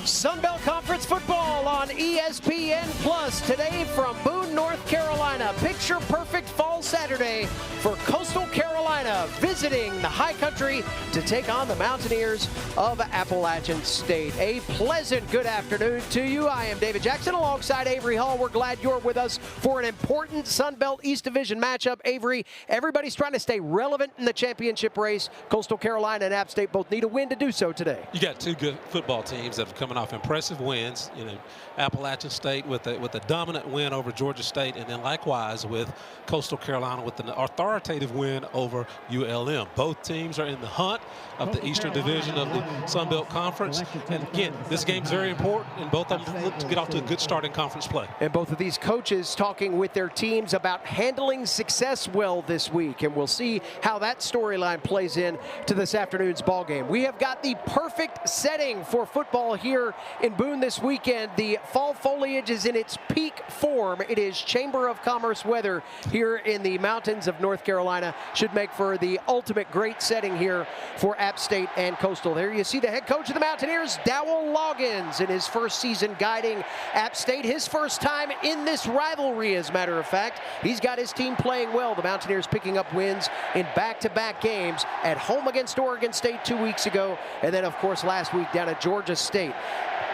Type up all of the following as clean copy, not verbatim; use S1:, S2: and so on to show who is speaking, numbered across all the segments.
S1: Sunbelt Conference football on ESPN Plus today from Boone, North Carolina. Picture perfect fall Saturday for Coastal Carolina visiting the high country to take on the Mountaineers of Appalachian State. A pleasant good afternoon to you. I am David Jackson alongside Avery Hall. We're glad you're with us for an important Sunbelt East Division matchup. Avery, everybody's trying to stay relevant in the championship race. Coastal Carolina and App State both need a win to do so today.
S2: You got two good football teams that have coming off impressive wins. You know, Appalachian State with a dominant win over Georgia State, and then likewise with Coastal Carolina with an authoritative win over ULM. Both teams are in the hunt of the Eastern Division of the Sunbelt Conference. And again, this game's very important, and both of them look to get off to a good start in conference play.
S1: And both of these coaches talking with their teams about handling success well this week, and we'll see how that storyline plays in to this afternoon's ball game. We have got the perfect setting for football here in Boone this weekend. The fall foliage is in its peak form. It is Chamber of Commerce weather here in the mountains of North Carolina. Should make for the ultimate great setting here for App State and Coastal. There you see the head coach of the Mountaineers, Dowell Loggins, in his first season guiding App State. His first time in this rivalry, as a matter of fact. He's got his team playing well. The Mountaineers picking up wins in back-to-back games at home against Oregon State 2 weeks ago, and then, of course, last week down at Georgia State.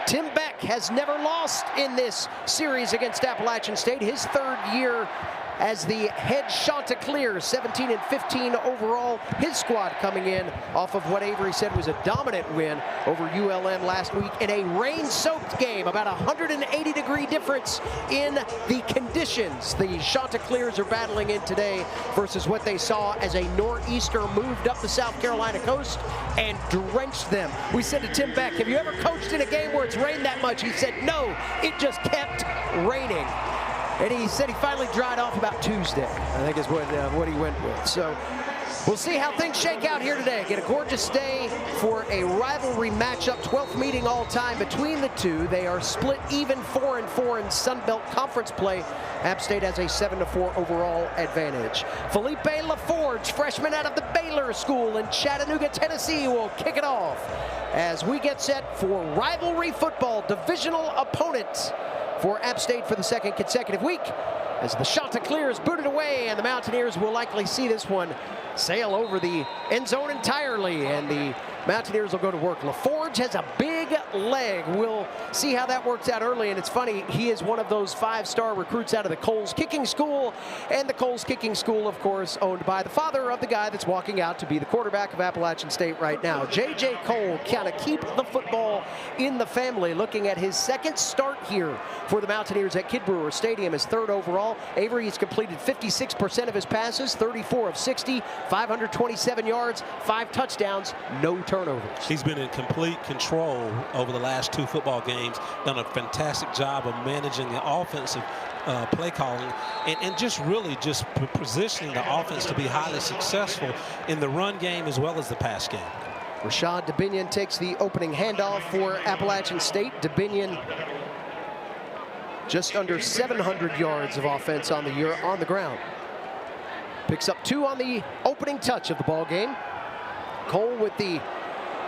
S1: Tim Beck has never lost in this series against Appalachian State. His third year as the head Chanticleer, 17-15 overall. His squad coming in off of what Avery said was a dominant win over ULM last week in a rain-soaked game. About 180-degree difference in the conditions the Chanticleers are battling in today versus what they saw as a nor'easter moved up the South Carolina coast and drenched them. We said to Tim Beck, have you ever coached in a game where it's rained that much? He said, no, it just kept raining. And he said he finally dried off about Tuesday, I think is what he went with. So we'll see how things shake out here today. Get a gorgeous day for a rivalry matchup, 12th meeting all time between the two. They are split even 4-4 in Sunbelt Conference play. App State has a 7-4 overall advantage. Felipe LaForge, freshman out of the Baylor School in Chattanooga, Tennessee, will kick it off as we get set for rivalry football, divisional opponents for App State for the second consecutive week, as the Chanticleers booted away, and the Mountaineers will likely see this one sail over the end zone entirely, and the Mountaineers will go to work. LaForge has a big leg. We'll see how that works out early, and it's funny, he is one of those 5-star recruits out of the Coles Kicking School, and the Coles Kicking School, of course, owned by the father of the guy that's walking out to be the quarterback of Appalachian State right now. J.J. Cole kind of keep the football in the family, looking at his second start here for the Mountaineers at Kid Brewer Stadium, his third overall. Avery has completed 56% of his passes, 34 of 60, 527 yards, 5 touchdowns, no turnovers.
S2: He's been in complete control over the last 2 football games, done a fantastic job of managing the offensive play calling and just really just positioning the offense to be highly successful in the run game as well as the pass game.
S1: Rashad DeBinion takes the opening handoff for Appalachian State. DeBinion just under 700 yards of offense on the year on the ground. Picks up 2 on the opening touch of the ball game. Cole with the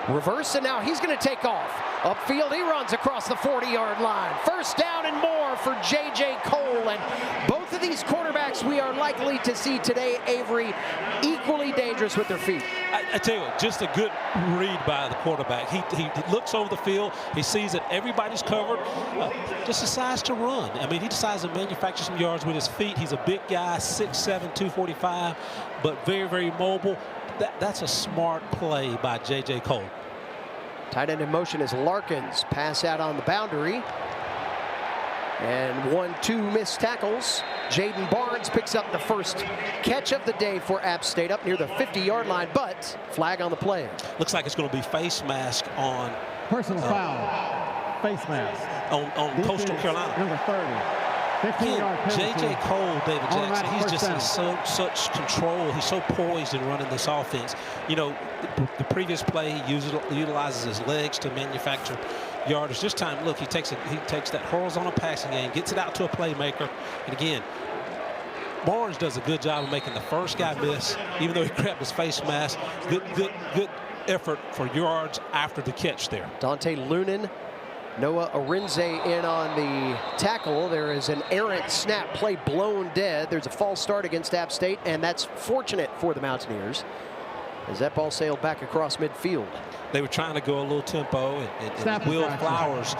S1: reverse, and now he's going to take off. Upfield, he runs across the 40-yard line. First down and more for J.J. Cole, and both of these quarterbacks we are likely to see today, Avery, equally dangerous with their feet.
S2: I tell you, just a good read by the quarterback. He looks over the field, he sees that everybody's covered, just decides to run. I mean, he decides to manufacture some yards with his feet. He's a big guy, 6'7", 245, but very, very mobile. That's a smart play by J.J. Cole.
S1: Tight end in motion is Larkins. Pass out on the boundary. And 1-2 missed tackles. Jaden Barnes picks up the first catch of the day for App State up near the 50-yard line, but flag on the play.
S2: Looks like it's going to be face mask on.
S3: Personal foul. Face mask.
S2: On Coastal Carolina.
S3: Number 30.
S2: J.J. Cole, David Jackson, he's just in such control. He's so poised in running this offense. You know, the previous play, he utilizes his legs to manufacture yardage. This time, look, he takes that horizontal passing game, gets it out to a playmaker. And again, Barnes does a good job of making the first guy miss, even though he grabbed his face mask. Good effort for yards after the catch there.
S1: Dante Lunan Noah Arinze in on the tackle. There is an errant snap play blown dead. There's a false start against App State, and that's fortunate for the Mountaineers as that ball sailed back across midfield.
S2: They were trying to go a little tempo, and Will Flowers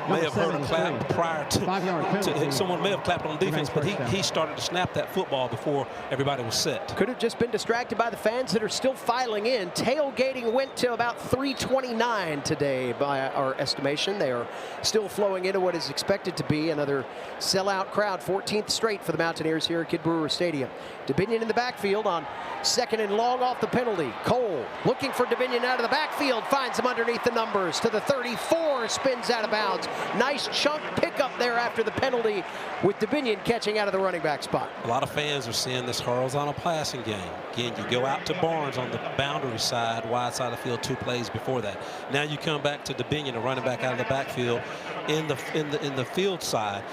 S2: may have heard a clap prior to someone may have clapped on defense, but he started to snap that football before everybody was set.
S1: Could have just been distracted by the fans that are still filing in. Tailgating went to about 329 today by our estimation. They are still flowing into what is expected to be another sellout crowd, 14th straight for the Mountaineers here at Kidd Brewer Stadium. Dubinion in the backfield on 2nd and long off the penalty. Cole looking for Dubinion out of the backfield, finds him underneath the numbers to the 34, spins out of bounds. Nice chunk pickup there after the penalty with Dubinion catching out of the running back spot.
S2: A lot of fans are seeing this horizontal passing game. Again, you go out to Barnes on the boundary side, wide side of the field 2 plays before that. Now you come back to Dubinion, a running back out of the backfield in the field side.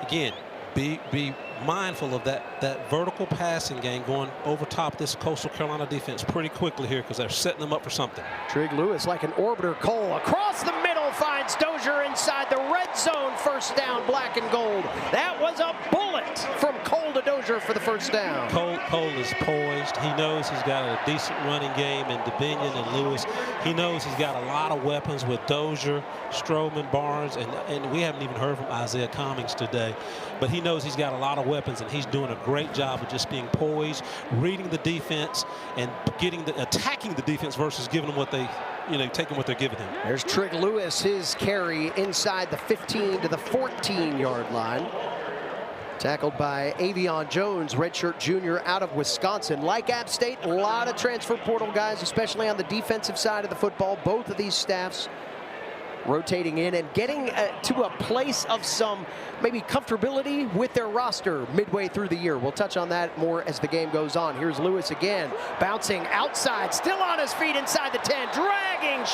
S2: Again, be mindful of that vertical passing game going over top this Coastal Carolina defense pretty quickly here because they're setting them up for something.
S1: Trig Lewis like an orbiter. Cole across the middle finds Dozier inside the red zone. First down, black and gold. That was a bullet from Cole to Dozier for the first down.
S2: Cole is poised. He knows he's got a decent running game in Dubinion and Lewis. He knows he's got a lot of weapons with Dozier, Stroman, Barnes, and we haven't even heard from Isaiah Cummings today. But he knows he's got a lot of weapons, and he's doing a great job of just being poised, reading the defense, and attacking the defense versus giving them what they, taking what they're giving him.
S1: There's Trig Lewis, his carry inside the 15 to the 14-yard line. Tackled by Avion Jones, redshirt junior out of Wisconsin. Like App State, a lot of transfer portal guys, especially on the defensive side of the football. Both of these staffs rotating in and getting to a place of some maybe comfortability with their roster midway through the year. We'll touch on that more as the game goes on. Here's Lewis again, bouncing outside, still on his feet inside the 10, dragging,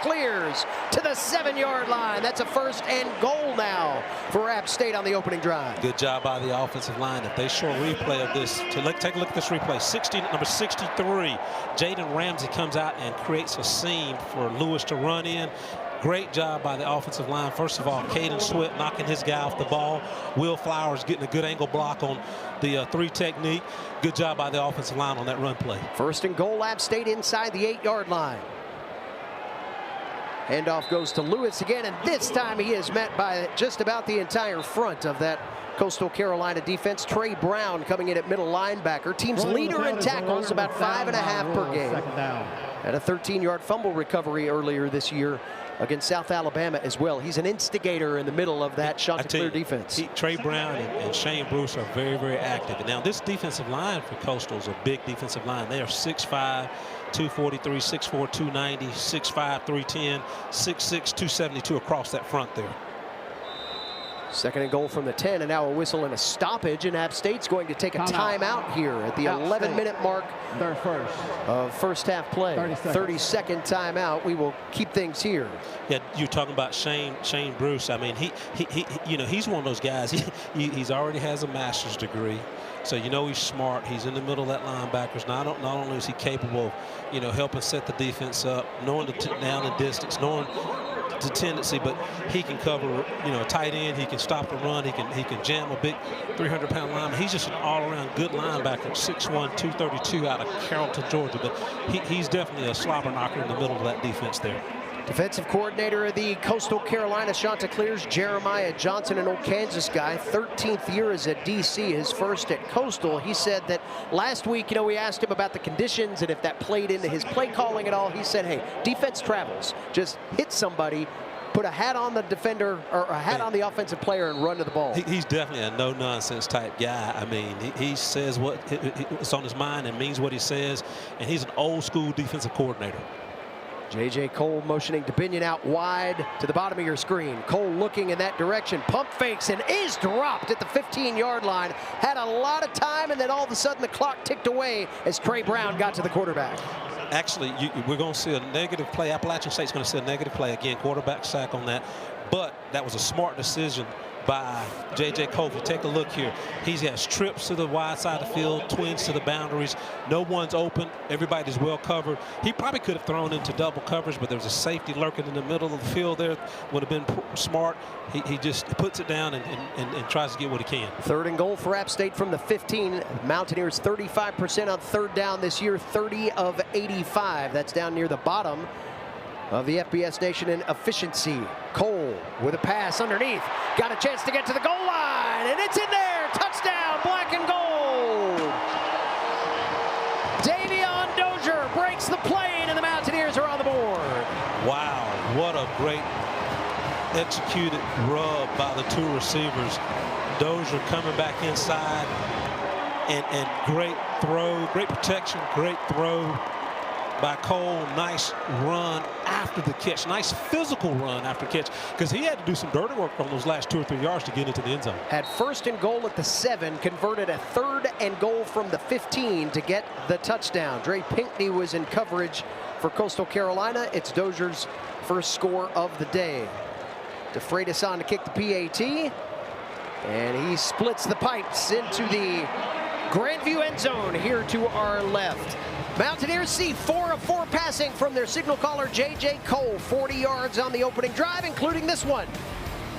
S1: clears to the 7-yard line. That's a 1st and goal now for App State on the opening drive.
S2: Good job by the offensive line. If they show a replay of this, take a look at this replay. Number 63, Jaden Ramsey comes out and creates a seam for Lewis to run in. Great job by the offensive line. First of all, Caden Sweat knocking his guy off the ball. Will Flowers getting a good angle block on the 3 technique. Good job by the offensive line on that run play. 1st
S1: and goal, App State inside the 8-yard line. Handoff goes to Lewis again, and this time he is met by just about the entire front of that Coastal Carolina defense. Trey Brown coming in at middle linebacker. Team's leader in tackles, about 5.5 per game. Had a 13-yard fumble recovery earlier this year against South Alabama as well. He's an instigator in the middle of that Chanticleer defense.
S2: Trey Brown and Shane Bruce are very, very active. And now this defensive line for Coastal is a big defensive line. They are 6'5", 243, 6'4", 290, 6'5", 310, 6'6", 272 across that front there.
S1: 2nd and goal from the 10, and now a whistle and a stoppage, and App State's going to take a timeout here at the 11-minute mark of first half play. 30-second timeout. We will keep things here.
S2: Yeah, you're talking about Shane Bruce. I mean, he's one of those guys. He's already has a master's degree, so he's smart. He's in the middle of that linebackers. Not only is he capable of helping set the defense up, knowing the down and distance, knowing the tendency, but he can cover, a tight end. He can stop the run. He can jam a big 300-pound lineman. He's just an all-around good linebacker, 6'1", 232 out of Carrollton, Georgia. But he's definitely a slobber knocker in the middle of that defense there.
S1: Defensive coordinator of the Coastal Carolina Chanticleers, Jeremiah Johnson, an old Kansas guy, 13th year as a DC, his first at Coastal. He said that last week, we asked him about the conditions and if that played into his play calling at all. He said, hey, defense travels. Just hit somebody, put a hat on the defender or a hat on the offensive player and run to the ball.
S2: He's definitely a no-nonsense type guy. I mean, he says what's on his mind and means what he says, and he's an old-school defensive coordinator.
S1: J.J. Cole motioning Dubinion out wide to the bottom of your screen. Cole looking in that direction, pump fakes, and is dropped at the 15-yard line. Had a lot of time, and then all of a sudden the clock ticked away as Trey Brown got to the quarterback.
S2: Actually, we're going to see a negative play. Appalachian State's going to see a negative play. Again, quarterback sack on that. But that was a smart decision by J.J. Cole. If you take a look here, he has trips to the wide side of the field, twins to the boundaries. No one's open. Everybody's well covered. He probably could have thrown into double coverage, but there was a safety lurking in the middle of the field there. Would have been smart. He just puts it down and tries to get what he can.
S1: 3rd and goal for App State from the 15. Mountaineers 35% on 3rd down this year, 30 of 85. That's down near the bottom of the FBS Nation in efficiency. Cole with a pass underneath. Got a chance to get to the goal line, and it's in there. Touchdown, black and gold. Davion Dozier breaks the plane, and the Mountaineers are on the board.
S2: Wow, what a great executed rub by the 2 receivers. Dozier coming back inside, and great throw, great protection, great throw by Cole. Nice run after the catch. Nice physical run after catch, because he had to do some dirty work on those last 2 or 3 yards to get into the end zone.
S1: Had 1st and goal at the 7, converted a 3rd and goal from the 15 to get the touchdown. Dre Pinkney was in coverage for Coastal Carolina. It's Dozier's first score of the day. DeFreitas on to kick the PAT, and he splits the pipes into the Grandview end zone here to our left. Mountaineers see 4 of 4 passing from their signal caller, J.J. Cole. 40 yards on the opening drive, including this one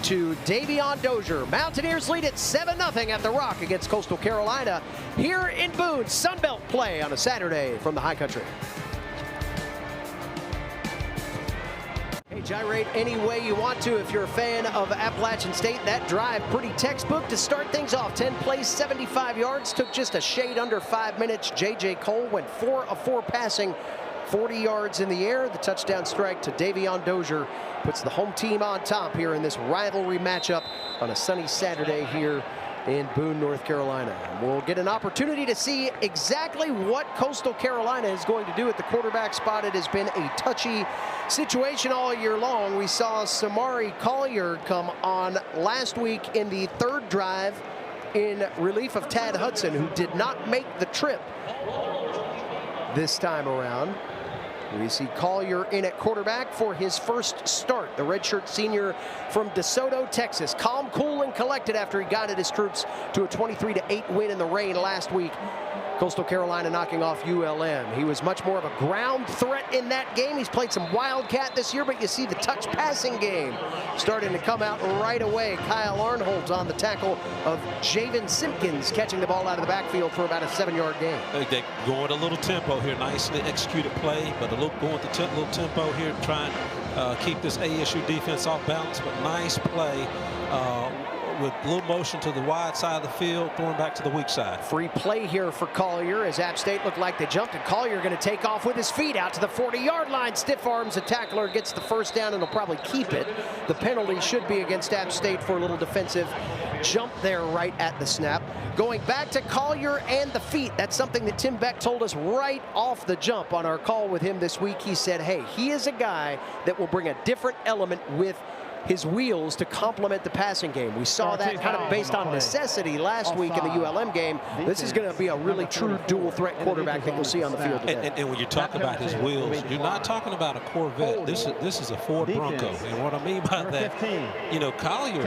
S1: to Davion Dozier. Mountaineers lead at 7-0 at the Rock against Coastal Carolina here in Boone. Sunbelt play on a Saturday from the High Country. Hey, gyrate any way you want to if you're a fan of Appalachian State. That drive, pretty textbook to start things off. 10 plays, 75 yards, took just a shade under 5 minutes. J.J. Cole went 4 of 4 passing, 40 yards in the air. The touchdown strike to Davion Dozier puts the home team on top here in this rivalry matchup on a sunny Saturday here in Boone, North Carolina. We'll get an opportunity to see exactly what Coastal Carolina is going to do at the quarterback spot. It has been a touchy situation all year long. We saw Samari Collier come on last week in the 3rd drive in relief of Tad Hudson, who did not make the trip this time around. We see Collier in at quarterback for his first start. The redshirt senior from DeSoto, Texas. Calm, cool, and collected after he guided his troops to a 23-8 win in the rain last week. Coastal Carolina knocking off ULM. He was much more of a ground threat in that game. He's played some Wildcat this year, but you see the touch passing game starting to come out right away. Kyle Arnholt on the tackle of Javen Simpkins, catching the ball out of the backfield for about a 7-yard gain.
S2: They going a little tempo here. Nicely executed play, but going with the little tempo here to try and keep this ASU defense off balance. But nice play with a little motion to the wide side of the field, throwing back to the weak side.
S1: Free play here for Collier as App State looked like they jumped, and Collier going to take off with his feet out to the 40-yard line. Stiff arms a tackler, gets the first down, and he'll probably keep it. The penalty should be against App State for a little defensive jump there right at the snap. Going back to Collier and the feet, that's something that Tim Beck told us right off the jump on our call with him this week. He said, hey, he is a guy that will bring a different element with his wheels to complement the passing game. We saw that kind of based on necessity last week in the ULM game. This is going to be a really true dual threat quarterback that we'll see on the field today.
S2: And when you talk about his wheels, you're not talking about a Corvette. This is a Ford Bronco. And what I mean by that, you know, Collier,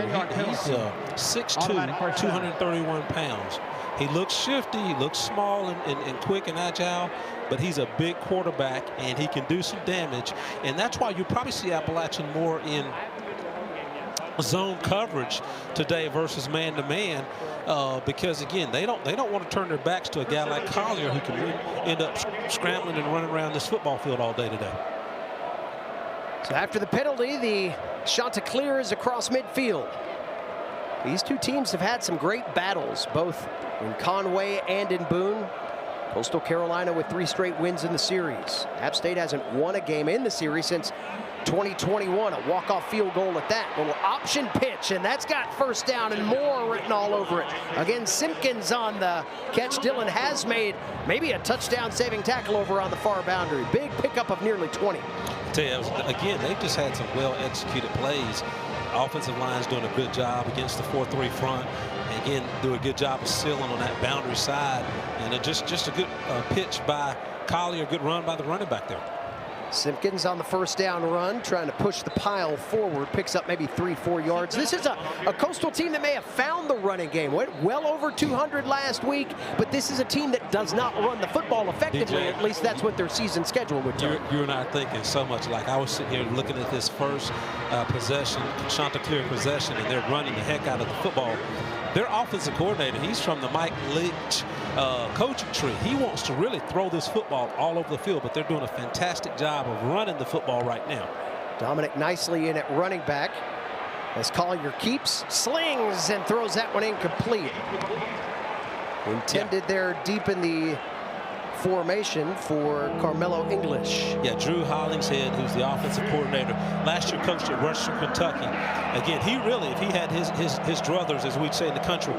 S2: he's 6'2", 231 pounds. He looks shifty, he looks small and quick and agile, but he's a big quarterback and he can do some damage. And that's why you probably see Appalachian more in zone coverage today versus man-to-man, because again they don't want to turn their backs to a guy like Collier, who can end up scrambling and running around this football field all day today.
S1: So after the penalty, the Chanticleer is across midfield. These two teams have had some great battles, both in Conway and in Boone. Coastal Carolina with 3 straight wins in the series. App State hasn't won a game in the series since 2021, a walk-off field goal at that. Little option pitch, and that's got first down and more written all over it. Again, Simpkins on the catch. Dylan has made maybe a touchdown-saving tackle over on the far boundary. Big pickup of nearly 20.
S2: I tell you, again, they've just had some well-executed plays. Offensive line's doing a good job against the 4-3 front. And again, do a good job of sealing on that boundary side. And just a good pitch by Collier, good run by the running back there.
S1: Simpkins on the first down run, trying to push the pile forward, picks up maybe 3-4 yards. This is a Coastal team that may have found the running game. Went well over 200 last week, but this is a team that does not run the football effectively.
S2: DJ,
S1: at least that's what their season schedule would do.
S2: You and I are thinking so much like I was sitting here looking at this first possession, Chanticleer possession, and they're running the heck out of the football. Their offensive coordinator, he's from the Mike Leach coaching tree. He wants to really throw this football all over the field, but they're doing a fantastic job of running the football right now.
S1: Dominic nicely in at running back as Collier keeps, slings, and throws that one incomplete. Intended there deep in the formation for Carmelo English.
S2: Yeah, Drew Hollingshead, who's the offensive coordinator, last year coached at Western Kentucky. Again, he really, if he had his druthers, as we'd say in the country,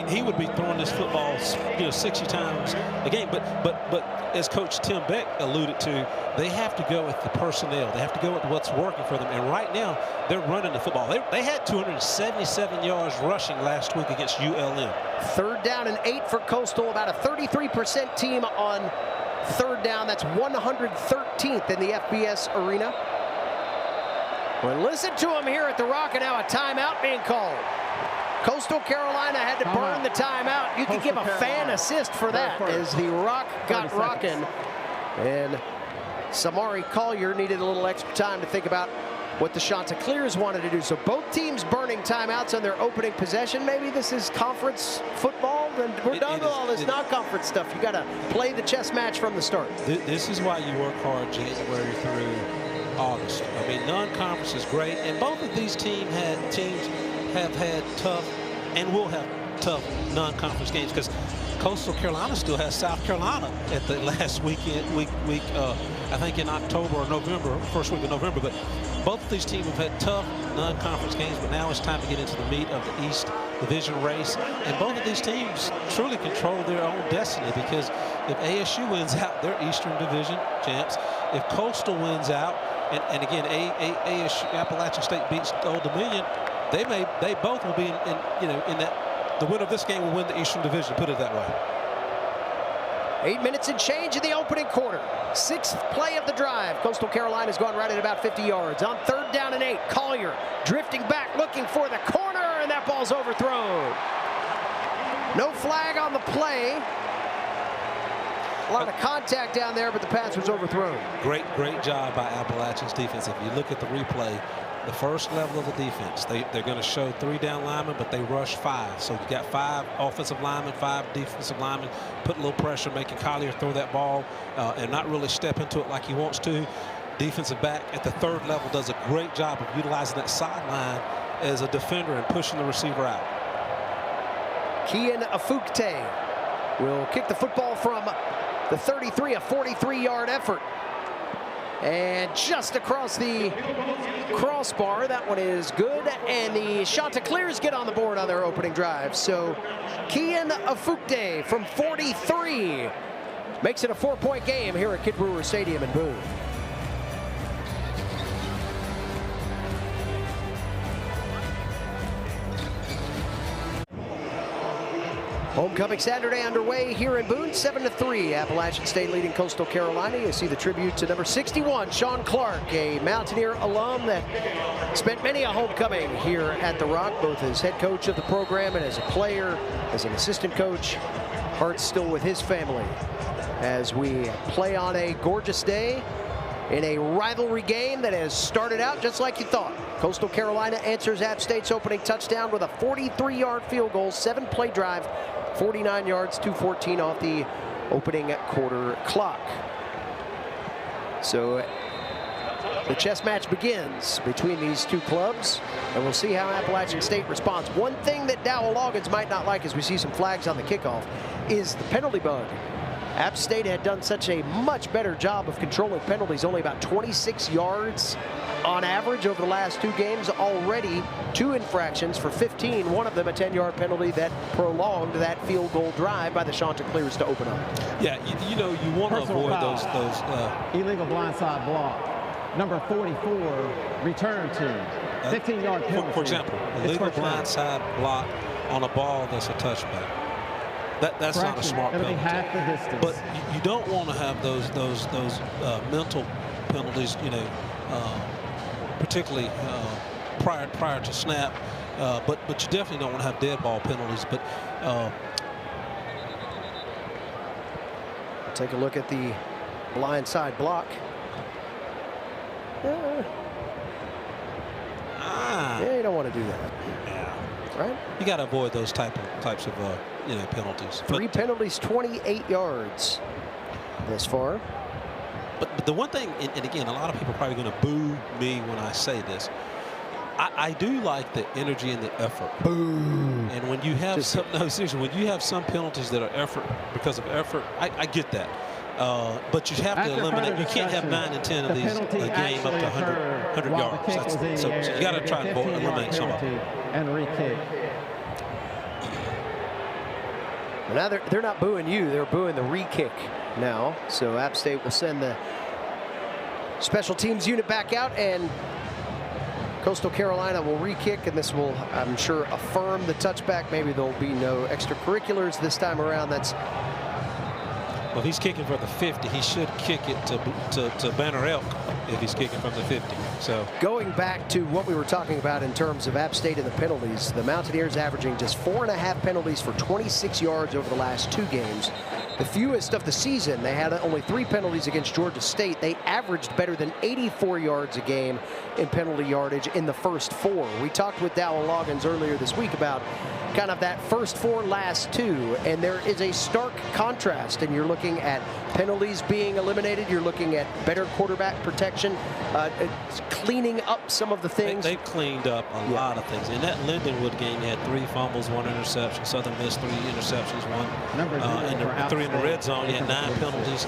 S2: he would be throwing this football, 60 times a game. But as Coach Tim Beck alluded to, they have to go with the personnel. They have to go with what's working for them. And right now, they're running the football. They had 277 yards rushing last week against ULM. 3rd
S1: down and 8 for Coastal, about a 33% team on 3rd down. That's 113th in the FBS arena. Well, listen to him here at the Rock, and now a timeout being called. Coastal Carolina had to burn the timeout. You could give a fan assist for that as the Rock got rocking. And Samari Collier needed a little extra time to think about what the Chanticleers wanted to do. So both teams burning timeouts on their opening possession. Maybe this is conference football, and we're done with all this non-conference stuff. You got to play the chess match from the start.
S2: This is why you work hard January through August. I mean, non-conference is great, and both of these teams have had tough and will have tough non-conference games, because Coastal Carolina still has South Carolina at the last week, I think in October or November, first week of November. But both of these teams have had tough non-conference games, but now it's time to get into the meat of the East Division race. And both of these teams truly control their own destiny, because if ASU wins out, they're Eastern Division champs. If Coastal wins out, and again, ASU, Appalachian State beats Old Dominion, they both will be in that. The winner of this game will win the Eastern Division, put it that way.
S1: 8 minutes and change in the opening quarter. 6th play of the drive. Coastal Carolina's gone right at about 50 yards. On 3rd down and 8, Collier drifting back, looking for the corner, and that ball's overthrown. No flag on the play. A lot of contact down there, but the pass was overthrown.
S2: Great job by Appalachian's defense. If you look at the replay, the first level of the defense, they're going to show 3 down linemen, but they rush 5. So you got 5 offensive linemen, 5 defensive linemen, put a little pressure, making Collier throw that ball and not really step into it like he wants to. Defensive back at the 3rd level does a great job of utilizing that sideline as a defender and pushing the receiver out.
S1: Kian Afukte will kick the football from the 33, a 43-yard effort. And just across the crossbar, that one is good, and the Chanticleers get on the board on their opening drive. So Kian Afukte from 43 makes it a 4-point game here at Kid Brewer Stadium in Boone. Homecoming Saturday underway here in Boone, 7-3. Appalachian State leading Coastal Carolina. You see the tribute to number 61, Sean Clark, a Mountaineer alum that spent many a homecoming here at the Rock, both as head coach of the program and as a player, as an assistant coach. Heart's still with his family as we play on a gorgeous day in a rivalry game that has started out just like you thought. Coastal Carolina answers App State's opening touchdown with a 43-yard field goal, 7-play drive, 49 yards, 2:14 off the opening quarter clock. So the chess match begins between these two clubs, and we'll see how Appalachian State responds. One thing that Dowell Loggins might not like, as we see some flags on the kickoff, is the penalty bug. App State had done such a much better job of controlling penalties, only about 26 yards on average over the last 2 games. Already 2 infractions for 15, one of them a 10-yard penalty that prolonged that field goal drive by the Chanticleers to open up.
S2: Yeah, you know, you want to avoid those
S3: illegal blindside block. Number 44 return to 15-yard penalty.
S2: For example, illegal blindside block on a ball that's a touchback. That's not a smart penalty.
S3: Half the distance.
S2: But you don't want to have those mental penalties, you know, particularly prior to snap. But you definitely don't want to have dead ball penalties. But
S1: take a look at the blind side block. Yeah, you don't want to do that.
S2: Yeah.
S1: Right?
S2: You got to avoid those types of you know, penalties.
S1: Three penalties, 28 yards thus far.
S2: But the one thing, and again, a lot of people are probably going to boo me when I say this. I do like the energy and the effort.
S1: Boo.
S2: And when you have seriously, when you have some penalties that are effort because of effort, I get that. But you have to eliminate. You can't have 9 and 10 of these a game up to 100 yards. So you got to try and eliminate some of them.
S3: And re-kick.
S1: Well, now they're not booing you. They're booing the re-kick now. So App State will send the special teams unit back out, and Coastal Carolina will re-kick, and this will, I'm sure, affirm the touchback. Maybe there'll be no extracurriculars this time around. That's
S2: well, if he's kicking for the 50, he should kick it to Banner Elk if he's kicking from the 50. So
S1: going back to what we were talking about in terms of App State and the penalties, the Mountaineers averaging just 4.5 penalties for 26 yards over the last 2 games. The fewest of the season. They had only 3 penalties against Georgia State. They averaged better than 84 yards a game in penalty yardage in the first 4. We talked with Dowell Loggins earlier this week about kind of that first 4, last 2, and there is a stark contrast. And you're looking at penalties being eliminated. You're looking at better quarterback protection, cleaning up some of the things.
S2: They've cleaned up a lot of things. In that Lindenwood game, they had 3 fumbles, 1 interception. Southern Miss 3 interceptions, 1 and 3 in the red zone. You had 9 penalties.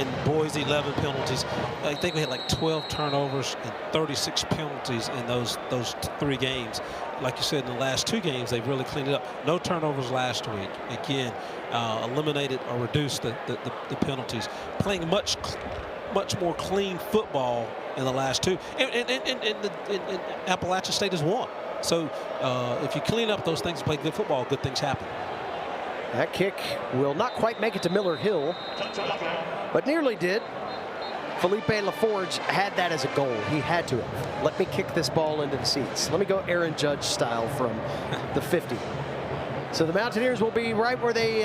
S2: In Boise, 11 penalties. I think we had like 12 turnovers and 36 penalties in those 3 games. Like you said, in the last 2 games, they've really cleaned it up. No turnovers last week. Again, eliminated or reduced the penalties. Playing much more clean football in the last 2. And Appalachian State has won. So if you clean up those things and play good football, good things happen.
S1: That kick will not quite make it to Miller Hill, but nearly did. Felipe LaForge had that as a goal. He had to have. Let me kick this ball into the seats. Let me go Aaron Judge style from the 50. So the Mountaineers will be right where they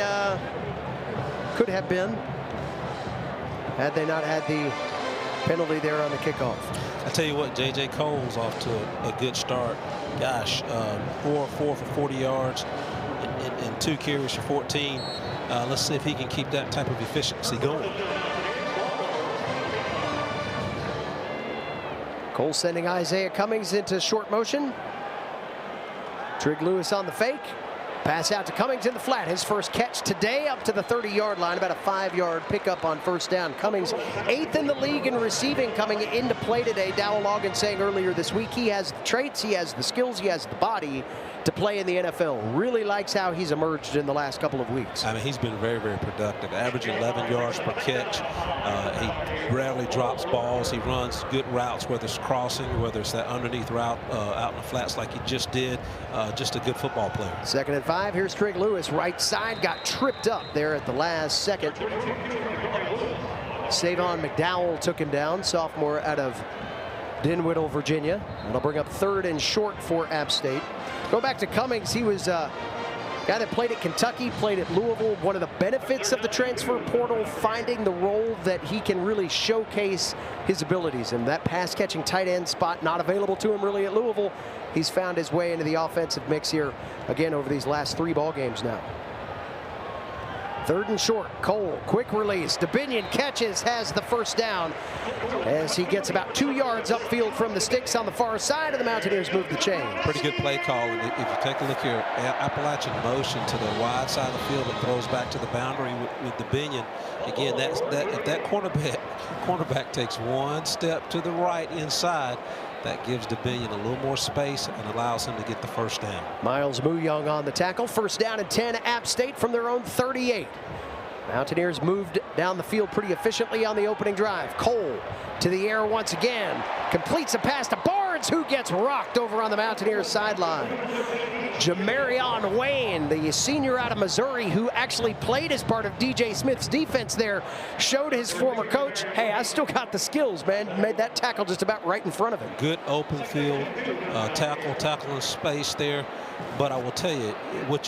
S1: could have been had they not had the penalty there on the kickoff.
S2: I tell you what, J.J. Cole's off to a good start. Gosh, 4 for 40 yards and 2 carries for 14. Let's see if he can keep that type of efficiency going.
S1: Cole sending Isaiah Cummings into short motion. Trig Lewis on the fake. Pass out to Cummings in the flat. His first catch today up to the 30-yard line. About a 5-yard pickup on first down. Cummings 8th in the league in receiving coming into play today. Dowell Loggins saying earlier this week he has the traits, he has the skills, he has the body to play in the NFL. Really likes how he's emerged in the last couple of weeks.
S2: I mean, he's been very, very productive. Averaging 11 yards per catch. He rarely drops balls. He runs good routes, whether it's crossing, whether it's that underneath route out in the flats like he just did. Just a good football player.
S1: 2nd and 5. Here's Trig Lewis. Right side got tripped up there at the last second. Savon McDowell took him down, sophomore out of Dinwiddie, Virginia. That'll bring up 3rd and short for App State. Go back to Cummings. He was a guy that played at Kentucky, played at Louisville. One of the benefits of the transfer portal, finding the role that he can really showcase his abilities. And that pass-catching tight end spot not available to him really at Louisville. He's found his way into the offensive mix here again over these last 3 ball games now. 3rd and short. Cole, quick release. DeBinion catches, has the first down as he gets about 2 yards upfield from the sticks on the far side, and the Mountaineers move the chain.
S2: Pretty good play call. And if you take a look here, Appalachian motion to the wide side of the field that throws back to the boundary with DeBinion. Again, if that cornerback takes 1 step to the right inside, that gives DeBinion a little more space and allows him to get the first down.
S1: Miles Muyong on the tackle. First down and 10, App State from their own 38. Mountaineers moved down the field pretty efficiently on the opening drive. Cole to the air once again, completes a pass to Barnes, who gets rocked over on the Mountaineers sideline. Jamarion Wayne, the senior out of Missouri, who actually played as part of DJ Smith's defense there, showed his former coach, hey, I still got the skills, man. Made that tackle just about right in front of him.
S2: Good open field tackle in space there. But I will tell you, what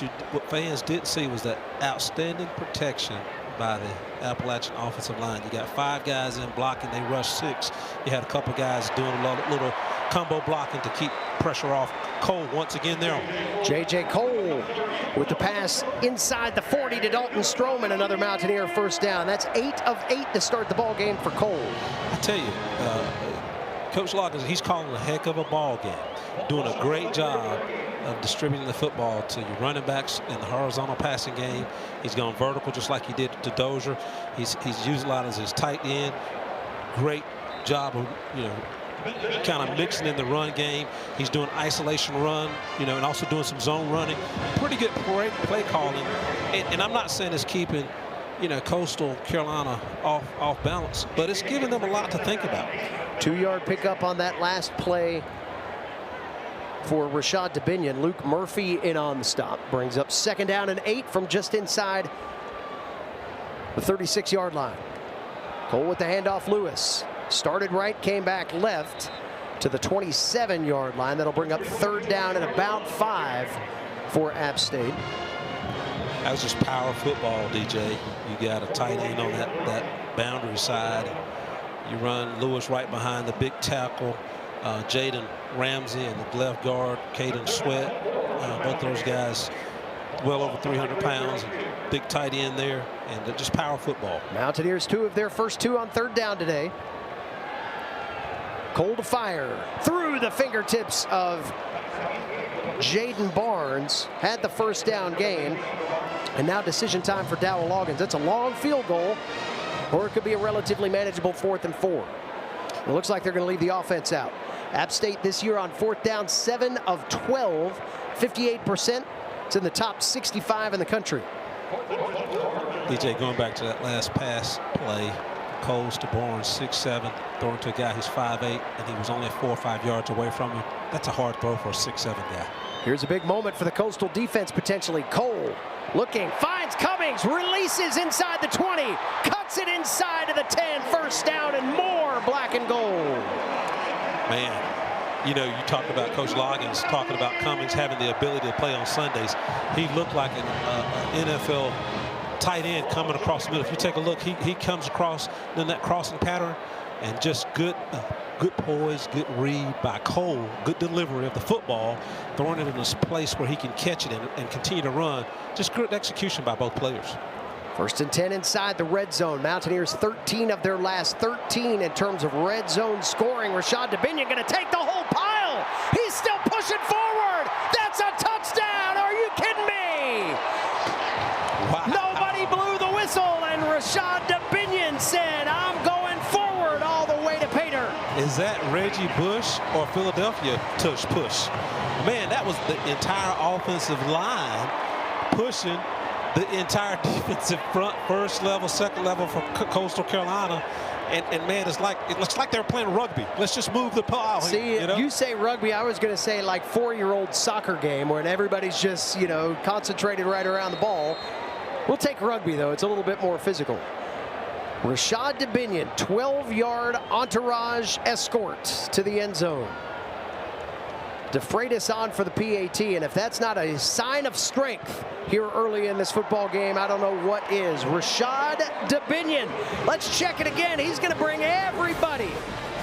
S2: fans didn't see was that outstanding protection by the Appalachian offensive line. You got 5 guys in blocking, they rushed 6. You had a couple guys doing a little combo blocking to keep pressure off. Cole once again there.
S1: J.J. Cole with the pass inside the 40 to Dalton Stroman, another Mountaineer first down. That's 8 of 8 to start the ball game for Cole.
S2: I tell you, Coach Loggins, he's calling a heck of a ball game, doing a great job of distributing the football to your running backs in the horizontal passing game. He's gone vertical just like he did to Dozier. He's used a lot as his tight end. Great job of, kind of mixing in the run game. He's doing isolation run, and also doing some zone running. Pretty good play calling. And I'm not saying it's keeping, Coastal Carolina off balance, but it's giving them a lot to think about.
S1: 2-yard pickup on that last play for Rashad DeBinion. Luke Murphy in on the stop. Brings up 2nd down and 8 from just inside the 36-yard line. Cole with the handoff. Lewis started right, came back left to the 27-yard line. That'll bring up 3rd down and about 5 for App State.
S2: That was just power football, DJ. You got a tight end on that boundary side. You run Lewis right behind the big tackle, Jaden Ramsey, and the left guard, Caden Sweat. Both those guys well over 300 pounds. Big tight end there, and just power football.
S1: Mountaineers 2 of their first 2 on 3rd down today. Cole to fire through the fingertips of Jaden Barnes. Had the first down gain. And now decision time for Dowell Loggins. That's a long field goal, or it could be a relatively manageable 4th and 4. It looks like they're going to leave the offense out. App State this year on 4th down, 7 of 12, 58%. It's in the top 65 in the country.
S2: DJ, going back to that last pass play, Coles to Barnes, 6'7", throwing to a guy who's 5'8", and he was only 4 or 5 yards away from him. That's a hard throw for a 6'7" guy.
S1: Here's a big moment for the Coastal defense potentially. Cole looking, finds Cummings, releases inside the 20, cuts it inside of the 10, 1st down and more. Black and gold.
S2: Man, you talk about Coach Loggins talking about Cummings having the ability to play on Sundays. He looked like an NFL tight end coming across the middle. If you take a look, he comes across in that crossing pattern, and just good poise, good read by Cole, good delivery of the football, throwing it in this place where he can catch it and continue to run. Just good execution by both players.
S1: 1st and 10 inside the red zone. Mountaineers 13 of their last 13 in terms of red zone scoring. Rashad DeBinion going to take the whole pile. He's still pushing forward. That's a touchdown. Are you kidding me?
S2: Wow.
S1: Nobody blew the whistle, and Rashad DeBinion said, I'm going forward all the way to Pater.
S2: Is that Reggie Bush or Philadelphia push? Man, that was the entire offensive line pushing the entire defensive front, 1st level, 2nd level from Coastal Carolina. And man, it looks like they were playing rugby. Let's just move the pile.
S1: See, you say rugby, I was going to say like 4-year-old soccer game when everybody's just, concentrated right around the ball. We'll take rugby, though. It's a little bit more physical. Rashad DeBinion, 12-yard entourage escort to the end zone. DeFreitas on for the PAT, and if that's not a sign of strength here early in this football game, I don't know what is. Rashad DeBinion, let's check it again. He's going to bring everybody.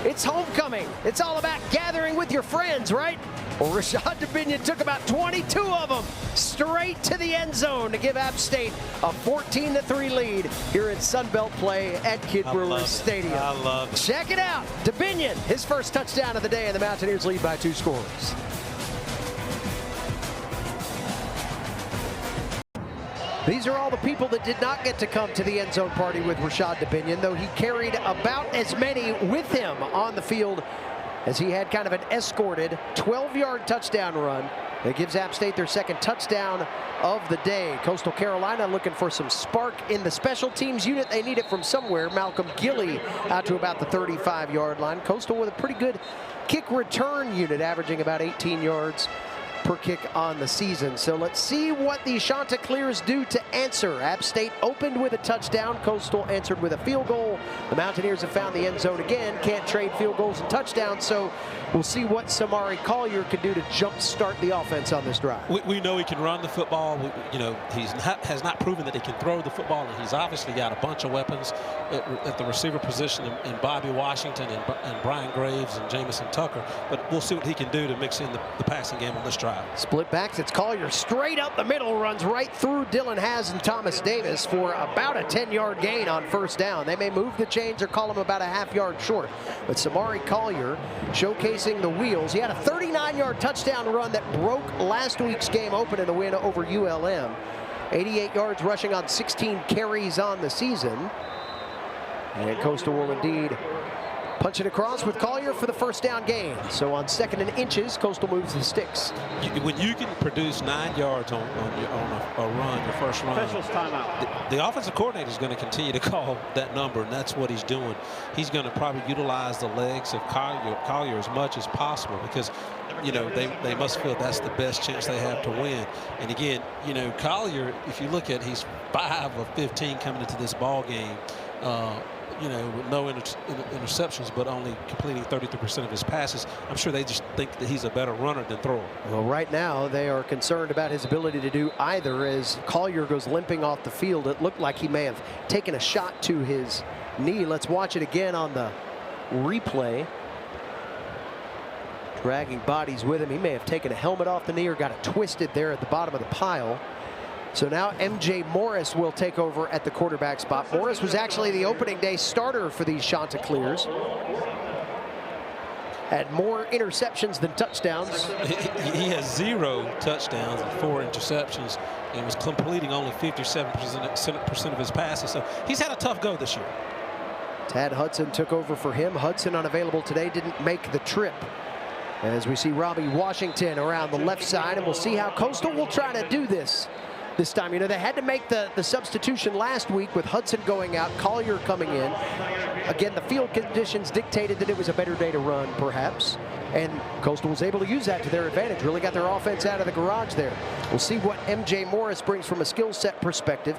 S1: It's homecoming. It's all about gathering with your friends, right? Well, Rashad DeBinion took about 22 of them straight to the end zone to give App State a 14-3 lead here in Sunbelt play at Kid Brewer Stadium.
S2: I love it.
S1: Check it out. DeBinion, his first touchdown of the day, and the Mountaineers lead by 2 scores. These are all the people that did not get to come to the end zone party with Rashad DeBinion, though he carried about as many with him on the field as he had kind of an escorted 12-yard touchdown run that gives App State their second touchdown of the day. Coastal Carolina looking for some spark in the special teams unit. They need it from somewhere. Malcolm Gilley out to about the 35-yard line. Coastal with a pretty good kick return unit, averaging about 18 yards per kick on the season. So let's see what the Chanticleers do to answer. App State opened with a touchdown. Coastal answered with a field goal. The Mountaineers have found the end zone again. Can't trade field goals and touchdowns, so we'll see what Samari Collier can do to jumpstart the offense on this drive.
S2: We know he can run the football. He has not proven that he can throw the football, and he's obviously got a bunch of weapons at the receiver position in Bobby Washington and Brian Graves and Jamison Tucker. But we'll see what he can do to mix in the passing game on this drive.
S1: Split backs, it's Collier straight up the middle, runs right through Dylan Haas and Thomas Davis for about a 10-yard gain on first down. They may move the chains or call him about a half-yard short. But Samari Collier showcasing the wheels. He had a 39-yard touchdown run that broke last week's game open in the win over ULM. 88 yards rushing on 16 carries on the season. And Coastal will indeed punch it across with Collier for the first down gain. So on 2nd and inches, Coastal moves the sticks.
S2: When you can produce 9 yards on a run, your first run,
S3: Officials timeout.
S2: The offensive coordinator is going to continue to call that number, and that's what he's doing. He's going to probably utilize the legs of Collier as much as possible, because they must feel that's the best chance they have to win. And again, Collier, if you look at, he's 5 of 15 coming into this ball game. With no interceptions, but only completing 33% of his passes. I'm sure they just think that he's a better runner than thrower.
S1: Well, right now they are concerned about his ability to do either, as Collier goes limping off the field. It looked like he may have taken a shot to his knee. Let's watch it again on the replay. Dragging bodies with him. He may have taken a helmet off the knee or got it twisted there at the bottom of the pile. So now MJ Morris will take over at the quarterback spot. Morris was actually the opening day starter for these Chanticleers. Had more interceptions than touchdowns.
S2: He has 0 touchdowns and 4 interceptions, and was completing only 57% of his passes. So he's had a tough go this year.
S1: Tad Hudson took over for him. Hudson, unavailable today, didn't make the trip. As we see Robbie Washington around the left side, and we'll see how Coastal will try to do this time. They had to make the substitution last week with Hudson going out, Collier coming in. Again, the field conditions dictated that it was a better day to run, perhaps. And Coastal was able to use that to their advantage. Really got their offense out of the garage there. We'll see what MJ Morris brings from a skill set perspective.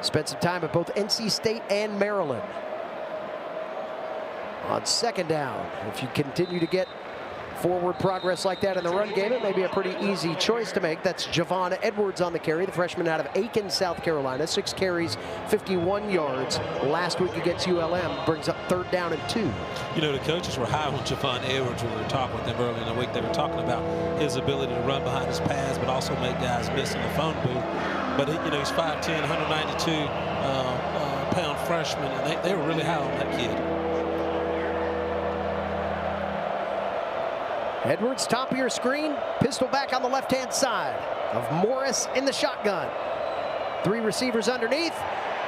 S1: Spent some time at both NC State and Maryland. On 2nd down, if you continue to get forward progress like that in the run game, it may be a pretty easy choice to make. That's Javon Edwards on the carry, the freshman out of Aiken, South Carolina. 6 carries, 51 yards. Last week against ULM, brings up 3rd down and 2.
S2: The coaches were high on Javon Edwards when we were talking with them earlier in the week. They were talking about his ability to run behind his pads, but also make guys miss in the phone booth. But he's 5'10", 192-pound freshman, and they were really high on that kid.
S1: Edwards, top of your screen, pistol back on the left-hand side of Morris in the shotgun. 3 receivers underneath,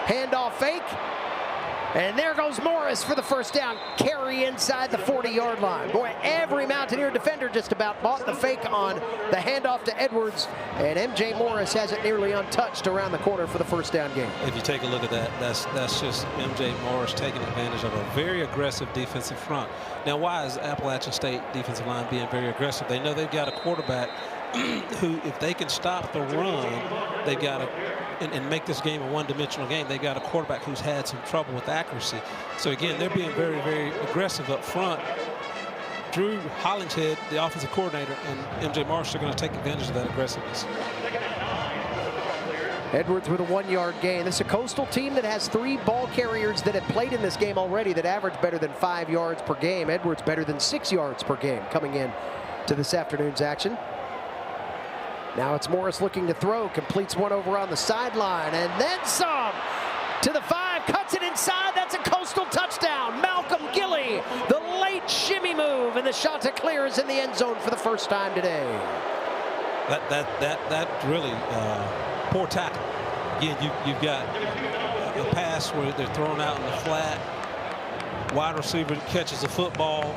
S1: handoff fake, and there goes Morris for the first down. Carry inside the 40-yard line. Boy, every Mountaineer defender just about bought the fake on the handoff to Edwards, and MJ Morris has it nearly untouched around the corner for the first down gain.
S2: If you take a look at that, that's just MJ Morris taking advantage of a very aggressive defensive front. Now, why is Appalachian State defensive line being very aggressive? They know they've got a quarterback who, if they can stop the run, they've got to, and make this game a one-dimensional game, they've got a quarterback who's had some trouble with accuracy. So again, they're being very, very aggressive up front. Drew Hollingshead, the offensive coordinator, and MJ Morris are going to take advantage of that aggressiveness.
S1: Edwards with a 1-yard gain. This is a Coastal team that has 3 ball carriers that have played in this game already that average better than 5 yards per game. Edwards better than 6 yards per game coming in to this afternoon's action. Now it's Morris looking to throw, completes one over on the sideline, and then some to the 5, cuts it inside. That's a Coastal touchdown. Malcolm Gilley, the late shimmy move, and the Chanticleers in the end zone for the first time today.
S2: That really poor tackle. Again, you've got a pass where they're thrown out in the flat. Wide receiver catches the football,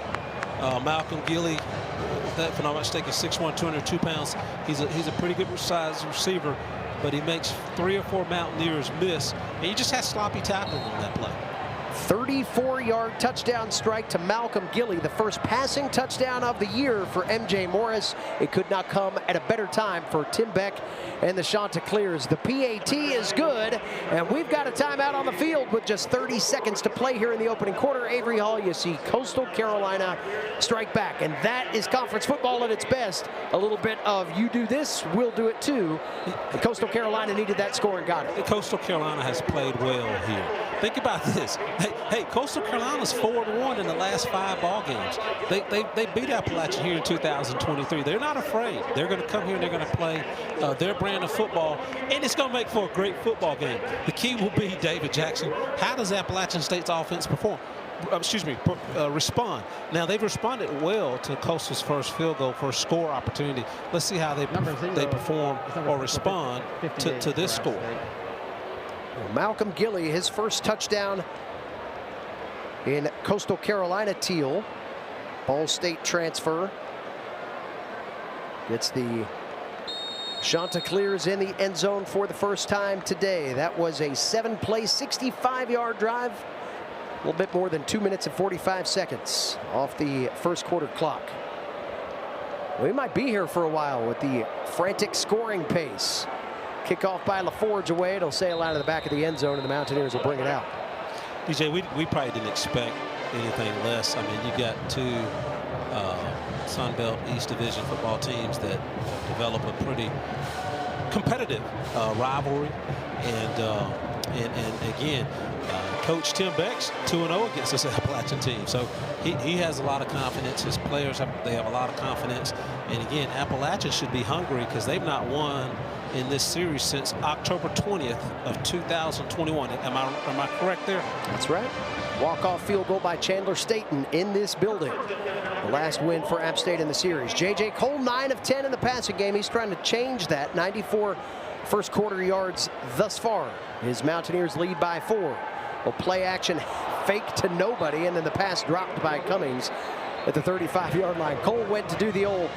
S2: Malcolm Gilly, if I'm not mistaken, 6'1", 202 pounds. He's a pretty good size receiver, but he makes 3 or 4 Mountaineers miss, and you just had sloppy tackling on that play.
S1: 34-yard touchdown strike to Malcolm Gilly, the first passing touchdown of the year for M.J. Morris. It could not come at a better time for Tim Beck and the Chanticleers. The PAT is good, and we've got a timeout on the field with just 30 seconds to play here in the opening quarter. Avery Hall, you see Coastal Carolina strike back, and that is conference football at its best. A little bit of you do this, we'll do it too. And Coastal Carolina needed that score and got it.
S2: Coastal Carolina has played well here. Think about this. Hey, Coastal Carolina's 4-1 in the last 5 ball games. They beat Appalachian here in 2023. They're not afraid. They're going to come here and they're going to play their brand of football, and it's going to make for a great football game. The key will be, David Jackson, how does Appalachian State's offense respond? Now, they've responded well to Coastal's first field goal, first score opportunity. Let's see how they perform or respond to this score.
S1: Malcolm Gilly, his first touchdown in Coastal Carolina teal. Ball State transfer. Gets the Chanticleers in the end zone for the first time today. That was a 7-play, 65-yard drive. A little bit more than 2 minutes and 45 seconds off the first quarter clock. We might be here for a while with the frantic scoring pace. Kickoff by LaForge away. It'll sail out of the back of the end zone, and the Mountaineers will bring it out.
S2: DJ, we probably didn't expect anything less. I mean, you got 2 Sun Belt East Division football teams that develop a pretty competitive rivalry, and again, Coach Tim Beck's 2-0 against this Appalachian team, so he has a lot of confidence. His players have a lot of confidence, and again, Appalachian should be hungry because they've not won in this series since October 20th of 2021. Am I correct there?
S1: That's right. Walk-off field goal by Chandler Staten in this building. The last win for App State in the series. J.J. Cole, 9 of 10 in the passing game. He's trying to change that. 94 first quarter yards thus far. His Mountaineers lead by 4. Well, play action fake to nobody, and then the pass dropped by Cummings at the 35-yard line. Cole went to do the old,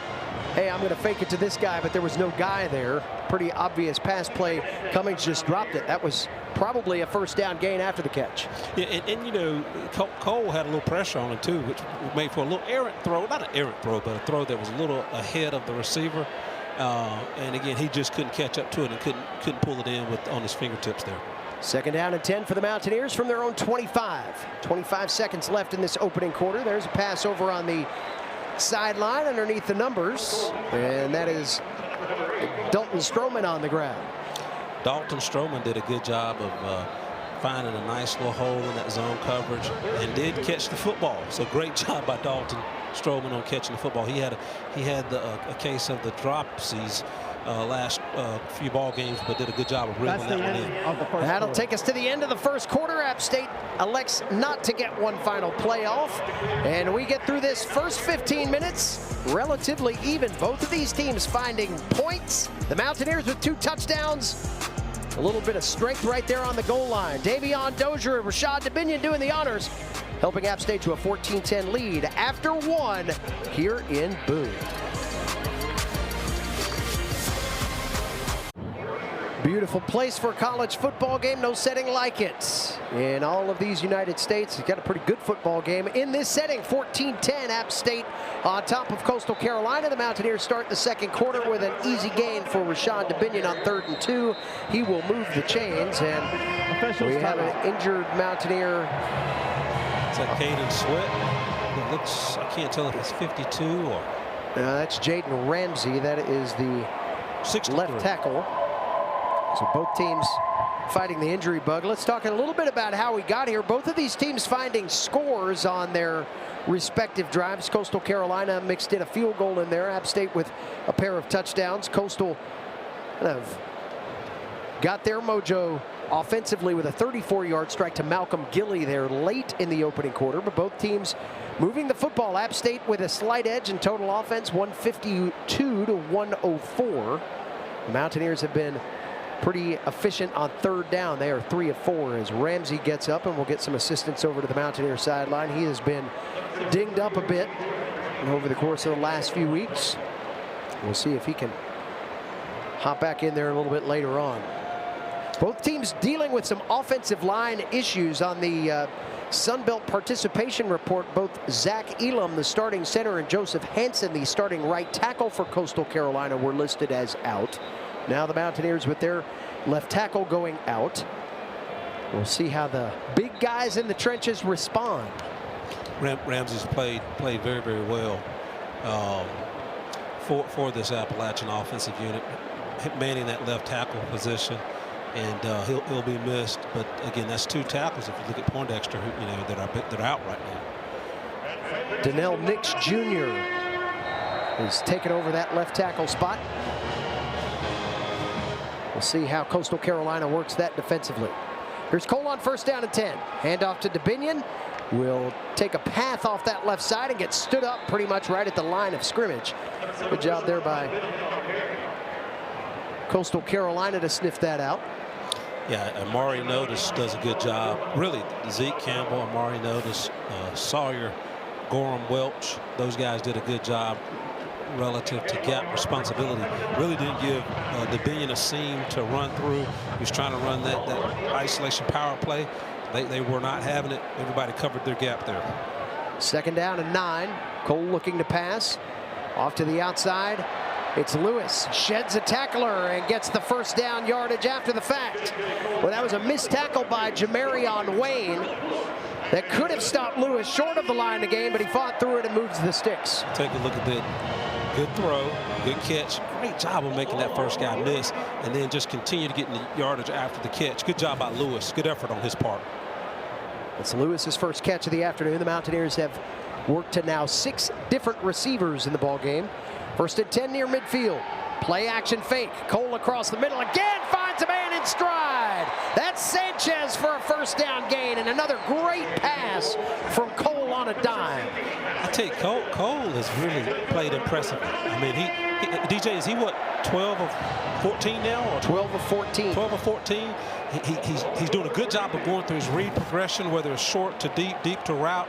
S1: hey, I'm going to fake it to this guy, but there was no guy there. Pretty obvious pass play. Cummings just dropped it. That was probably a first down gain after the catch.
S2: Yeah, and you know, Cole had a little pressure on him too, which made for a little errant throw. Not an errant throw, but a throw that was a little ahead of the receiver. And again, he just couldn't catch up to it and couldn't pull it in on his fingertips there.
S1: Second down and 10 for the Mountaineers from their own 25. 25 seconds left in this opening quarter. There's a pass over on the sideline underneath the numbers, and that is Dalton Stroman on the ground.
S2: Dalton Stroman did a good job of finding a nice little hole in that zone coverage and did catch the football. So great job by Dalton Stroman on catching the football. He had a case of the dropsies last few ball games, but did a good job of reeling that one in.
S1: That'll take us to the end of the first quarter. App State elects not to get one final playoff, and we get through this first 15 minutes relatively even. Both of these teams finding points. The Mountaineers with 2 touchdowns. A little bit of strength right there on the goal line. Davion Dozier and Rashad Dubinion doing the honors, helping App State to a 14-10 lead after 1 here in Boone. Beautiful place for a college football game. No setting like it in all of these United States. You've got a pretty good football game in this setting. 14-10, App State on top of Coastal Carolina. The Mountaineers start the second quarter with an easy gain for Rashad Dubinion on 3rd and 2. He will move the chains, and we have an injured Mountaineer.
S2: It's that Caden Sweat. It looks, I can't tell if it's 52 or.
S1: That's Jaden Ramsey. That is the left tackle. So both teams fighting the injury bug. Let's talk a little bit about how we got here. Both of these teams finding scores on their respective drives. Coastal Carolina mixed in a field goal in there. App State with a pair of touchdowns. Coastal kind of got their mojo offensively with a 34-yard strike to Malcolm Gilly there late in the opening quarter. But both teams moving the football. App State with a slight edge in total offense, 152 to 104. The Mountaineers have been pretty efficient on 3rd down. They are 3 of 4 as Ramsey gets up, and we'll get some assistance over to the Mountaineer sideline. He has been dinged up up a bit over the course of the last few weeks. We'll see if he can hop back in there a little bit later on. Both teams dealing with some offensive line issues. On the Sun Belt participation report, both Zach Elam, the starting center, and Joseph Hansen, the starting right tackle for Coastal Carolina, were listed as out. Now the Mountaineers with their left tackle going out. We'll see how the big guys in the trenches respond.
S2: Ramsey's played very, very well for this Appalachian offensive unit, manning that left tackle position, and he'll be missed. But again, that's two tackles. If you look at Poindexter, that are out right now.
S1: Donnell Nix Jr. is taking over that left tackle spot. We'll see how Coastal Carolina works that defensively. Here's Cole on first down and 10. Handoff to DeBinion. Will take a path off that left side and get stood up pretty much right at the line of scrimmage. Good job there by Coastal Carolina to sniff that out.
S2: Yeah, Amari Notice does a good job. Really, Zeke Campbell, Amari Notice, Sawyer, Gorham Welch, those guys did a good job relative to gap responsibility. Really didn't give DeBinion a seam to run through. He was trying to run that isolation power play. They were not having it. Everybody covered their gap there.
S1: Second down and 9. Cole looking to pass. Off to the outside. It's Lewis. Sheds a tackler and gets the first down yardage after the fact. Well, that was a missed tackle by Jamarion Wayne. That could have stopped Lewis short of the line of the game, but he fought through it and moves the sticks.
S2: Take a look at that. Good throw, good catch. Great job of making that first guy miss, and then just continue to get in the yardage after the catch. Good job by Lewis. Good effort on his part.
S1: It's Lewis's first catch of the afternoon. The Mountaineers have worked to now 6 different receivers in the ball game. First and 10 near midfield. Play action fake. Cole across the middle again, finds a man in stride. That's Sanchez for a first down gain, and another great pass from Cole on a dime.
S2: I tell you, Cole has really played impressively. I mean, DJ, is he what, 12 of 14 now? Or
S1: 12 of 14.
S2: 12 of 14. He's doing a good job of going through his read progression, whether it's short to deep to route.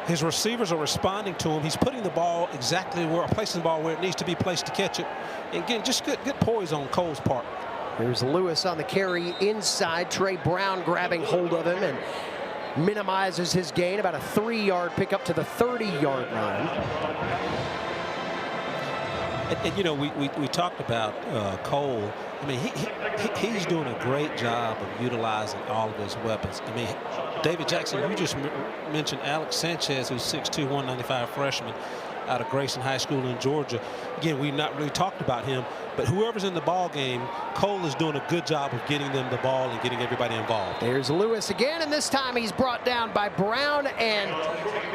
S2: His receivers are responding to him. He's putting the ball exactly placing the ball where it needs to be placed to catch it. And again, just good poise on Cole's part.
S1: There's Lewis on the carry inside. Trey Brown grabbing hold of him and minimizes his gain. About a 3-yard pickup to the 30-yard line.
S2: And you know, we talked about Cole. I mean, he's doing a great job of utilizing all of his weapons. I mean, David Jackson, you just mentioned Alex Sanchez, who's 6'2", 195 freshman out of Grayson High School in Georgia. Again, we've not really talked about him, but whoever's in the ball game, Cole is doing a good job of getting them the ball and getting everybody involved.
S1: There's Lewis again, and this time he's brought down by Brown and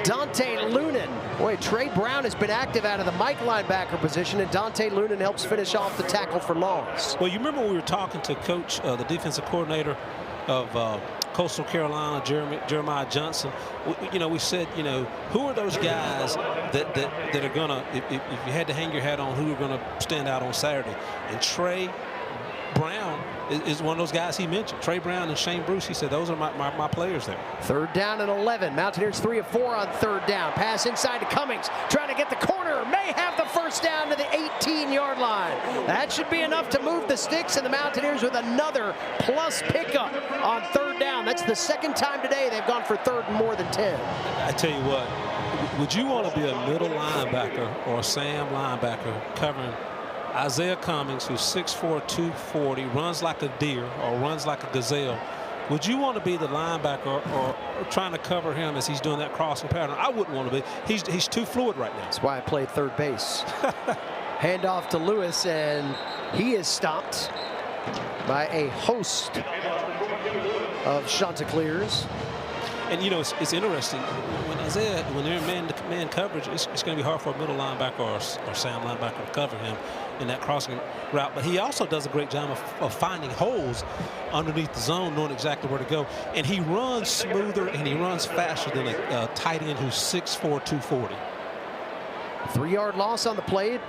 S1: Dante Lunan. Boy, Trey Brown has been active out of the Mike linebacker position, and Dante Lunan helps finish off the tackle for loss.
S2: Well, you remember when we were talking to Coach, the defensive coordinator of Coastal Carolina, Jeremiah Johnson. We said, who are those guys that are gonna, if you had to hang your hat on, who are gonna stand out on Saturday? And Trey Brown is one of those guys he mentioned. Trey Brown and Shane Bruce, he said, those are my players there.
S1: Third down and 11. Mountaineers 3 of 4 on third down. Pass inside to Cummings, trying to get the corner. May have the first down to the 18-yard line. That should be enough to move the sticks, and the Mountaineers with another plus pickup on third down. That's the second time today they've gone for third and more than 10.
S2: I tell you what, would you want to be a middle linebacker or a Sam linebacker covering Isaiah Cummings, who's 6'4", 240, runs like a deer or runs like a gazelle? Would you want to be the linebacker or trying to cover him as he's doing that crossing pattern? I wouldn't want to be. He's too fluid right now.
S1: That's why I played third base. Handoff to Lewis, and he is stopped by a host of Chanticleers.
S2: And it's interesting when they're in man-to-man coverage, it's going to be hard for a middle linebacker or Sam linebacker to cover him in that crossing route. But he also does a great job of finding holes underneath the zone, knowing exactly where to go. And he runs smoother and he runs faster than a tight end who's 6'4", 240.
S1: 3-yard loss on the play.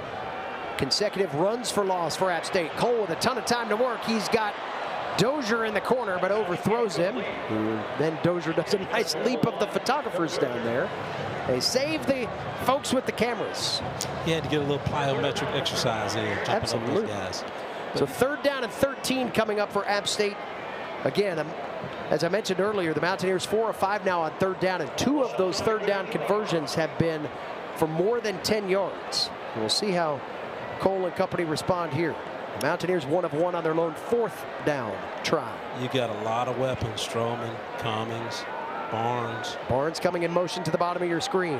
S1: Consecutive runs for loss for App State. Cole with a ton of time to work. He's got Dozier in the corner, but overthrows him. Then Dozier does a nice leap of the photographers down there. They save the folks with the cameras.
S2: He had to get a little plyometric exercise in, jumping over those guys.
S1: So 3rd down and 13 coming up for App State. Again, as I mentioned earlier, the Mountaineers 4 of 5 now on 3rd down, and 2 of those 3rd down conversions have been for more than 10 yards. We'll see how Cole and company respond here. The Mountaineers 1 of 1 on their lone 4th down try.
S2: You got a lot of weapons: Stroman, Cummings, Barnes.
S1: Barnes coming in motion to the bottom of your screen.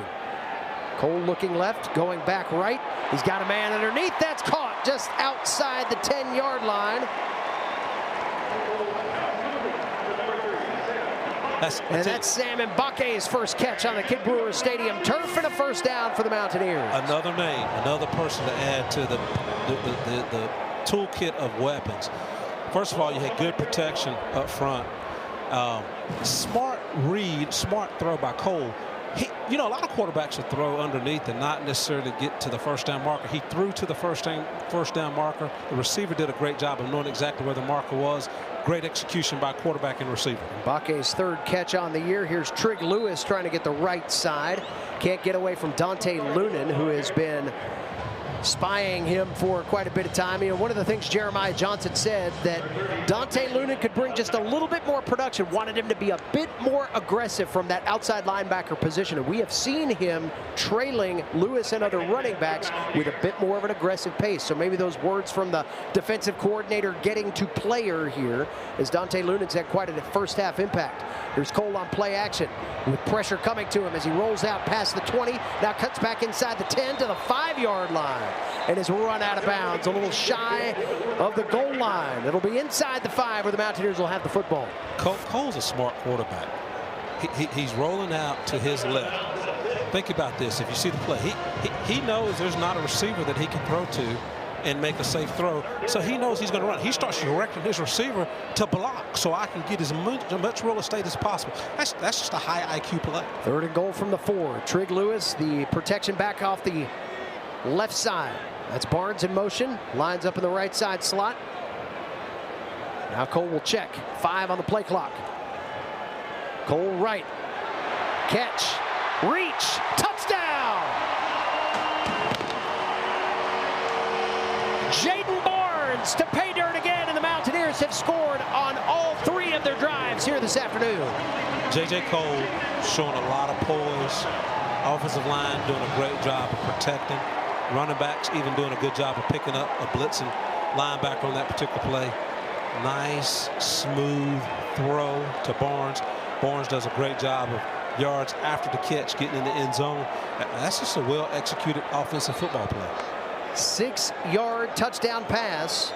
S1: Cole looking left, going back right. He's got a man underneath. That's caught just outside the 10-yard line. That's Sam Mbake's first catch on the Kid Brewer Stadium turf, and a 1st down for the Mountaineers.
S2: Another name, another person to add to the toolkit of weapons. First of all, you had good protection up front. Smart read, smart throw by Cole. You know, a lot of quarterbacks will throw underneath and not necessarily get to the 1st down marker. He threw to the first down marker. The receiver did a great job of knowing exactly where the marker was. Great execution by quarterback and receiver. Mbake's
S1: 3rd catch on the year. Here's Trig Lewis trying to get the right side. Can't get away from Dante Lunan, who has been spying him for quite a bit of time. You know, one of the things Jeremiah Johnson said that Dante Lunan could bring just a little bit more production, wanted him to be a bit more aggressive from that outside linebacker position. And we have seen him trailing Lewis and other running backs with a bit more of an aggressive pace. So maybe those words from the defensive coordinator getting to player here, as Dante Lunan's had quite a 1st half impact. Here's Cole on play action with pressure coming to him as he rolls out past the 20. Now cuts back inside the 10 to the 5-yard line. And is run out of bounds, a little shy of the goal line. It'll be inside the 5 where the Mountaineers will have the football.
S2: Cole's a smart quarterback. He's rolling out to his left. Think about this. If you see the play, he knows there's not a receiver that he can throw to and make a safe throw. So he knows he's going to run. He starts directing his receiver to block so I can get as much real estate as possible. That's just a high IQ play.
S1: 3rd and goal from the 4. Trig Lewis, the protection back off the left side. That's Barnes in motion, lines up in the right side slot. Now Cole will check. 5 on the play clock. Cole right. Catch. Reach. Touchdown! Jaden Barnes to pay dirt again, and the Mountaineers have scored on all 3 of their drives here this afternoon.
S2: J.J. Cole showing a lot of poise. Offensive line doing a great job of protecting. Running backs even doing a good job of picking up a blitzing linebacker on that particular play. Nice, smooth throw to Barnes. Barnes does a great job of yards after the catch, getting in the end zone. That's just a well-executed offensive football play.
S1: 6-yard touchdown pass.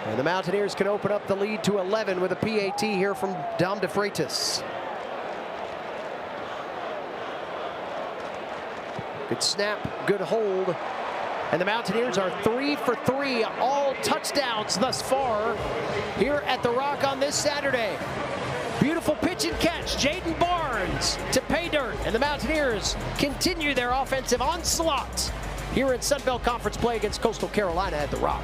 S1: And the Mountaineers can open up the lead to 11 with a PAT here from Dom DeFreitas. Good snap, good hold. And the Mountaineers are 3 for 3, all touchdowns thus far here at the Rock on this Saturday. Beautiful pitch and catch, Jaden Barnes to pay dirt. And the Mountaineers continue their offensive onslaught here in Sun Belt Conference play against Coastal Carolina at the Rock.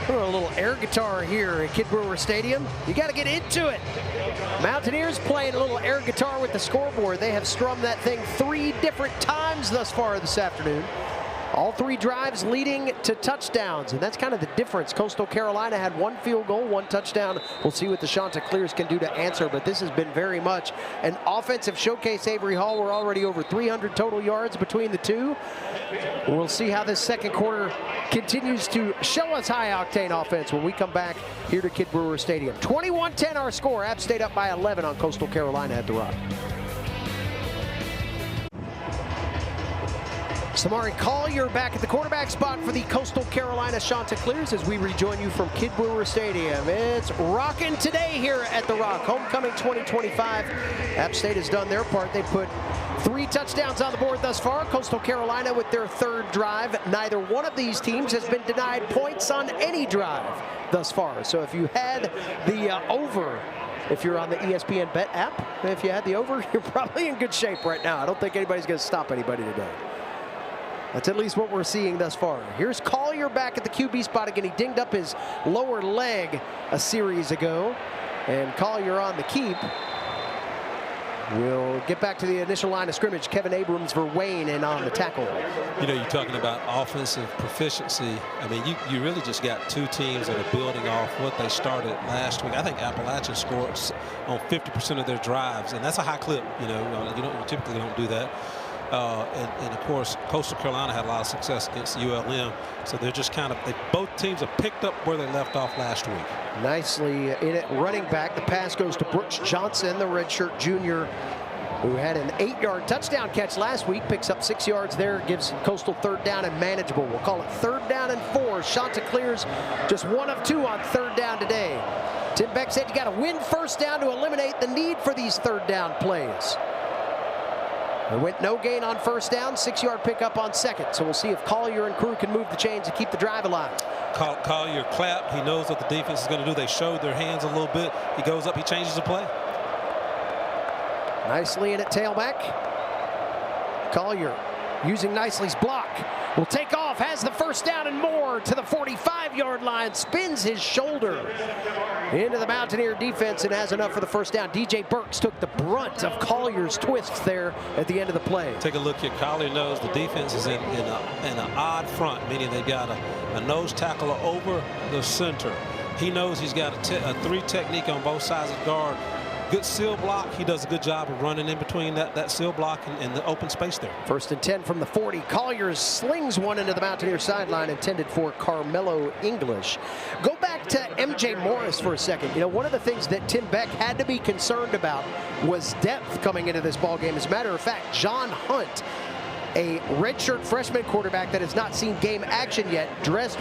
S1: A little air guitar here at Kid Brewer Stadium. You got to get into it. Mountaineers playing a little air guitar with the scoreboard. They have strummed that thing 3 different times thus far this afternoon. All 3 drives leading to touchdowns, and that's kind of the difference. Coastal Carolina had 1 field goal, 1 touchdown. We'll see what the Chanticleers can do to answer, but this has been very much an offensive showcase. Avery Hall, we're already over 300 total yards between the 2. We'll see how this second quarter continues to show us high-octane offense when we come back here to Kid Brewer Stadium. 21-10 our score. App State up by 11 on Coastal Carolina at the Rock. Samari Collier back at the quarterback spot for the Coastal Carolina Chanticleers as we rejoin you from Kid Brewer Stadium. It's rocking today here at the Rock. Homecoming 2025. App State has done their part. They put 3 touchdowns on the board thus far. Coastal Carolina with their 3rd drive. Neither one of these teams has been denied points on any drive thus far. So if you had the over, if you're on the ESPN Bet app, if you had the over, you're probably in good shape right now. I don't think anybody's going to stop anybody today. That's at least what we're seeing thus far. Here's Collier back at the QB spot again. He dinged up his lower leg a series ago. And Collier on the keep. We'll get back to the initial line of scrimmage. Kevin Abrams for Wayne in on the tackle.
S2: You know, you're talking about offensive proficiency. I mean, you really just got two teams that are building off what they started last week. I think Appalachian scored on 50% of their drives, and that's a high clip. You typically don't do that. And of course, Coastal Carolina had a lot of success against ULM. So they're just both teams have picked up where they left off last week.
S1: Nicely in it, running back. The pass goes to Brooks Johnson, the redshirt junior, who had an 8-yard touchdown catch last week. Picks up 6 yards there, gives Coastal 3rd down and manageable. We'll call it 3rd down and 4. Chanticleers just 1 of 2 on 3rd down today. Tim Beck said you got to win 1st down to eliminate the need for these 3rd down plays. They went no gain on 1st down, 6-yard pickup on 2nd. So we'll see if Collier and crew can move the chains and keep the drive alive.
S2: Collier clapped. He knows what the defense is going to do. They showed their hands a little bit. He goes up. He changes the play.
S1: Nicely in at tailback. Collier using Nicely's block. Will take off, has the 1st down and more to the 45-yard line. Spins his shoulder into the Mountaineer defense and has enough for the 1st down. DJ Burks took the brunt of Collier's twists there at the end of the play.
S2: Take a look here. Collier knows the defense is in an odd front, meaning they've got a nose tackle over the center. He knows he's got a 3 technique on both sides of the guard. Good seal block. He does a good job of running in between that seal block and the open space there.
S1: 1st and 10 from the 40. Collier slings one into the Mountaineer sideline, intended for Carmelo English. Go back to MJ Morris for a second. You know, one of the things that Tim Beck had to be concerned about was depth coming into this ball game. As a matter of fact, John Hunt, a redshirt freshman quarterback that has not seen game action yet,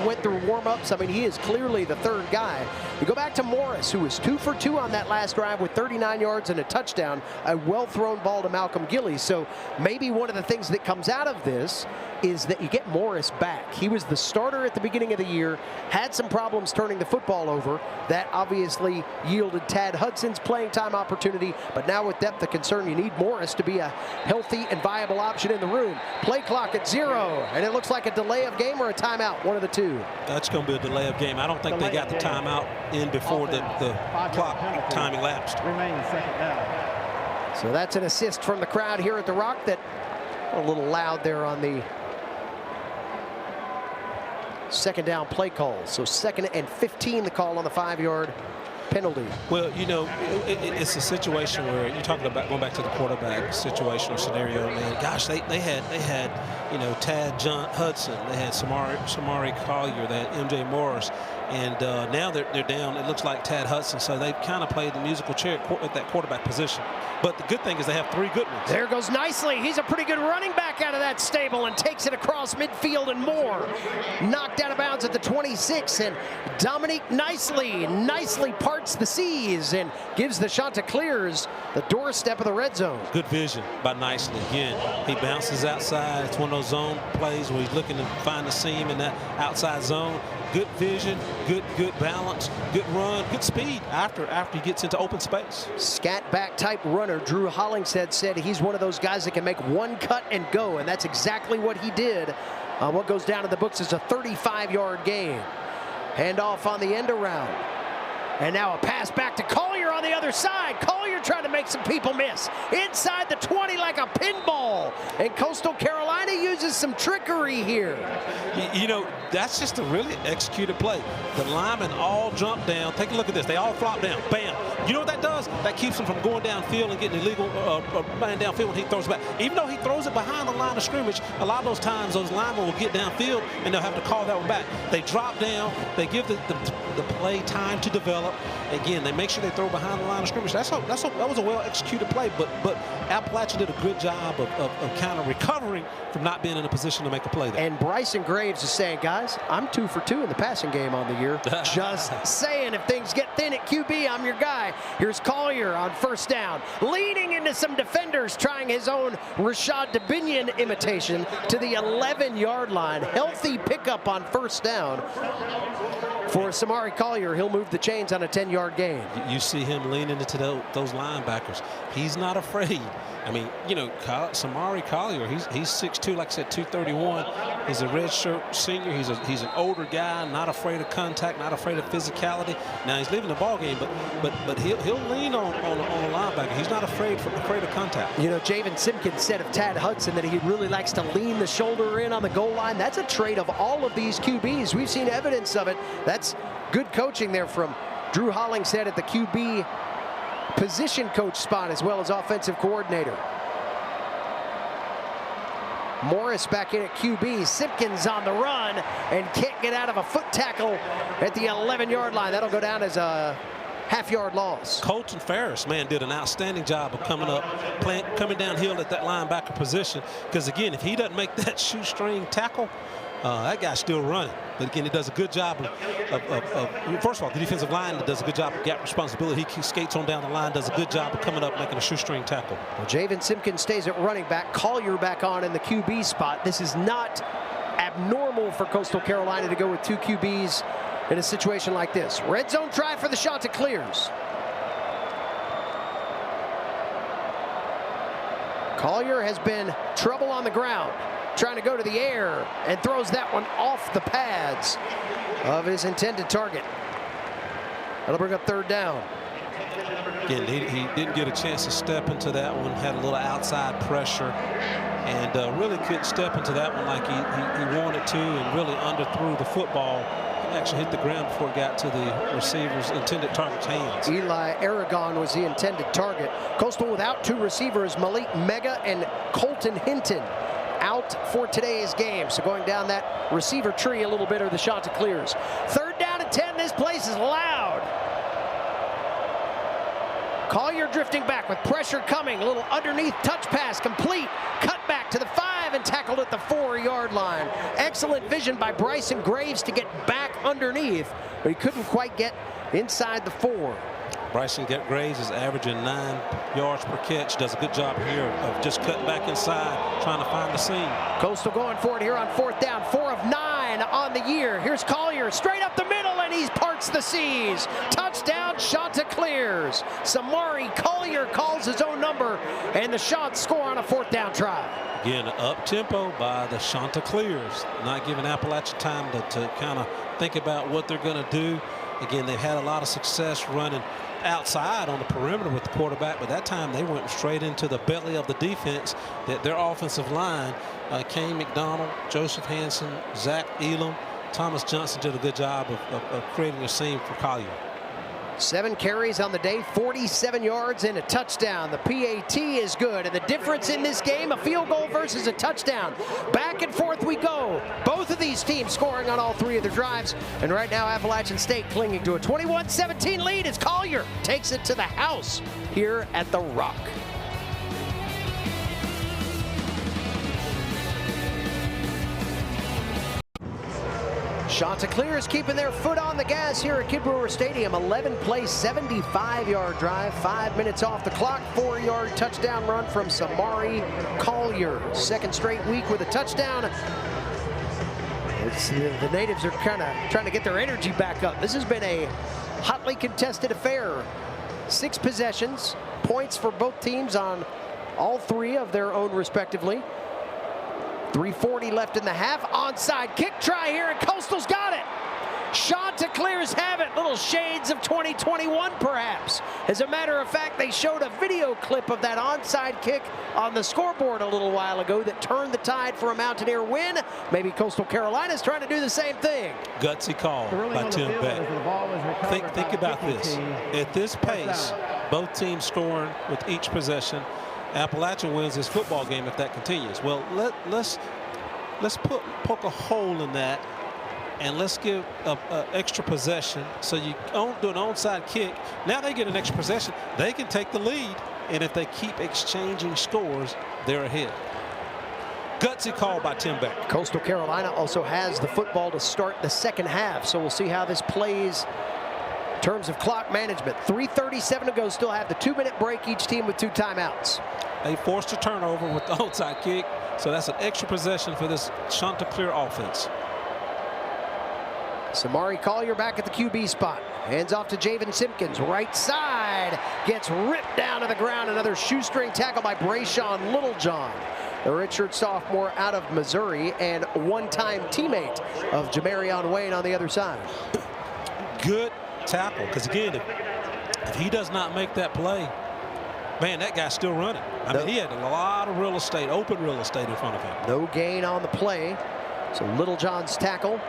S1: went through warm-ups. I mean, he is clearly the 3rd guy. You go back to Morris, who was 2 for 2 on that last drive with 39 yards and a touchdown, a well-thrown ball to Malcolm Gillies. So maybe one of the things that comes out of this is that you get Morris back. He was the starter at the beginning of the year, had some problems turning the football over. That obviously yielded Tad Hudson's playing time opportunity, but now with depth of concern, you need Morris to be a healthy and viable option in the room. Play clock at 0, and it looks like a delay of game or a timeout, one of the two.
S2: That's going to be a delay of game. I don't think they got the timeout in before the clock time elapsed.
S3: Remain 2nd down.
S1: So that's an assist from the crowd here at the Rock. That a little loud there on the 2nd down play call. So 2nd and 15, the call on the 5-yard penalty.
S2: Well, you know, it's a situation where you're talking about going back to the quarterback situation or scenario. Man, gosh, they had you know, Tad Hudson, they had Samari Collier, they had MJ Morris, and now they're down. It looks like Tad Hudson, so they've kind of played the musical chair at that quarterback position. But the good thing is they have 3 good ones.
S1: There goes Nicely. He's a pretty good running back out of that stable and takes it across midfield and more. Knocked out of bounds at the 26, and Dominique nicely parts the seas and gives the Chanticleers the doorstep of the red zone.
S2: Good vision by Nicely. Again, he bounces outside. It's one of those zone plays where he's looking to find the seam in that outside zone. Good vision, good balance, good run, good speed after he gets into open space.
S1: Scat back type runner. Drew Hollingshead said he's one of those guys that can make one cut and go, and that's exactly what he did. What goes down in the books is a 35-yard gain. Handoff on the end around. And now a pass back to Collier on the other side. Collier trying to make some people miss. Inside the 20 like a pinball. And Coastal Carolina uses some trickery here.
S2: You know, that's just a really executed play. The linemen all jump down. Take a look at this. They all flop down. Bam. You know what that does? That keeps them from going downfield and getting illegal man downfield when he throws it back. Even though he throws it behind the line of scrimmage, a lot of those times those linemen will get downfield and they'll have to call that one back. They drop down. They give the play time to develop. Again, they make sure they throw behind the line of scrimmage. That was a well-executed play, but Appalachian did a good job of kind of recovering from not being in a position to make a play there.
S1: And Bryson Graves is saying, guys, I'm 2 for 2 in the passing game on the year. Just saying, if things get thin at QB, I'm your guy. Here's Collier on 1st down, leaning into some defenders, trying his own Rashad Dubinion imitation to the 11-yard line. Healthy pickup on 1st down. For Samari Collier, he'll move the chains on a 10-yard gain.
S2: You see him leaning into those linebackers. He's not afraid. I mean, you know, Samari Collier, he's 6'2", like I said, 231. He's a redshirt senior. He's an older guy, not afraid of contact, not afraid of physicality. Now he's leaving the ball game, but he'll lean on a linebacker. He's not afraid of contact.
S1: You know, Javen Simpkins said of Tad Hudson that he really likes to lean the shoulder in on the goal line. That's a trait of all of these QBs. We've seen evidence of it. That's good coaching there from Drew Hollingshead at the QB position coach spot as well as offensive coordinator. Morris back in at QB. Simpkins on the run and can't get out of a foot tackle at the 11-yard line. That'll go down as a half-yard loss.
S2: Colton Ferris, man, did an outstanding job of coming downhill at that linebacker position. Because again, if he doesn't make that shoestring tackle, that guy's still running. But again, he does a good job first of all, the defensive line does a good job of gap responsibility. He skates on down the line, does a good job of coming up, making a shoestring tackle.
S1: Well, Javen Simpkins stays at running back. Collier back on in the QB spot. This is not abnormal for Coastal Carolina to go with two QBs in a situation like this. Red zone try for the Chanticleers. Collier has been trouble on the ground, trying to go to the air and throws that one off the pads of his intended target. That'll bring up third down.
S2: Again, he didn't get a chance to step into that one, had a little outside pressure, and really couldn't step into that one like he wanted to, and really underthrew the football. Actually hit the ground before it got to the receiver's intended target's hands. Eli
S1: Aragon was the intended target. Coastal without two receivers, Malik Mega and Colton Hinton, out for today's game. So going down that receiver tree a little bit are the Chanticleers. Third down and 10. This place is loud. Collier drifting back with pressure coming. A little underneath touch pass complete. Cut back to the 5 and tackled at the 4-yard line. Excellent vision by Bryson Graves to get back underneath, but he couldn't quite get inside the 4.
S2: Bryson Graves is averaging 9 yards per catch. Does a good job here of just cutting back inside, trying to find the seam.
S1: Coastal going for it here on fourth down. 4 of 9 on the year. Here's Collier straight up the middle, and he parts the seas. Touchdown, Chanticleers. Samari Collier calls his own number, and the Chants score on a fourth down try.
S2: Again, up tempo by the Chanticleers, not giving Appalachian time to kind of think about what they're going to do. Again, they've had a lot of success running outside on the perimeter with the quarterback, but that time they went straight into the belly of the defense. That their offensive line, Kane McDonald, Joseph Hanson, Zach Elam, Thomas Johnson did a good job of creating a seam for Collier.
S1: 7 carries on the day, 47 yards and a touchdown. The PAT is good, and the difference in this game, a field goal versus a touchdown. Back and forth we go. Both of these teams scoring on all 3 of their drives, and right now Appalachian State clinging to a 21-17 lead as Collier takes it to the house here at the Rock. Chanticleers keeping their foot on the gas here at Kid Brewer Stadium. 11-play, 75-yard drive, 5 minutes off the clock, 4-yard touchdown run from Samari Collier. Second straight week with a touchdown. The natives are kind of trying to get their energy back up. This has been a hotly contested affair. 6 possessions, points for both teams on all 3 of their own respectively. 3:40 left in the half. Onside kick try here, and Coastal's got it. Chanticleers have it. Little shades of 2021, perhaps. As a matter of fact, they showed a video clip of that onside kick on the scoreboard a little while ago that turned the tide for a Mountaineer win. Maybe Coastal Carolina's trying to do the same thing.
S2: Gutsy call by Tim Beck. Think about this. At this pace, both teams scoring with each possession. Appalachian wins this football game if that continues. Well, let's poke a hole in that, and let's give an extra possession. So you do an onside kick. Now they get an extra possession. They can take the lead, and if they keep exchanging scores, they're ahead. Gutsy call by Tim Beck.
S1: Coastal Carolina also has the football to start the second half, so we'll see how this plays in terms of clock management. 3:37 to go, still have the 2-minute break, each team with 2 timeouts.
S2: They forced a turnover with the onside kick, so that's an extra possession for this Chanticleer offense.
S1: Samari Collier back at the QB spot. Hands off to Javen Simpkins. Right side. Gets ripped down to the ground. Another shoestring tackle by Brayshawn Littlejohn. the redshirt sophomore out of Missouri and one-time teammate of Jamarion Wayne on the other side.
S2: Good tackle, because again, if he does not make that play, man, that guy's still running. I mean, he had a lot of real estate, open real estate in front of him.
S1: No gain on the play. So Littlejohn's tackle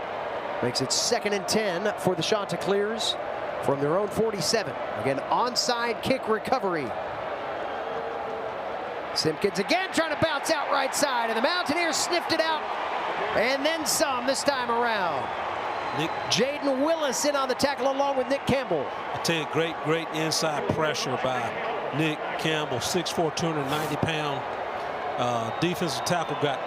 S1: makes it 2nd and 10 for the Chanticleers from their own 47. Again, onside kick recovery. Simpkins again trying to bounce out right side, and the Mountaineers sniffed it out, and then some this time around. Jaden Willis in on the tackle along with Nick Campbell.
S2: I tell you, great inside pressure by Nick Campbell, 6'4", 290-pound defensive tackle. Got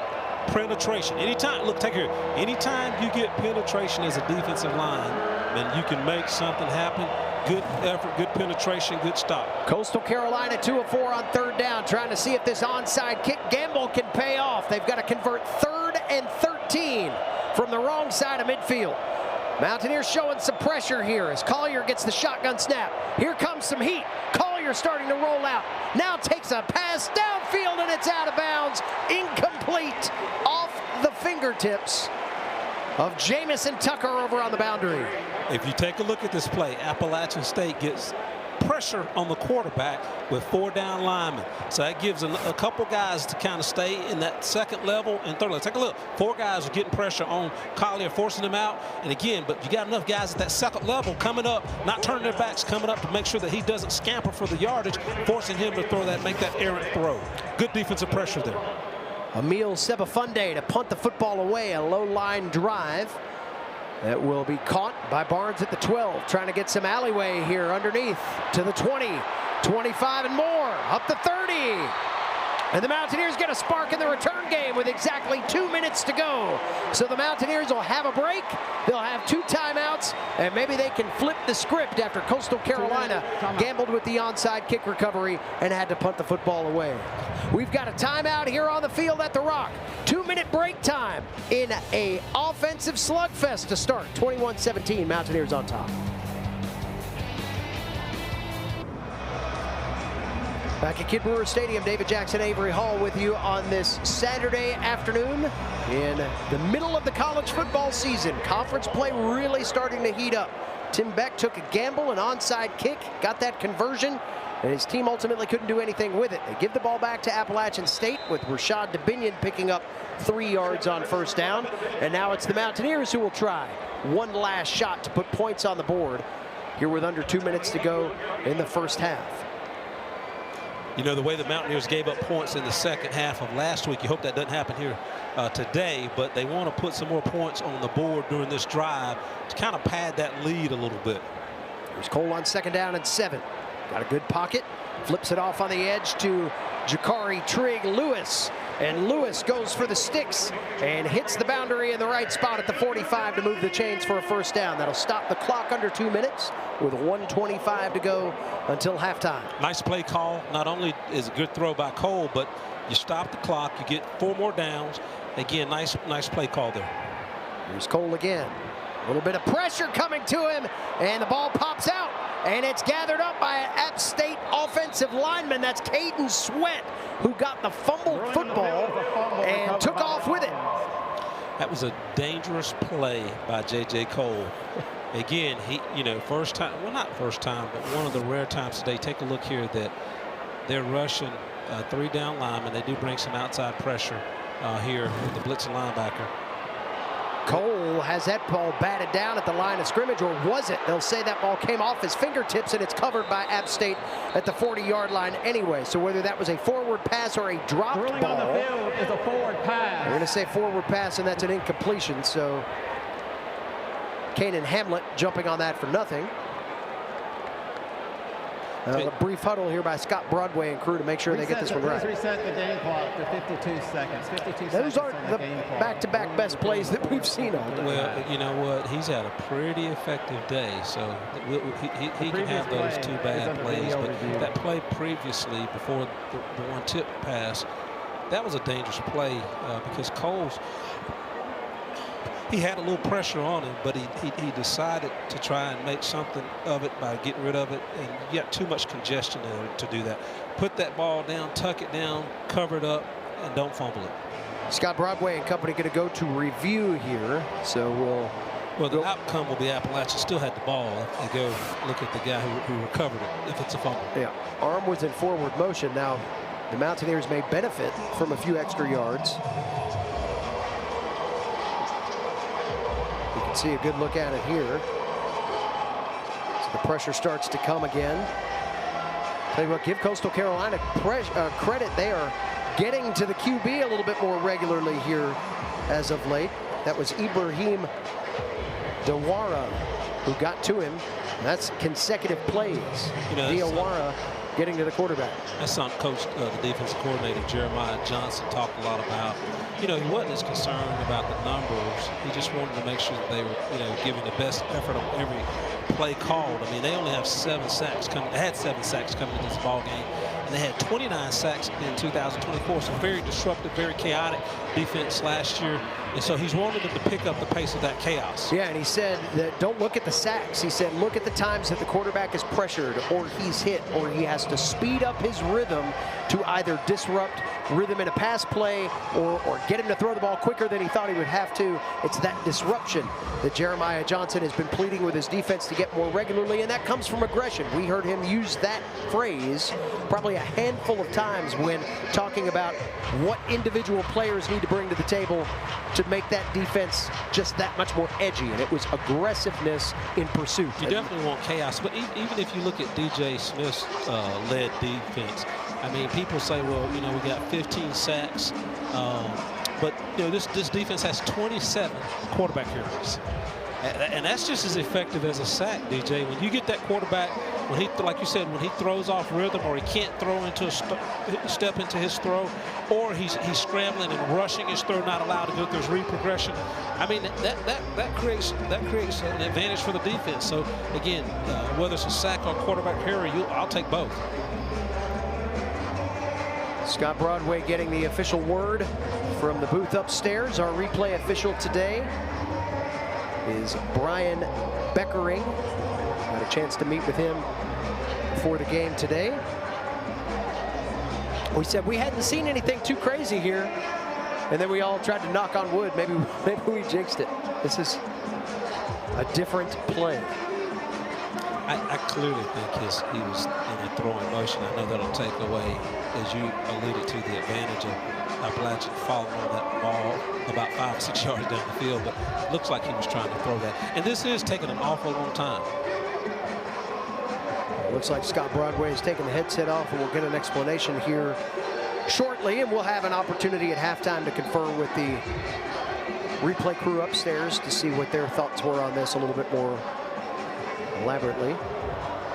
S2: penetration. Anytime, look, take here. Anytime you get penetration as a defensive line, then you can make something happen. Good effort, good penetration, good stop.
S1: Coastal Carolina 2 of 4 on 3rd down, trying to see if this onside kick gamble can pay off. They've got to convert 3rd and 13 from the wrong side of midfield. Mountaineers showing some pressure here as Collier gets the shotgun snap. Here comes some heat. Collier starting to roll out. Now takes a pass downfield, and it's out of bounds. Incomplete, off the fingertips of Jamison Tucker over on the boundary.
S2: If you take a look at this play, Appalachian State gets pressure on the quarterback with 4 down linemen. So that gives a couple guys to kind of stay in that second level and third level. Take a look. 4 guys are getting pressure on Collier, forcing him out. And again, but you got enough guys at that second level coming up, not turning their backs, coming up to make sure that he doesn't scamper for the yardage, forcing him to throw that, make that errant throw. Good defensive pressure there.
S1: Emil Sebafunde to punt the football away, a low line drive. That will be caught by Barnes at the 12, trying to get some alleyway here underneath to the 20, 25 and more, up the 30. And the Mountaineers get a spark in the return game with exactly 2 minutes to go. So the Mountaineers will have a break, they'll have 2 timeouts, and maybe they can flip the script after Coastal Carolina gambled with the onside kick recovery and had to punt the football away. We've got a timeout here on the field at the Rock. 2-minute break time in a offensive slugfest to start. 21-17, Mountaineers on top. Back at Kid Brewer Stadium, David Jackson, Avery Hall with you on this Saturday afternoon in the middle of the college football season. Conference play really starting to heat up. Tim Beck took a gamble, an onside kick, got that conversion, and his team ultimately couldn't do anything with it. They give the ball back to Appalachian State with Rashad DeBinion picking up 3 yards on 1st down. And now it's the Mountaineers who will try one last shot to put points on the board here with under 2 minutes to go in the first half.
S2: You know, the way the Mountaineers gave up points in the second half of last week, you hope that doesn't happen here today, but they want to put some more points on the board during this drive to kind of pad that lead a little bit.
S1: Here's Cole on 2nd down and 7. Got a good pocket, flips it off on the edge to Jakari Trigg Lewis. And Lewis goes for the sticks and hits the boundary in the right spot at the 45 to move the chains for a 1st down. That'll stop the clock under 2 minutes with 1:25 to go until halftime.
S2: Nice play call. Not only is a good throw by Cole, but you stop the clock, you get 4 more downs. Again, nice play call there.
S1: Here's Cole again. A little bit of pressure coming to him, and the ball pops out, and it's gathered up by an App State offensive lineman. That's Caden Sweat, who got the fumbled football and took off with it.
S2: That was a dangerous play by J.J. Cole. Again, he, you know, first time, well, not first time, but one of the rare times today. Take a look here that they're rushing 3 down linemen. They do bring some outside pressure here with the blitzing linebacker.
S1: Cole has that ball batted down at the line of scrimmage, or was it? They'll say that ball came off his fingertips and it's covered by App State at the 40-yard line anyway. So whether that was a forward pass or a dropped
S3: Ruling
S1: ball,
S3: on the field is a forward pass.
S1: we're going to say forward pass, and that's an incompletion. So Kanan Hamlet jumping on that for nothing. A brief huddle here by Scott Broadway and crew to make sure they get this one right.
S3: Please reset the game clock to 52 seconds. 52
S1: Those aren't
S3: seconds
S1: the
S3: on game clock.
S1: back-to-back best plays that we've seen all day.
S2: Well, you know what? He's had a pretty effective day, so he can have those 2 bad plays. But that play previously, before the one tip pass, that was a dangerous play because Cole's, he had a little pressure on him, but he decided to try and make something of it by getting rid of it, and you got too much congestion there to do that. Put that ball down, tuck it down, cover it up, and don't fumble it.
S1: Scott Broadway and company going to go to review here. So
S2: Well, the outcome will be Appalachian still had the ball. If they go look at the guy who recovered it, if it's a fumble.
S1: Yeah, arm was in forward motion. Now, the Mountaineers may benefit from a few extra yards. You can see a good look at it here. So the pressure starts to come again. Tell you what, give Coastal Carolina credit. They are getting to the QB a little bit more regularly here as of late. That was Ibrahim Diawara who got to him. That's consecutive plays. Diawara getting to the quarterback.
S2: That's something Coach, the defensive coordinator, Jeremiah Johnson, talked a lot about. He wasn't as concerned about the numbers. He just wanted to make sure that they were, giving the best effort on every play called. I mean, they only have 7 sacks coming. They had 7 sacks coming into this ball game, and they had 29 sacks in 2024. So very disruptive, very chaotic defense last year. And so he's wanted them to pick up the pace of that chaos.
S1: Yeah, and he said that don't look at the sacks. He said look at the times that the quarterback is pressured or he's hit or he has to speed up his rhythm to either disrupt rhythm in a pass play or get him to throw the ball quicker than he thought he would have to. It's that disruption that Jeremiah Johnson has been pleading with his defense to get more regularly, and that comes from aggression. We heard him use that phrase probably a handful of times when talking about what individual players need to bring to the table to make that defense just that much more edgy, and it was aggressiveness in pursuit.
S2: You definitely want chaos, but even if you look at DJ Smith's led defense, I mean, people say, well, we got 15 sacks, but this defense has 27 quarterback hurries. And that's just as effective as a sack, DJ. When you get that quarterback, when he, like you said, when he throws off rhythm or he can't throw into step into his throw, or he's scrambling and rushing his throw, not allowed to go through his read progression. I mean, that creates an advantage for the defense. So again, whether it's a sack or quarterback hurry, I'll take both.
S1: Scott Broadway getting the official word from the booth upstairs. Our replay official today is Brian Beckering. Got a chance to meet with him before the game today. We said we hadn't seen anything too crazy here, and then we all tried to knock on wood. Maybe we jinxed it. This is a different play.
S2: I clearly think he was in a throwing motion. I know that'll take away, as you alluded to, the advantage of Appalachian falling on that ball about 5 or 6 yards down the field, but it looks like he was trying to throw that. And this is taking an awful long time.
S1: Looks like Scott Broadway is taking the headset off, and we'll get an explanation here shortly, and we'll have an opportunity at halftime to confer with the replay crew upstairs to see what their thoughts were on this a little bit more elaborately.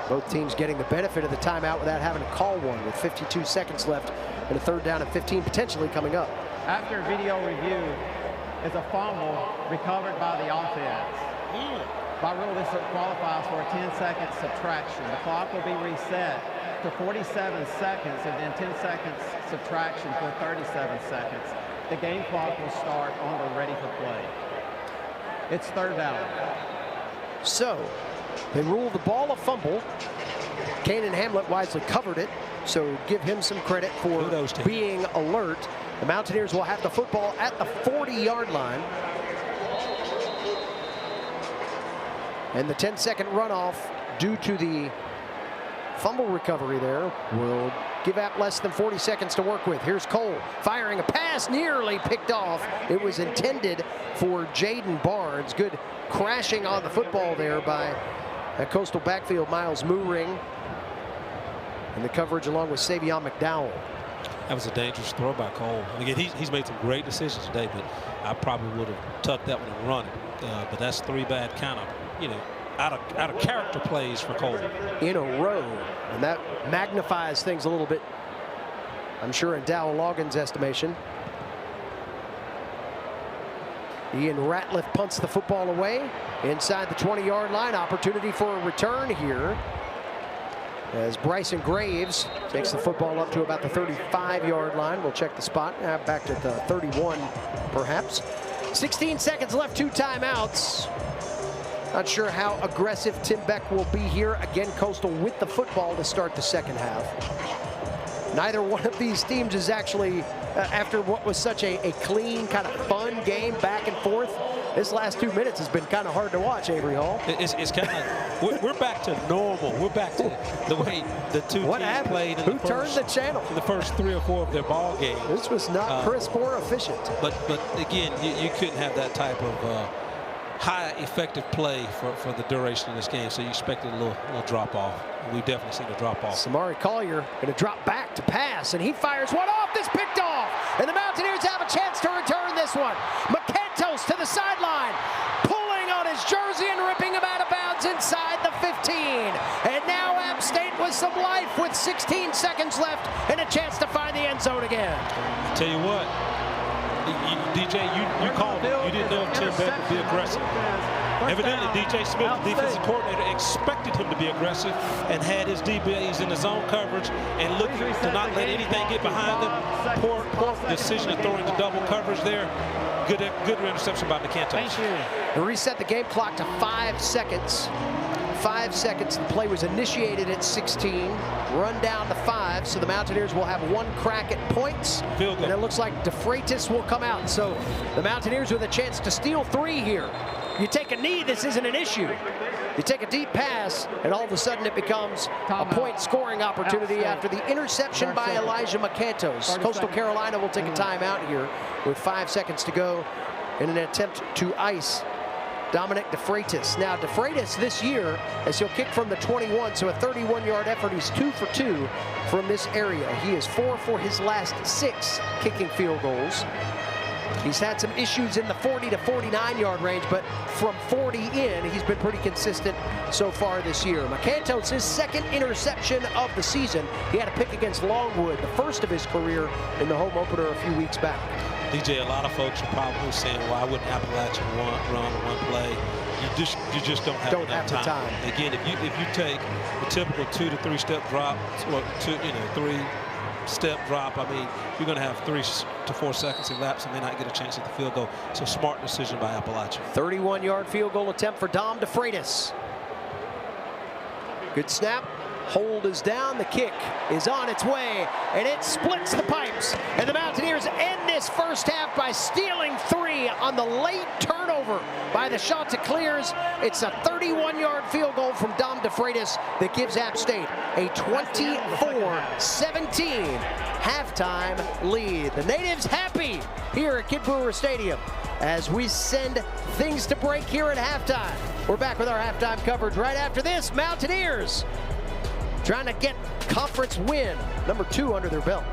S1: Both teams getting the benefit of the timeout without having to call one, with 52 seconds left and a 3rd down and 15 potentially coming up.
S3: After video review is a fumble recovered by the offense. By rule, this qualifies for a 10-second subtraction. The clock will be reset to 47 seconds and then 10 seconds subtraction for 37 seconds. The game clock will start on the ready for play. It's 3rd down.
S1: So they ruled the ball a fumble. Kanan Hamlet wisely covered it, so give him some credit for being alert. The Mountaineers will have the football at the 40-yard line. And the 10-second runoff due to the fumble recovery there will give App less than 40 seconds to work with. Here's Cole firing a pass, nearly picked off. It was intended for Jaden Barnes. Good crashing on the football there by a Coastal backfield, Miles Mooring. And the coverage along with Savion McDowell.
S2: That was a dangerous throw by Cole. Again, he's made some great decisions today, but I probably would have tucked that one and run it. But that's 3 bad kind of, out of character plays for Cole.
S1: In a row, and that magnifies things a little bit, I'm sure, in Dow Logan's estimation. Ian Ratliff punts the football away inside the 20-yard line. Opportunity for a return here as Bryson Graves takes the football up to about the 35-yard line. We'll check the spot. Back to the 31, perhaps. 16 seconds left, 2 timeouts. Not sure how aggressive Tim Beck will be here. Again, Coastal with the football to start the second half. Neither one of these teams is actually, after what was such a clean, kind of fun game back and forth, this last 2 minutes has been kind of hard to watch, Avery Hall.
S2: It's kind of, we're back to normal. We're back to the way the two teams played in
S1: turned the channel?
S2: In the first 3 or 4 of their ball games.
S1: This was not crisp or efficient.
S2: But again, you couldn't have that type of high effective play for the duration of this game, so you expected a little drop off. We've definitely seen a drop off.
S1: Samari Collier going to drop back to pass, and he fires one off. This picked off, and the Mountaineers have a chance to return this one. McCantos to the sideline, pulling on his jersey and ripping him out of bounds inside the 15. And now App State with some life with 16 seconds left and a chance to find the end zone again.
S2: I tell you what, DJ, you called it. You didn't know if Tim Beck would be aggressive. Evidently, DJ Smith, the defensive coordinator, expected him to be aggressive and had his DBs in the zone coverage and looking to not let anything get behind them. Poor decision of throwing the double coverage there. Good interception by McCantos.
S3: Thank you.
S1: They reset the game clock to 5 seconds. 5 seconds. The play was initiated at 16, run down to 5, so the Mountaineers will have 1 crack at points.
S2: Field goal.
S1: And it looks like DeFreitas will come out. So the Mountaineers with a chance to steal 3 here. You take a knee, this isn't an issue. You take a deep pass, and all of a sudden it becomes a point-scoring opportunity after the interception by Elijah McCantos. Coastal Carolina will take a timeout here with 5 seconds to go in an attempt to ice Dominic DeFreitas. Now, DeFreitas this year, as he'll kick from the 21, so a 31-yard effort. He's 2 for 2 from this area. He is 4 for his last 6 kicking field goals. He's had some issues in the 40 to 49-yard range, but from 40 in, he's been pretty consistent so far this year. McCantos, his 2nd interception of the season. He had a pick against Longwood, the first of his career in the home opener a few weeks back.
S2: DJ, a lot of folks are probably saying, why wouldn't Appalachian run one play? You just don't have enough time. Again, if you take the typical 2 to 3 step drop, or 3-step drop, I mean, you're going to have 3 to 4 seconds elapsed and may not get a chance at the field goal. So smart decision by Appalachian.
S1: 31-yard field goal attempt for Dom DeFreitas. Good snap. Hold is down. The kick is on its way, and it splits the pipes. And the Mountaineers end this first half by stealing 3 on the late turnover by the Chanticleers. It's a 31-yard field goal from Dom DeFreitas that gives App State a 24-17 halftime lead. The Natives happy here at Kidd Brewer Stadium as we send things to break here at halftime. We're back with our halftime coverage right after this. Mountaineers trying to get conference win number 2 under their belt.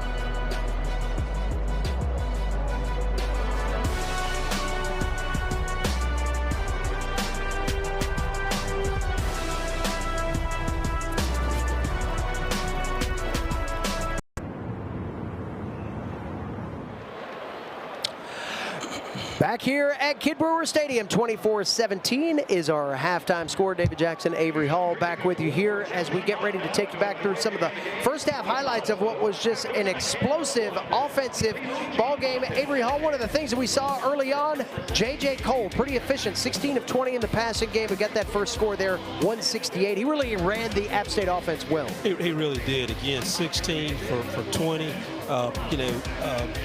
S1: Back here at Kidd Brewer Stadium, 24-17 is our halftime score. David Jackson, Avery Hall back with you here as we get ready to take you back through some of the first half highlights of what was just an explosive offensive ball game. Avery Hall, one of the things that we saw early on, J.J. Cole, pretty efficient, 16 of 20 in the passing game. We got that first score there, 168. He really ran the App State offense well.
S2: He really did. Again, 16 for 20.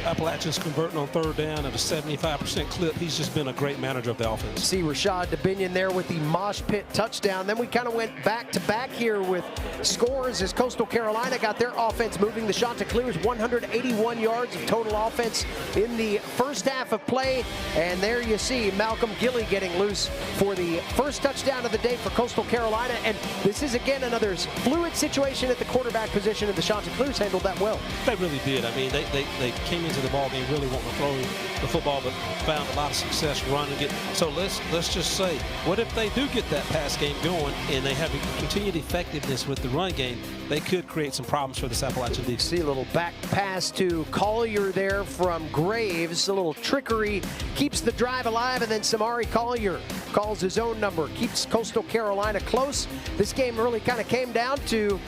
S2: Appalachian's converting on 3rd down at a 75% clip. He's just been a great manager of the offense.
S1: See Rashad DeBinion there with the mosh pit touchdown. Then we kind of went back to back here with scores as Coastal Carolina got their offense moving. The Chanticleers 181 yards of total offense in the first half of play. And there you see Malcolm Gilley getting loose for the first touchdown of the day for Coastal Carolina. And this is again another fluid situation at the quarterback position, and the Chanticleers handled that well.
S2: They really did. I mean, they came into the ball game really wanting to throw the football, but found a lot of success running it. So let's just say, what if they do get that pass game going and they have a continued effectiveness with the run game? They could create some problems for this Appalachian defense.
S1: See a little back pass to Collier there from Graves. A little trickery keeps the drive alive, and then Samari Collier calls his own number, keeps Coastal Carolina close. This game really kind of came down to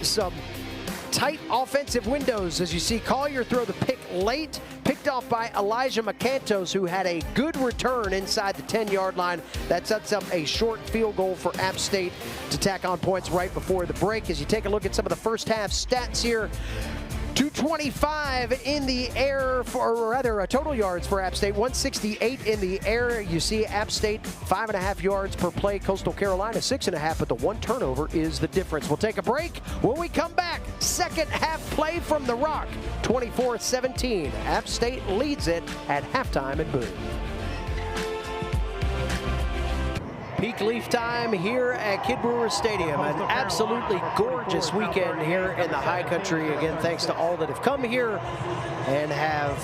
S1: some tight offensive windows as you see Collier throw the pick late, picked off by Elijah McCantos, who had a good return inside the 10-yard line. That sets up a short field goal for App State to tack on points right before the break. As you take a look at some of the first half stats here, 225 in the air, or rather total yards for App State, 168 in the air. You see App State 5.5 yards per play, Coastal Carolina 6.5, but the one turnover is the difference. We'll take a break. When we come back, second half play from the Rock, 24-17. App State leads it at halftime at Boone. Peak leaf time here at Kid Brewer Stadium. An absolutely gorgeous weekend here in the high country. Again, thanks to all that have come here and have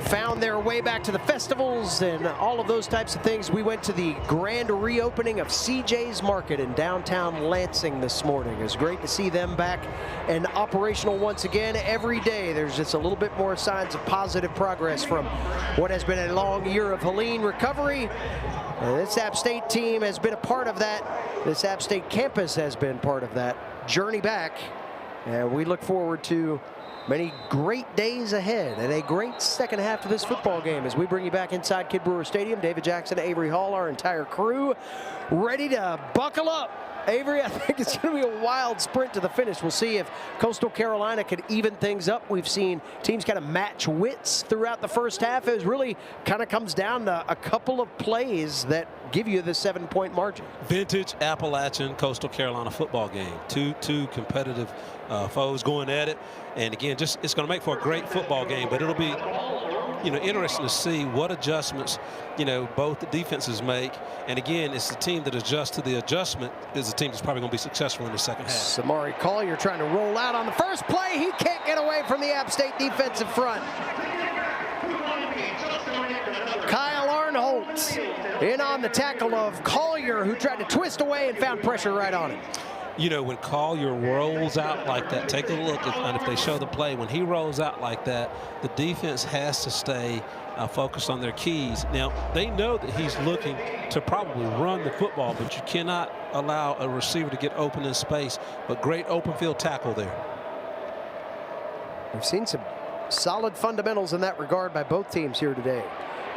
S1: found their way back to the festivals and all of those types of things. We went to the grand reopening of CJ's Market in downtown Lansing this morning. It was great to see them back and operational once again. Every day there's just a little bit more signs of positive progress from what has been a long year of Helene recovery. This App State team has been a part of that. This App State campus has been part of that journey back. And we look forward to many great days ahead and a great second half to this football game as we bring you back inside Kid Brewer Stadium. David Jackson, Avery Hall, our entire crew ready to buckle up. Avery, I think it's going to be a wild sprint to the finish. We'll see if Coastal Carolina can even things up. We've seen teams kind of match wits throughout the first half. It really kind of comes down to a couple of plays that give you the 7-point margin. Vintage
S2: Appalachian Coastal Carolina football game. Two competitive foes going at it. And again, just it's going to make for a great football game, but it'll be interesting to see what adjustments, both the defenses make. And again, it's the team that adjusts to the adjustment is the team that's probably going to be successful in the second half.
S1: Samari Collier trying to roll out on the first play. He can't get away from the App State defensive front. Kyle Arnholtz in on the tackle of Collier, who tried to twist away and found pressure right on him.
S2: When Collier rolls out like that, take a look, and if they show the play, when he rolls out like that, the defense has to stay focused on their keys. Now, they know that he's looking to probably run the football, but you cannot allow a receiver to get open in space. But great open field tackle there.
S1: We've seen some solid fundamentals in that regard by both teams here today.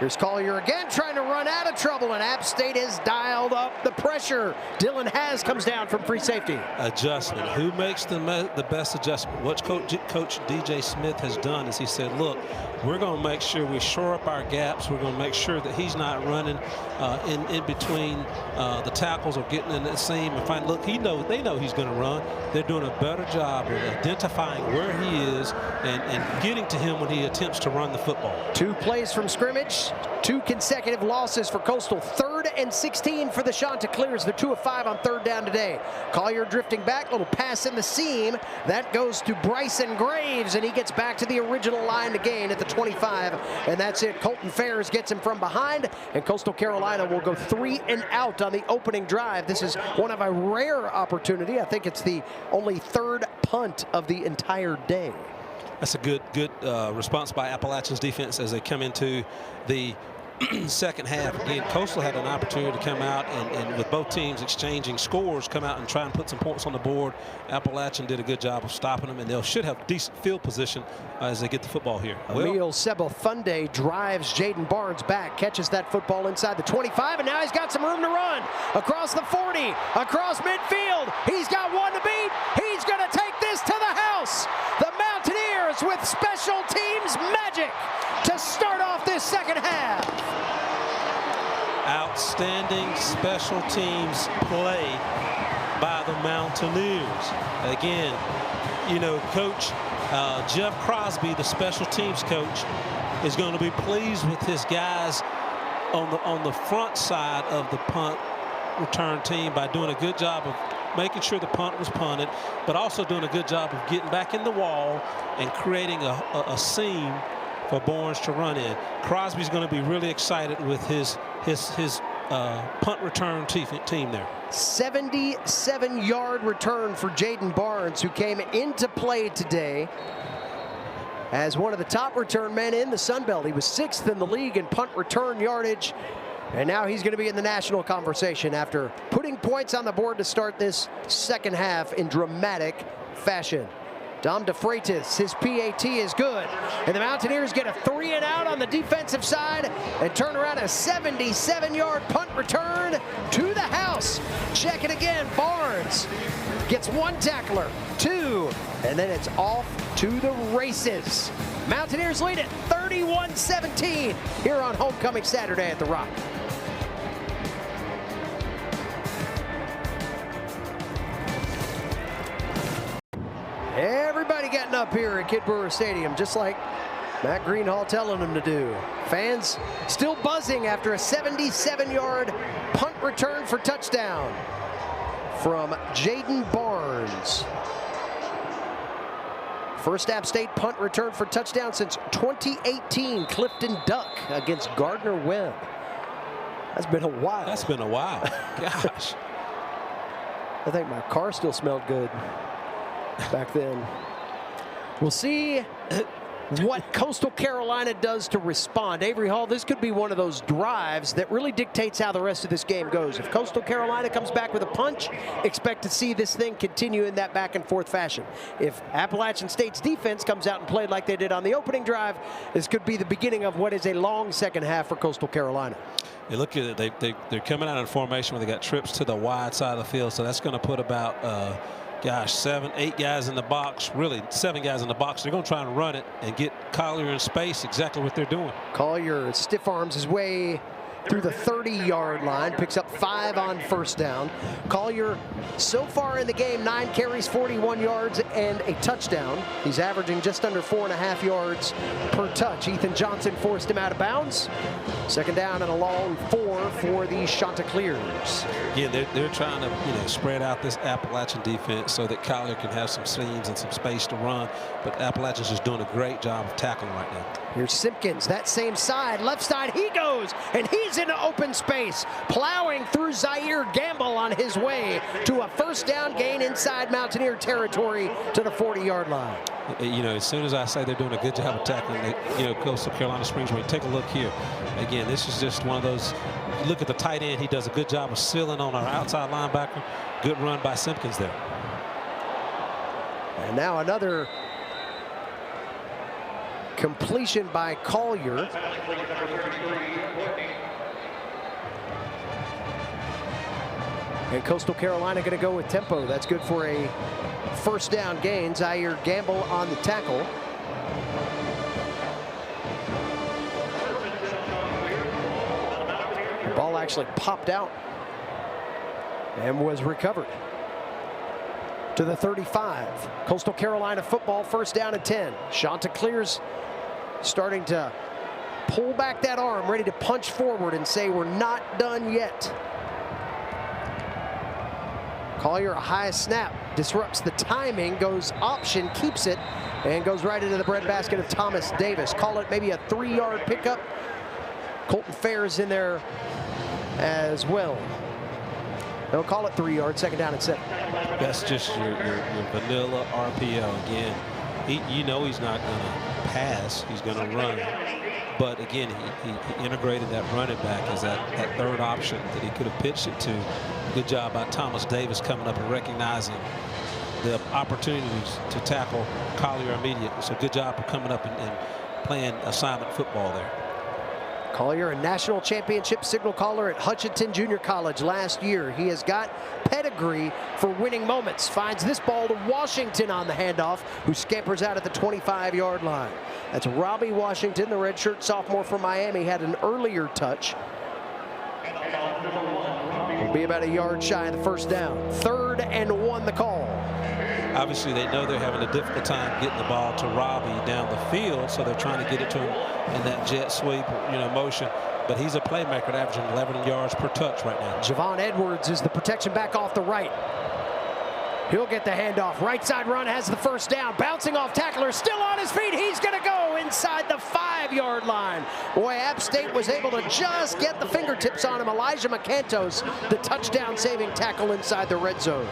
S1: Here's Collier again trying to run out of trouble, and App State has dialed up the pressure. Dylan Haas comes down from free safety.
S2: Adjustment. Who makes the best adjustment? What Coach DJ Smith has done is he said, look, we're going to make sure we shore up our gaps. We're going to make sure that he's not running in between the tackles or getting in the seam and find. Look, they know he's going to run. They're doing a better job of identifying where he is and getting to him when he attempts to run the football.
S1: 2 plays from scrimmage. 2 consecutive losses for Coastal. 3rd and 16 for the Chanticleers. They're 2 of 5 on 3rd down today. Collier drifting back, little pass in the seam. That goes to Bryson Graves, and he gets back to the original line to gain at the 25, and that's it. Colton Ferris gets him from behind, and Coastal Carolina will go 3 and out on the opening drive. This is one of a rare opportunity. I think it's the only 3rd punt of the entire day.
S2: That's a good response by Appalachian's defense as they come into the second half. Again, Coastal had an opportunity to come out and with both teams exchanging scores, come out and try and put some points on the board. Appalachian did a good job of stopping them, and they should have decent field position as they get the football here.
S1: Emil Sebelfunde drives Jaden Barnes back, catches that football inside the 25, and now he's got some room to run. Across the 40, across midfield. He's got one to beat. He's going to take this to the house. The Mountaineers with special teams magic to start off this second half.
S2: Outstanding special teams play by the Mountaineers. Again, Coach Jeff Crosby, the special teams coach, is going to be pleased with his guys on the front side of the punt return team by doing a good job of making sure the punt was punted, but also doing a good job of getting back in the wall and creating a seam for Barnes to run in. Crosby's going to be really excited with his punt return team there.
S1: 77-yard return for Jaden Barnes, who came into play today as one of the top return men in the Sun Belt. He was 6th in the league in punt return yardage, and now he's going to be in the national conversation after putting points on the board to start this second half in dramatic fashion. Dom DeFreitas, his PAT is good. And the Mountaineers get a 3 and out on the defensive side and turn around a 77-yard punt return to the house. Check it again. Barnes gets 1 tackler, 2, and then it's off to the races. Mountaineers lead it 31-17 here on homecoming Saturday at the Rock. Everybody getting up here at Kid Brewer Stadium, just like Matt Greenhall telling them to do. Fans still buzzing after a 77-yard punt return for touchdown from Jaden Barnes. First App State punt return for touchdown since 2018. Clifton Duck against Gardner Webb. That's been a while.
S2: That's been a while. Gosh.
S1: I think my car still smelled good back then. We'll see what Coastal Carolina does to respond. Avery Hall, this could be one of those drives that really dictates how the rest of this game goes. If Coastal Carolina comes back with a punch, expect to see this thing continue in that back and forth fashion. If Appalachian State's defense comes out and played like they did on the opening drive, this could be the beginning of what is a long second half for Coastal Carolina.
S2: You look at it, they're coming out in formation where they got trips to the wide side of the field, so that's going to put about 7, 8 guys in the box, really 7 guys in the box. They're going to try and run it and get Collier in space, exactly what they're doing.
S1: Collier stiff arms his way through the 30-yard line, picks up 5 on first down. Collier, so far in the game, 9 carries, 41 yards, and a touchdown. He's averaging just under 4.5 yards per touch. Ethan Johnson forced him out of bounds. Second down and a long 4 for the Chanticleers.
S2: Yeah, they're trying to spread out this Appalachian defense so that Collier can have some seams and some space to run. But Appalachian's just doing a great job of tackling right now.
S1: Here's Simpkins, that same side, left side he goes, and he's into open space, plowing through Zaire Gamble on his way to a first down gain inside Mountaineer territory to the 40-yard line.
S2: As soon as I say they're doing a good job of tackling, Coastal Carolina Springs, when you take a look here, again, this is just one of those, you look at the tight end, he does a good job of sealing on our outside linebacker. Good run by Simpkins there.
S1: And now another completion by Collier. And Coastal Carolina going to go with tempo. That's good for a first down gain. Zaire Gamble on the tackle. The ball actually popped out and was recovered to the 35. Coastal Carolina football, first down and 10. Chanticleers starting to pull back that arm, ready to punch forward and say we're not done yet. Collier, a high snap, disrupts the timing, goes option, keeps it, and goes right into the breadbasket of Thomas Davis. Call it maybe a 3-yard pickup. Colton Fair's in there as well. They'll call it 3 yards, second down and 7.
S2: That's just your vanilla RPO. Again, he's not going to pass, he's going to run. But again, he integrated that running back as that third option that he could have pitched it to. Good job by Thomas Davis coming up and recognizing the opportunities to tackle Collier immediately. So good job of coming up and playing assignment football there.
S1: Collier, a national championship signal caller at Hutchinson Junior College last year. He has got pedigree for winning moments. Finds this ball to Washington on the handoff, who scampers out at the 25-yard line. That's Robbie Washington, the redshirt sophomore from Miami, had an earlier touch. Will be about a yard shy of the first down. 3rd and 1 the call.
S2: Obviously, they know they're having a difficult time getting the ball to Robbie down the field, so they're trying to get it to him in that jet sweep, motion. But he's a playmaker, averaging 11 yards per touch right now.
S1: Javon Edwards is the protection back off the right. He'll get the handoff. Right side run has the first down. Bouncing off tackler, still on his feet. He's going to go inside the 5-yard line. Boy, App State was able to just get the fingertips on him. Elijah McCantos, the touchdown-saving tackle inside the red zone.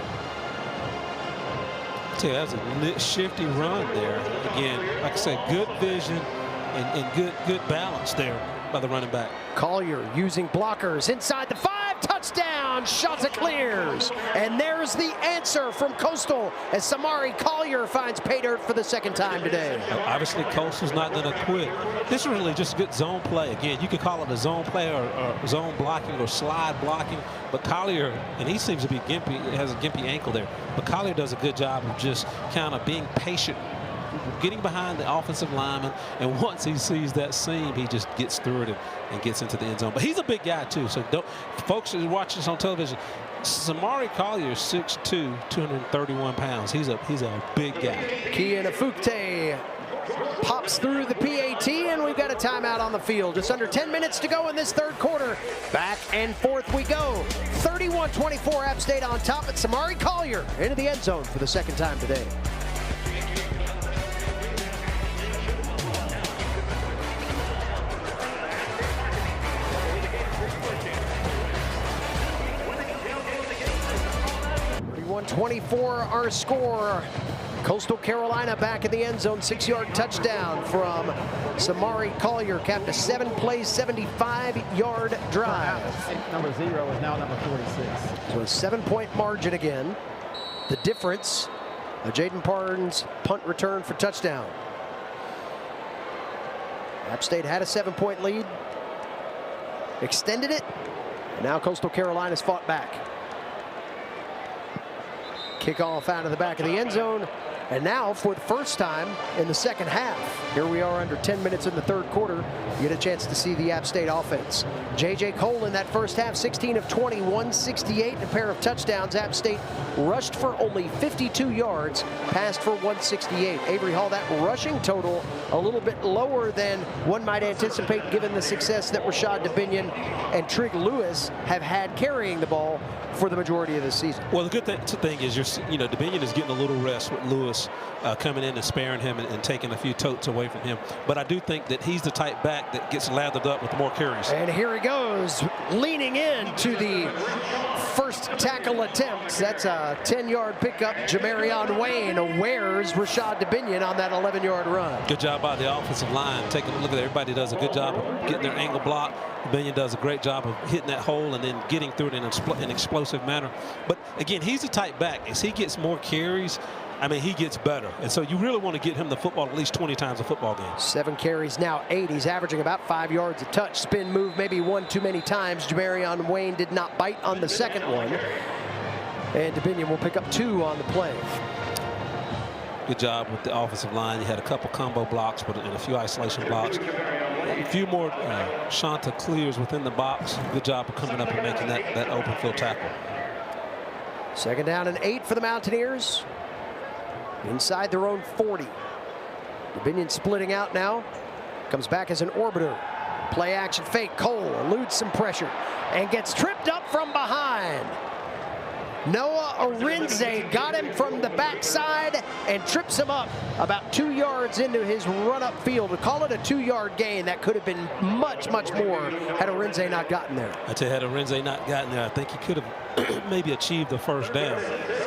S2: That was a shifty run there. Again, like I said, good vision and good balance there by the running back.
S1: Collier using blockers inside the 5. Touchdown, Chanticleers. And there's the answer from Coastal as Samari Collier finds pay dirt for the second time today.
S2: Obviously, Coastal's not going to quit. This is really just good zone play. Again, you could call it a zone play or zone blocking or slide blocking. But Collier, and he seems to be gimpy, has a gimpy ankle there. But Collier does a good job of just kind of being patient getting behind the offensive lineman, and once he sees that seam, he just gets through it and gets into the end zone. But he's a big guy too, so folks who are watching this on television, Samari Collier is 6'2", 231 pounds. He's a big guy.
S1: Kian Afukte pops through the PAT, and we've got a timeout on the field. Just under 10 minutes to go in this third quarter. Back and forth we go. 31-24 App State on top. It's Samari Collier into the end zone for the second time today. .24 our score. Coastal Carolina back in the end zone. 6-yard touchdown from Samari Collier. Capped a 7-play, 75-yard drive.
S3: Number 0 is now number 46.
S1: So a 7-point margin again. The difference, a Jaden Barnes punt return for touchdown. App State had a 7-point lead, extended it, and now Coastal Carolina's fought back. Kickoff out of the back of the end zone. And now, for the first time in the second half, here we are under 10 minutes in the third quarter, you get a chance to see the App State offense. J.J. Cole in that first half, 16 of 20, 168, and a pair of touchdowns. App State rushed for only 52 yards, passed for 168. Avery Hall, that rushing total a little bit lower than one might anticipate given the success that Rashad DeBinion and Trig Lewis have had carrying the ball for the majority of the season.
S2: Well, the good thing is, DeBinion is getting a little rest with Lewis coming in and sparing him and taking a few totes away from him. But I do think that he's the type back that gets lathered up with more carries.
S1: And here he goes, leaning in to the first tackle attempt. That's a 10-yard pickup. Jamarion Wayne wears Rashad DeBinion on that 11-yard run.
S2: Good job by the offensive line. Taking a look at it. Everybody does a good job of getting their angle block. DeBinion does a great job of hitting that hole and then getting through it in an explosive manner. But again, he's a type back. As he gets more carries, I mean, he gets better. And so you really want to get him the football at least 20 times a football game. 7
S1: carries, now 8. He's averaging about 5 yards a touch. Spin move maybe one too many times. Jamarion Wayne did not bite on the second one. And DeBinion will pick up 2 on the play.
S2: Good job with the offensive line. He had a couple combo blocks and a few isolation blocks. A few more Shanta clears within the box. Good job of coming up and making that open field tackle.
S1: Second down and 8 for the Mountaineers. Inside their own 40. DeBinion splitting out now. Comes back as an orbiter. Play action fake. Cole eludes some pressure and gets tripped up from behind. Noah Arinze got him from the backside and trips him up about 2 yards into his run-up field. To call it a 2-yard gain, that could have been much, much more had Arinze not gotten there.
S2: I tell you, had Arinze not gotten there, I think he could have maybe achieved the first down.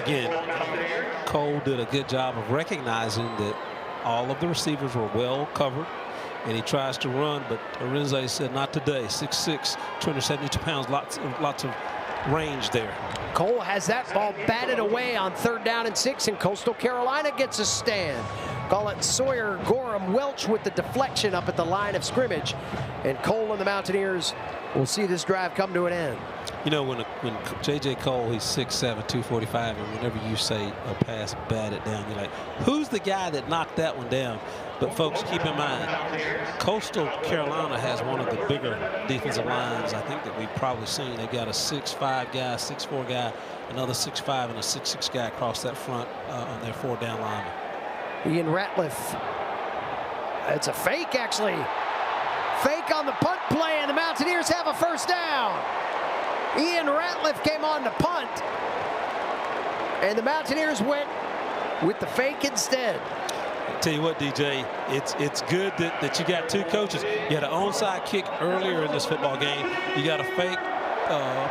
S2: Again, Cole did a good job of recognizing that all of the receivers were well covered, and he tries to run, but Arinze said, not today. 6'6", 272 pounds, lots of range there.
S1: Cole has that ball batted away on 3rd down and 6, and Coastal Carolina gets a stand. Call it Sawyer Gorham Welch with the deflection up at the line of scrimmage. And Cole and the Mountaineers will see this drive come to an end.
S2: You know, when J.J. Cole, he's 6'7", 245, and whenever you say a pass batted down, you're like, who's the guy that knocked that one down? But folks, keep in mind, Coastal Carolina has one of the bigger defensive lines I think that we've probably seen. They've got a 6'5" guy, 6'4" guy, another 6'5" and a 6'6" guy across that front on their 4-down lineman.
S1: Ian Ratliff. It's a fake, actually. Fake on the punt play, and the Mountaineers have a first down. Ian Ratliff came on to punt, and the Mountaineers went with the fake instead.
S2: Tell you what, DJ, it's good that you got 2 coaches. You had an onside kick earlier in this football game. You got a fake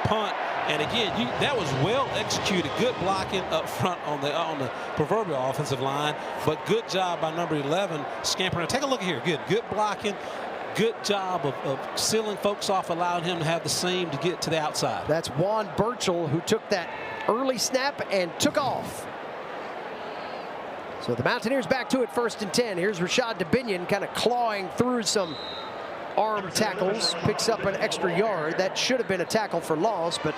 S2: punt, and again, that was well executed. Good blocking up front on the proverbial offensive line, but good job by number 11 scampering. Take a look here. Good blocking. Good job of sealing folks off, allowing him to have the seam to get to the outside.
S1: That's Juan Burchell, who took that early snap and took off. So the Mountaineers back to it, 1st and 10. Here's Rashad DeBinion kind of clawing through some arm tackles. Picks up an extra yard. That should have been a tackle for loss, but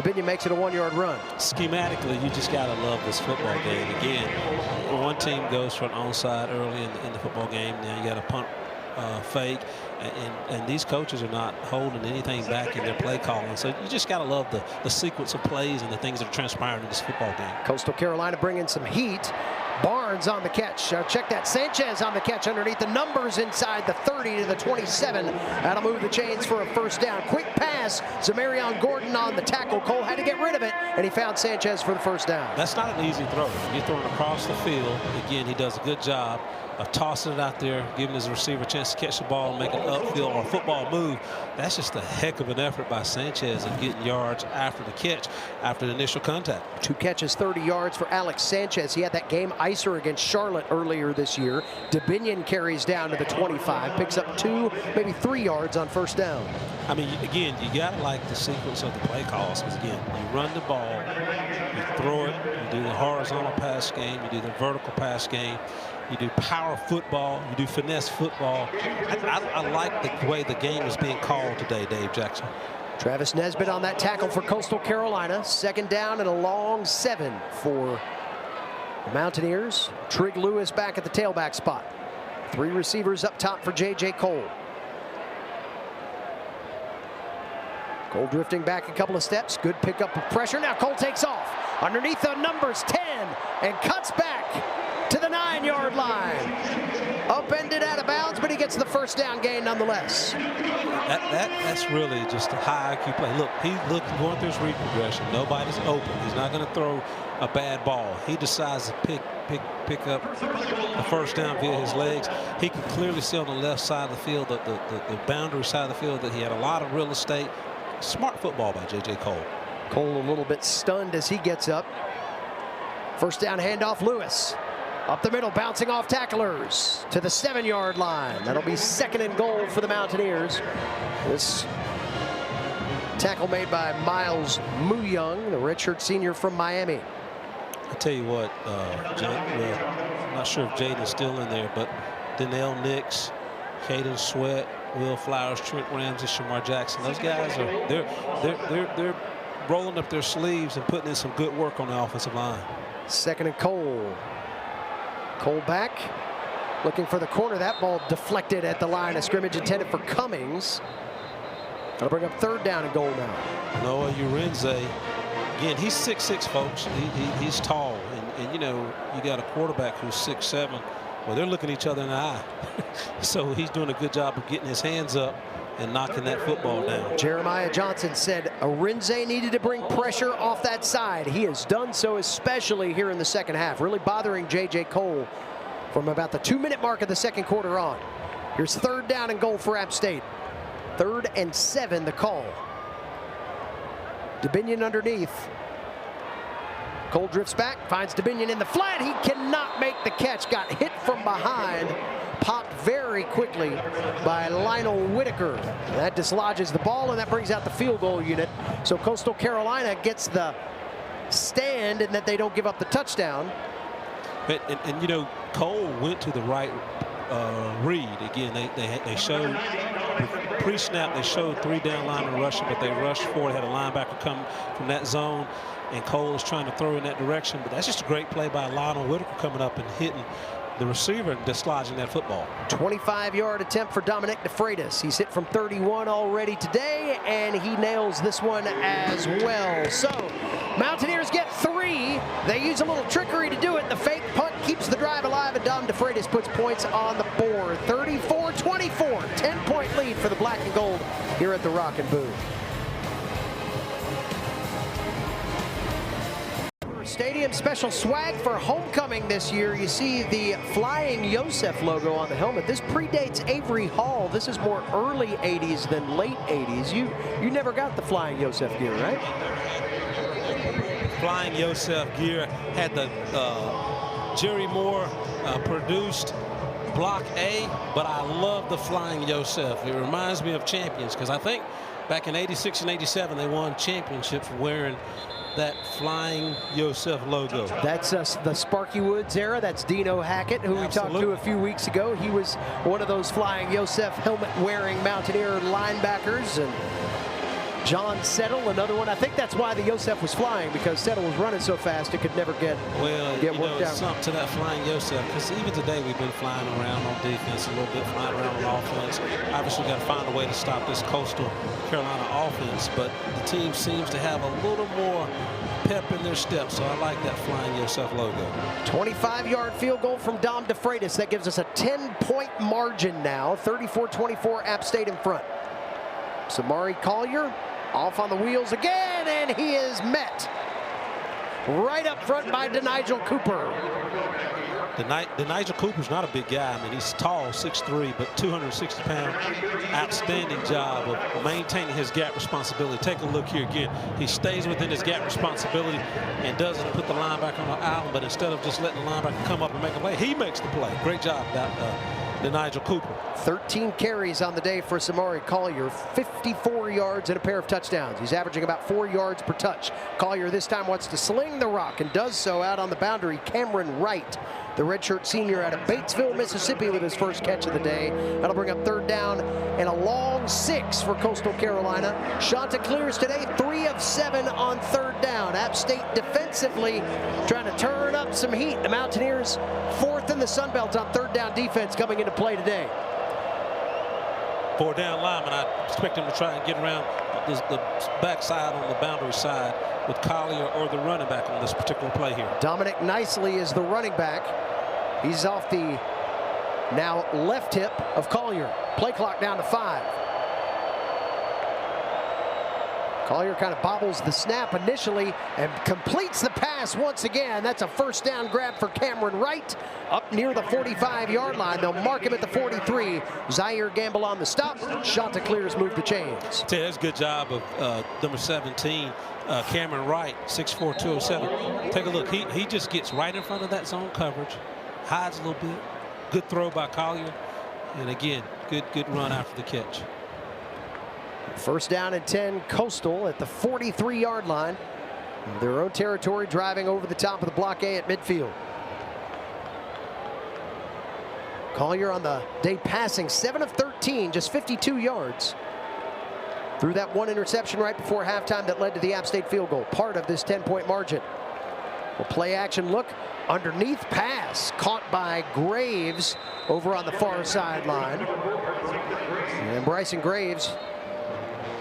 S1: Dabinion makes it a 1-yard run.
S2: Schematically, you just got to love this football game. Again, one team goes for an onside early in the football game. Now you got a punt fake, and these coaches are not holding anything back in their play calling. So you just got to love the sequence of plays and the things that are transpiring in this football game.
S1: Coastal Carolina bringing some heat. Barnes on the catch. Check that. Sanchez on the catch underneath the numbers inside the 30 to the 27. That'll move the chains for a first down. Quick pass. Zamarion Gordon on the tackle. Cole had to get rid of it, and he found Sanchez for the first down.
S2: That's not an easy throw. You're throwing across the field. Again, he does a good job of tossing it out there, giving his receiver a chance to catch the ball and make an upfield or a football move. That's just a heck of an effort by Sanchez in getting yards after the catch, after the initial contact.
S1: 2 catches, 30 yards for Alex Sanchez. He had that game icer against Charlotte earlier this year. Dabinion carries down to the 25, picks up 2, maybe 3 yards on first down.
S2: I mean, again, you got to like the sequence of the play calls, because again, you run the ball, you throw it, you do the horizontal pass game, you do the vertical pass game, you do power football, you do finesse football. I like the way the game is being called today, Dave Jackson.
S1: Travis Nesbitt on that tackle for Coastal Carolina. Second down and a long 7 for the Mountaineers. Trig Lewis back at the tailback spot. 3 receivers up top for J.J. Cole. Cole drifting back a couple of steps. Good pickup of pressure. Now Cole takes off underneath the numbers 10 and cuts back to the 9-yard line. Upended out of bounds, but he gets the first down gain nonetheless.
S2: That's really just a high IQ play. Look, he's going through his read progression. Nobody's open. He's not going to throw a bad ball. He decides to pick up the first down via his legs. He can clearly see on the left side of the field, the boundary side of the field, that he had a lot of real estate. Smart football by J.J. Cole.
S1: Cole a little bit stunned as he gets up. First down handoff, Lewis. Up the middle, bouncing off tacklers to the 7-yard line. That'll be 2nd and goal for the Mountaineers. This tackle made by Miles Muyung, the redshirt senior from Miami.
S2: I tell you what, I'm not sure if Jaden's still in there, but Donnell Nix, Caden Sweat, Will Flowers, Trent Ramsey, Shamar Jackson, those guys are they're rolling up their sleeves and putting in some good work on the offensive line.
S1: 2nd and Cole. Cole back, looking for the corner. That ball deflected at the line of scrimmage, intended for Cummings. That'll bring up 3rd down and goal now.
S2: Noah Urenze, again, he's 6'6", folks. He's tall, and you know, you got a quarterback who's 6'7". Well, they're looking each other in the eye. So he's doing a good job of getting his hands up and knocking that football down.
S1: Jeremiah Johnson said Urenze needed to bring pressure off that side. He has done so, especially here in the second half, really bothering J.J. Cole from about the 2-minute mark of the second quarter on. Here's 3rd down and goal for App State. 3rd and 7, the call. Dabinion underneath. Cole drifts back, finds Dabinion in the flat. He cannot make the catch. Got hit from behind. Popped very quickly by Lionel Whitaker. That dislodges the ball, and that brings out the field goal unit. So Coastal Carolina gets the stand, and that they don't give up the touchdown.
S2: And you know, Cole went to the right read. Again, they showed pre-snap, they showed 3 down linemen rushing, but they rushed forward, had a linebacker come from that zone, and Cole is trying to throw in that direction. But that's just a great play by Lionel Whitaker coming up and hitting the receiver and dislodging that football. 25-yard attempt for Dominic DeFreitas. He's hit from 31 already today, and he nails this one as well. So Mountaineers get 3. They use a little trickery to do it. The fake punt keeps the drive alive, and Dom DeFreitas puts points on the board. 34-24, 10-point lead for the black and gold here at the Rock and Boone. Stadium special swag for homecoming this year. You see the Flying Yosef logo on the helmet. This predates Avery Hall. This is more early 80s than late 80s. You never got the Flying Yosef gear, right? Flying Yosef gear had the Jerry Moore produced Block A, but I love the Flying Yosef. It reminds me of champions, because I think back in '86 and '87 they won championships wearing that Flying Yosef logo. That's
S1: the Sparky Woods era. That's Dino Hackett, who
S2: Absolutely.
S1: we talked to a few weeks ago. He was one of those Flying Yosef helmet-wearing Mountaineer linebackers. And John Settle, another one. I think that's why the Yosef was flying, because Settle was running so fast it could never get worked out.
S2: Something to that flying Yosef, because even today we've been flying around on defense a little bit, flying around on offense. Obviously, we've got to find a way to stop this Coastal Carolina offense, but the team seems to have a little more pep in their step, so I like that flying Yosef logo.
S1: 25-yard field goal from Dom DeFreitas. That gives us a 10-point margin now. 34-24, App State in front. Samari Collier off on the wheels again, and he is met right up front by DeNigel Cooper.
S2: DeNigel Cooper's not a big guy. I mean, he's tall, 6'3", but 260 pounds. Outstanding job of maintaining his gap responsibility. Take a look here again. He stays within his gap responsibility and doesn't put the linebacker on the island, but instead of just letting the linebacker come up and make a play, he makes the play. Great job, DeNigel Cooper. 13
S1: carries on the day for Samari Collier, 54 yards and a pair of touchdowns. He's averaging about 4 yards per touch. Collier this time wants to sling the rock and does so out on the boundary. Cameron Wright, the redshirt senior out of Batesville, Mississippi, with his first catch of the day. That'll bring up third down and a long 6 for Coastal Carolina. Chanticleers today 3 of 7 on third down. App State defensively trying to turn up some heat. The Mountaineers 4th in the Sun Belt on third down defense coming into play today.
S2: 4 down lineman. I expect him to try and get around the backside on the boundary side with Collier or the running back on this particular play here.
S1: Dominic Nicely is the running back. He's off the now left hip of Collier. Play clock down to 5. Collier kind of bobbles the snap initially and completes the pass once again. That's a first down grab for Cameron Wright up near the 45-yard line. They'll mark him at the 43. Zaire Gamble on the stop. Chanticleers move the chains.
S2: That's a good job of number 17, Cameron Wright, 6'4", 207. Take a look. He just gets right in front of that zone coverage, hides a little bit. Good throw by Collier. And again, good run after the catch.
S1: First down and 10, Coastal at the 43-yard line. Their own territory, driving over the top of the block A at midfield. Collier on the day passing 7 of 13, just 52 yards. Threw that one interception right before halftime that led to the App State field goal, part of this 10-point margin. Well, play action look, underneath pass, caught by Graves over on the far sideline. And Bryson Graves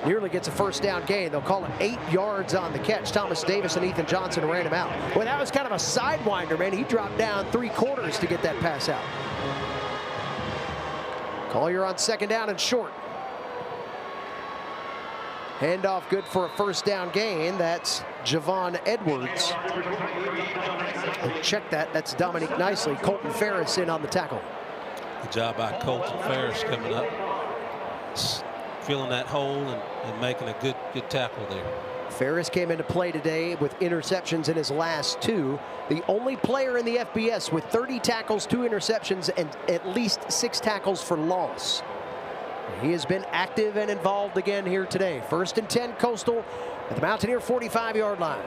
S1: nearly gets a first down gain. They'll call it 8 yards on the catch. Thomas Davis and Ethan Johnson ran him out. Well, that was kind of a sidewinder, man. He dropped down 3/4 to get that pass out. Collier on second down and short. Handoff good for a first down gain. That's Javon Edwards. And check that. That's Dominique Nicely. Colton Ferris in on the tackle.
S2: Good job by Colton Ferris coming up, filling that hole and making a good tackle there.
S1: Ferris came into play today with interceptions in his last 2. The only player in the FBS with 30 tackles, 2 interceptions, and at least 6 tackles for loss. He has been active and involved again here today. 1st and 10, Coastal at the Mountaineer 45-yard line.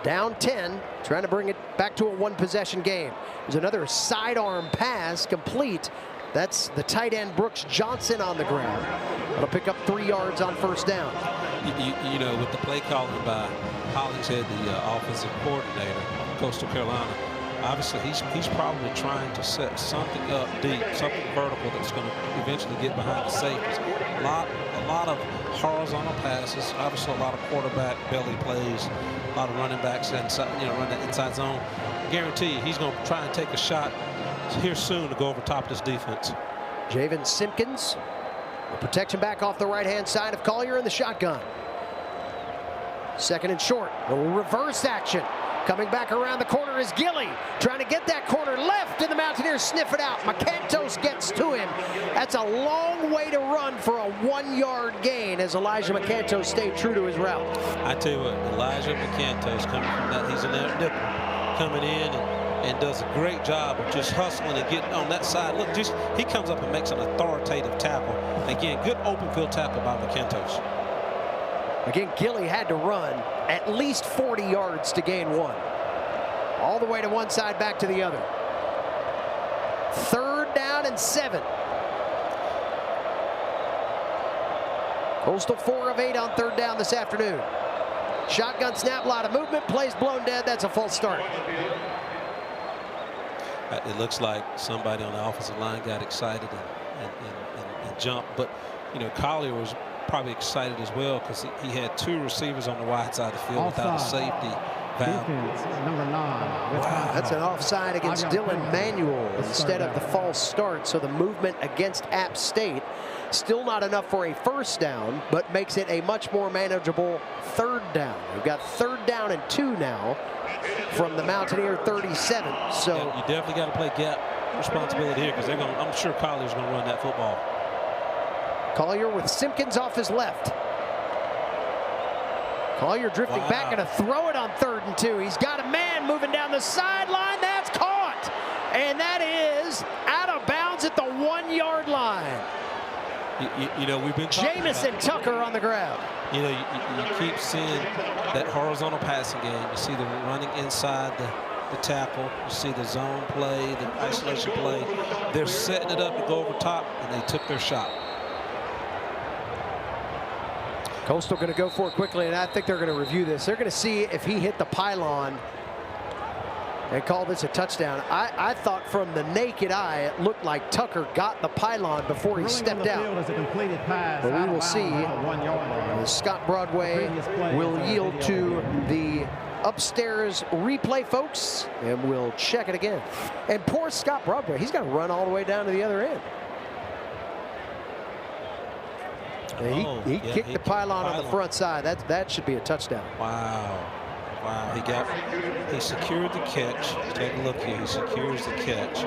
S1: Down 10, trying to bring it back to a 1-possession game. There's another sidearm pass complete. That's the tight end Brooks Johnson on the ground. That'll pick up 3 yards on first down.
S2: You know, with the play calling by Hollingshead, the offensive coordinator of Coastal Carolina, obviously he's probably trying to set something up deep, something vertical that's going to eventually get behind the safeties. A lot of horizontal passes, obviously a lot of quarterback belly plays, a lot of running backs inside, run that inside zone. I guarantee you he's going to try and take a shot here soon to go over top of this defense.
S1: Javen Simpkins, the protection back off the right-hand side of Collier in the shotgun. Second and short, a little reverse action. Coming back around the corner is Gilly, trying to get that corner left, and the Mountaineers sniff it out. McCantos gets to him. That's a long way to run for a 1-yard gain as Elijah McCantos stayed true to his route.
S2: I tell you what, Elijah McCantos coming from that, he's an nickel, coming in and does a great job of just hustling and getting on that side. Look, he comes up and makes an authoritative tackle. Again, good open field tackle by McCantos.
S1: Again, Gilly had to run at least 40 yards to gain 1. All the way to one side, back to the other. 3rd down and 7. Coastal 4 of 8 on third down this afternoon. Shotgun snap, a lot of movement, plays blown dead. That's a false start.
S2: It looks like somebody on the offensive line got excited and jumped. But, you know, Collier was probably excited as well because he had 2 receivers on the wide side of the field without a safety valve.
S3: Defense, number 9.
S1: Wow, that's an offside against Dylan Manuel instead of the false start. So the movement against App State, still not enough for a first down, but makes it a much more manageable third down. We've got third down and 2 now from the Mountaineer 37. So
S2: yeah, you definitely got to play gap responsibility here because they're going. I'm sure Collier's going to run that football.
S1: Collier with Simpkins off his left. Collier drifting back and a throw it on 3rd and 2. He's got a man moving down the sideline. That's caught. And that is out of bounds at the 1-yard line.
S2: You know, we've been
S1: Jamison Tucker on the ground.
S2: You know, you keep seeing that horizontal passing game. You see them running inside the tackle. You see the zone play, the isolation play. They're setting it up to go over top, and they took their shot.
S1: Coastal going to go for it quickly, and I think they're going to review this. They're going to see if he hit the pylon and call this a touchdown. I thought from the naked eye, it looked like Tucker got the pylon before he stepped out. But we will see. Scott Broadway will yield to the upstairs replay folks, and we'll check it again. And poor Scott Broadway, he's got to run all the way down to the other end. He kicked the pylon on the front side. That should be a touchdown.
S2: Wow. Wow. He secured the catch. Take a look here. He secures the catch.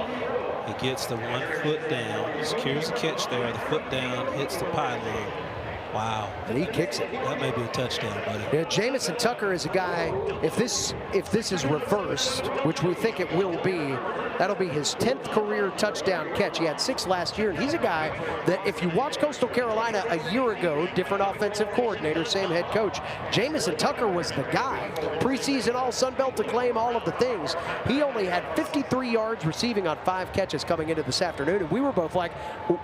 S2: He gets the 1 foot down. Secures the catch there. The foot down hits the pylon. Wow.
S1: And he kicks it.
S2: That may be a touchdown, buddy.
S1: Yeah, Jamison Tucker is a guy, if this is reversed, which we think it will be, that'll be his 10th career touchdown catch. He had 6 last year, and he's a guy that if you watch Coastal Carolina a year ago, different offensive coordinator, same head coach, Jamison Tucker was the guy. Preseason all Sun Belt acclaim, all of the things. He only had 53 yards receiving on 5 catches coming into this afternoon, and we were both like,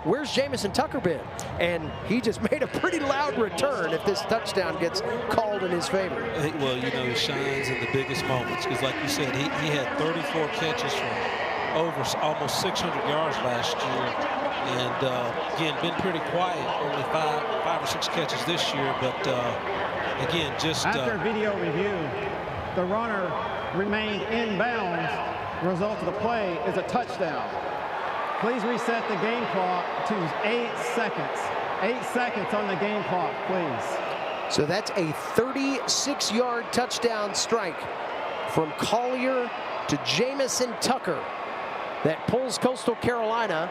S1: where's Jamison Tucker been? And he just made a pretty loud return if this touchdown gets called in his favor.
S2: Well, you know, he shines in the biggest moments because, like you said, he had 34 catches for over almost 600 yards last year, and again, been pretty quiet, only 5 or 6 catches this year, but again, just
S3: after video review, the runner remained inbounds. The result of the play is a touchdown. Please reset the game clock to 8 seconds. 8 seconds on the game clock, please.
S1: So that's a 36-yard touchdown strike from Collier to Jamison Tucker that pulls Coastal Carolina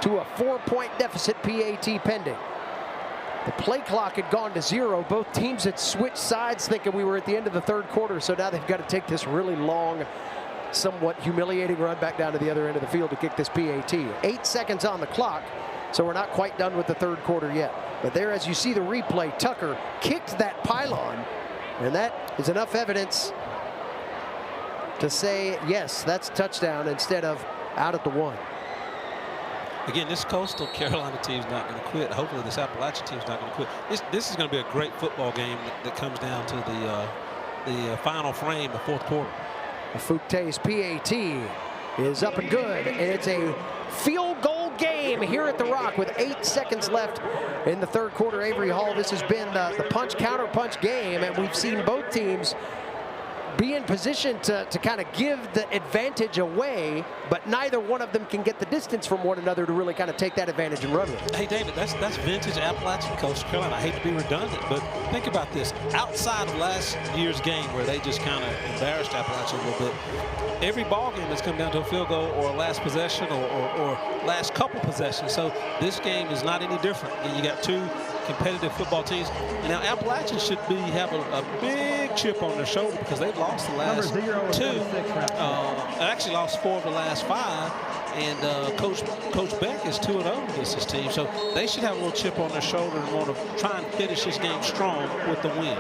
S1: to a 4-point deficit, PAT pending. The play clock had gone to 0. Both teams had switched sides thinking we were at the end of the 3rd quarter, so now they've got to take this really long, somewhat humiliating run back down to the other end of the field to kick this PAT. 8 seconds on the clock. So we're not quite done with the 3rd quarter yet. But there, as you see the replay, Tucker kicked that pylon, and that is enough evidence to say, yes, that's a touchdown instead of out at the 1.
S2: Again, this Coastal Carolina team's not going to quit. Hopefully this Appalachian team's not going to quit. This is going to be a great football game that comes down to the final frame, the 4th quarter.
S1: Fute's PAT is up and good, and it's a field goal game here at the Rock with 8 seconds left in the 3rd quarter. Avery Hall, this has been the punch counter punch game, and we've seen both teams be in position to kind of give the advantage away, but neither one of them can get the distance from one another to really kind of take that advantage and run with it.
S2: Hey, David, that's vintage Appalachian Coastal Carolina. I hate to be redundant, but think about this. Outside of last year's game where they just kind of embarrassed Appalachian a little bit, every ball game has come down to a field goal or a last possession or last couple possessions. So this game is not any different. And you got 2 competitive football teams. And now Appalachian should have a big chip on their shoulder because they've lost the last 2. Actually lost 4 of the last 5. And Coach Beck is 2-0 against this team. So they should have a little chip on their shoulder and want to try and finish this game strong with the win.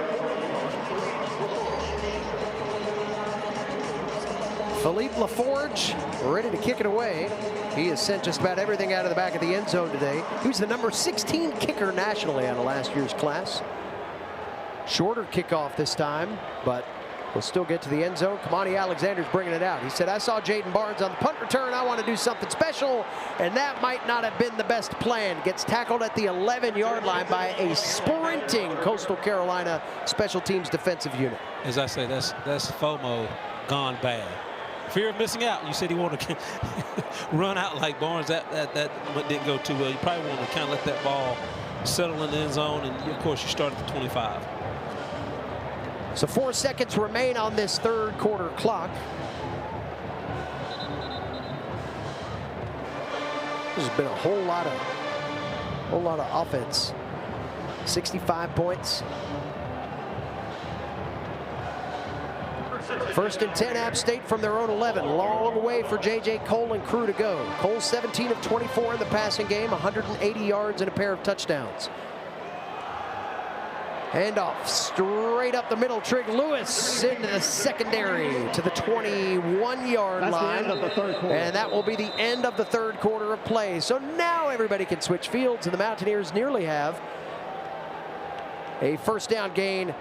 S1: Philippe LaForge ready to kick it away. He has sent just about everything out of the back of the end zone today. He was the number 16 kicker nationally out of last year's class. Shorter kickoff this time, but we'll still get to the end zone. Kamani Alexander's bringing it out. He said, I saw Jaden Barnes on the punt return. I want to do something special, and that might not have been the best plan. Gets tackled at the 11-yard line by a sprinting Coastal Carolina special teams defensive unit.
S2: As I say, that's FOMO gone bad. Fear of missing out. You said he wanted to run out like Barnes. That didn't go too well. You probably want to kind of let that ball settle in the end zone, and of course you start at the 25.
S1: So 4 seconds remain on this third quarter clock. This has been a whole lot of offense. 65 points. First and 10, App State from their own 11. Long way for J.J. Cole and crew to go. Cole 17 of 24 in the passing game, 180 yards and a pair of touchdowns. Handoff straight up the middle. Trig Lewis into the secondary to the 21-yard line.
S3: The end of the third quarter.
S1: And that will be the end of the third quarter of play. So now everybody can switch fields, and the Mountaineers nearly have a first down gain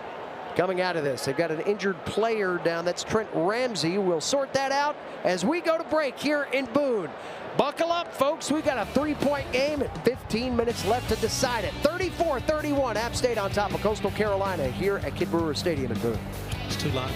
S1: coming out of this. They've got an injured player down. That's Trent Ramsey. We'll sort that out as we go to break here in Boone. Buckle up, folks. We've got a 3-point game and 15 minutes left to decide it. 34-31, App State on top of Coastal Carolina here at Kidd Brewer Stadium in Boone.
S2: It's two line.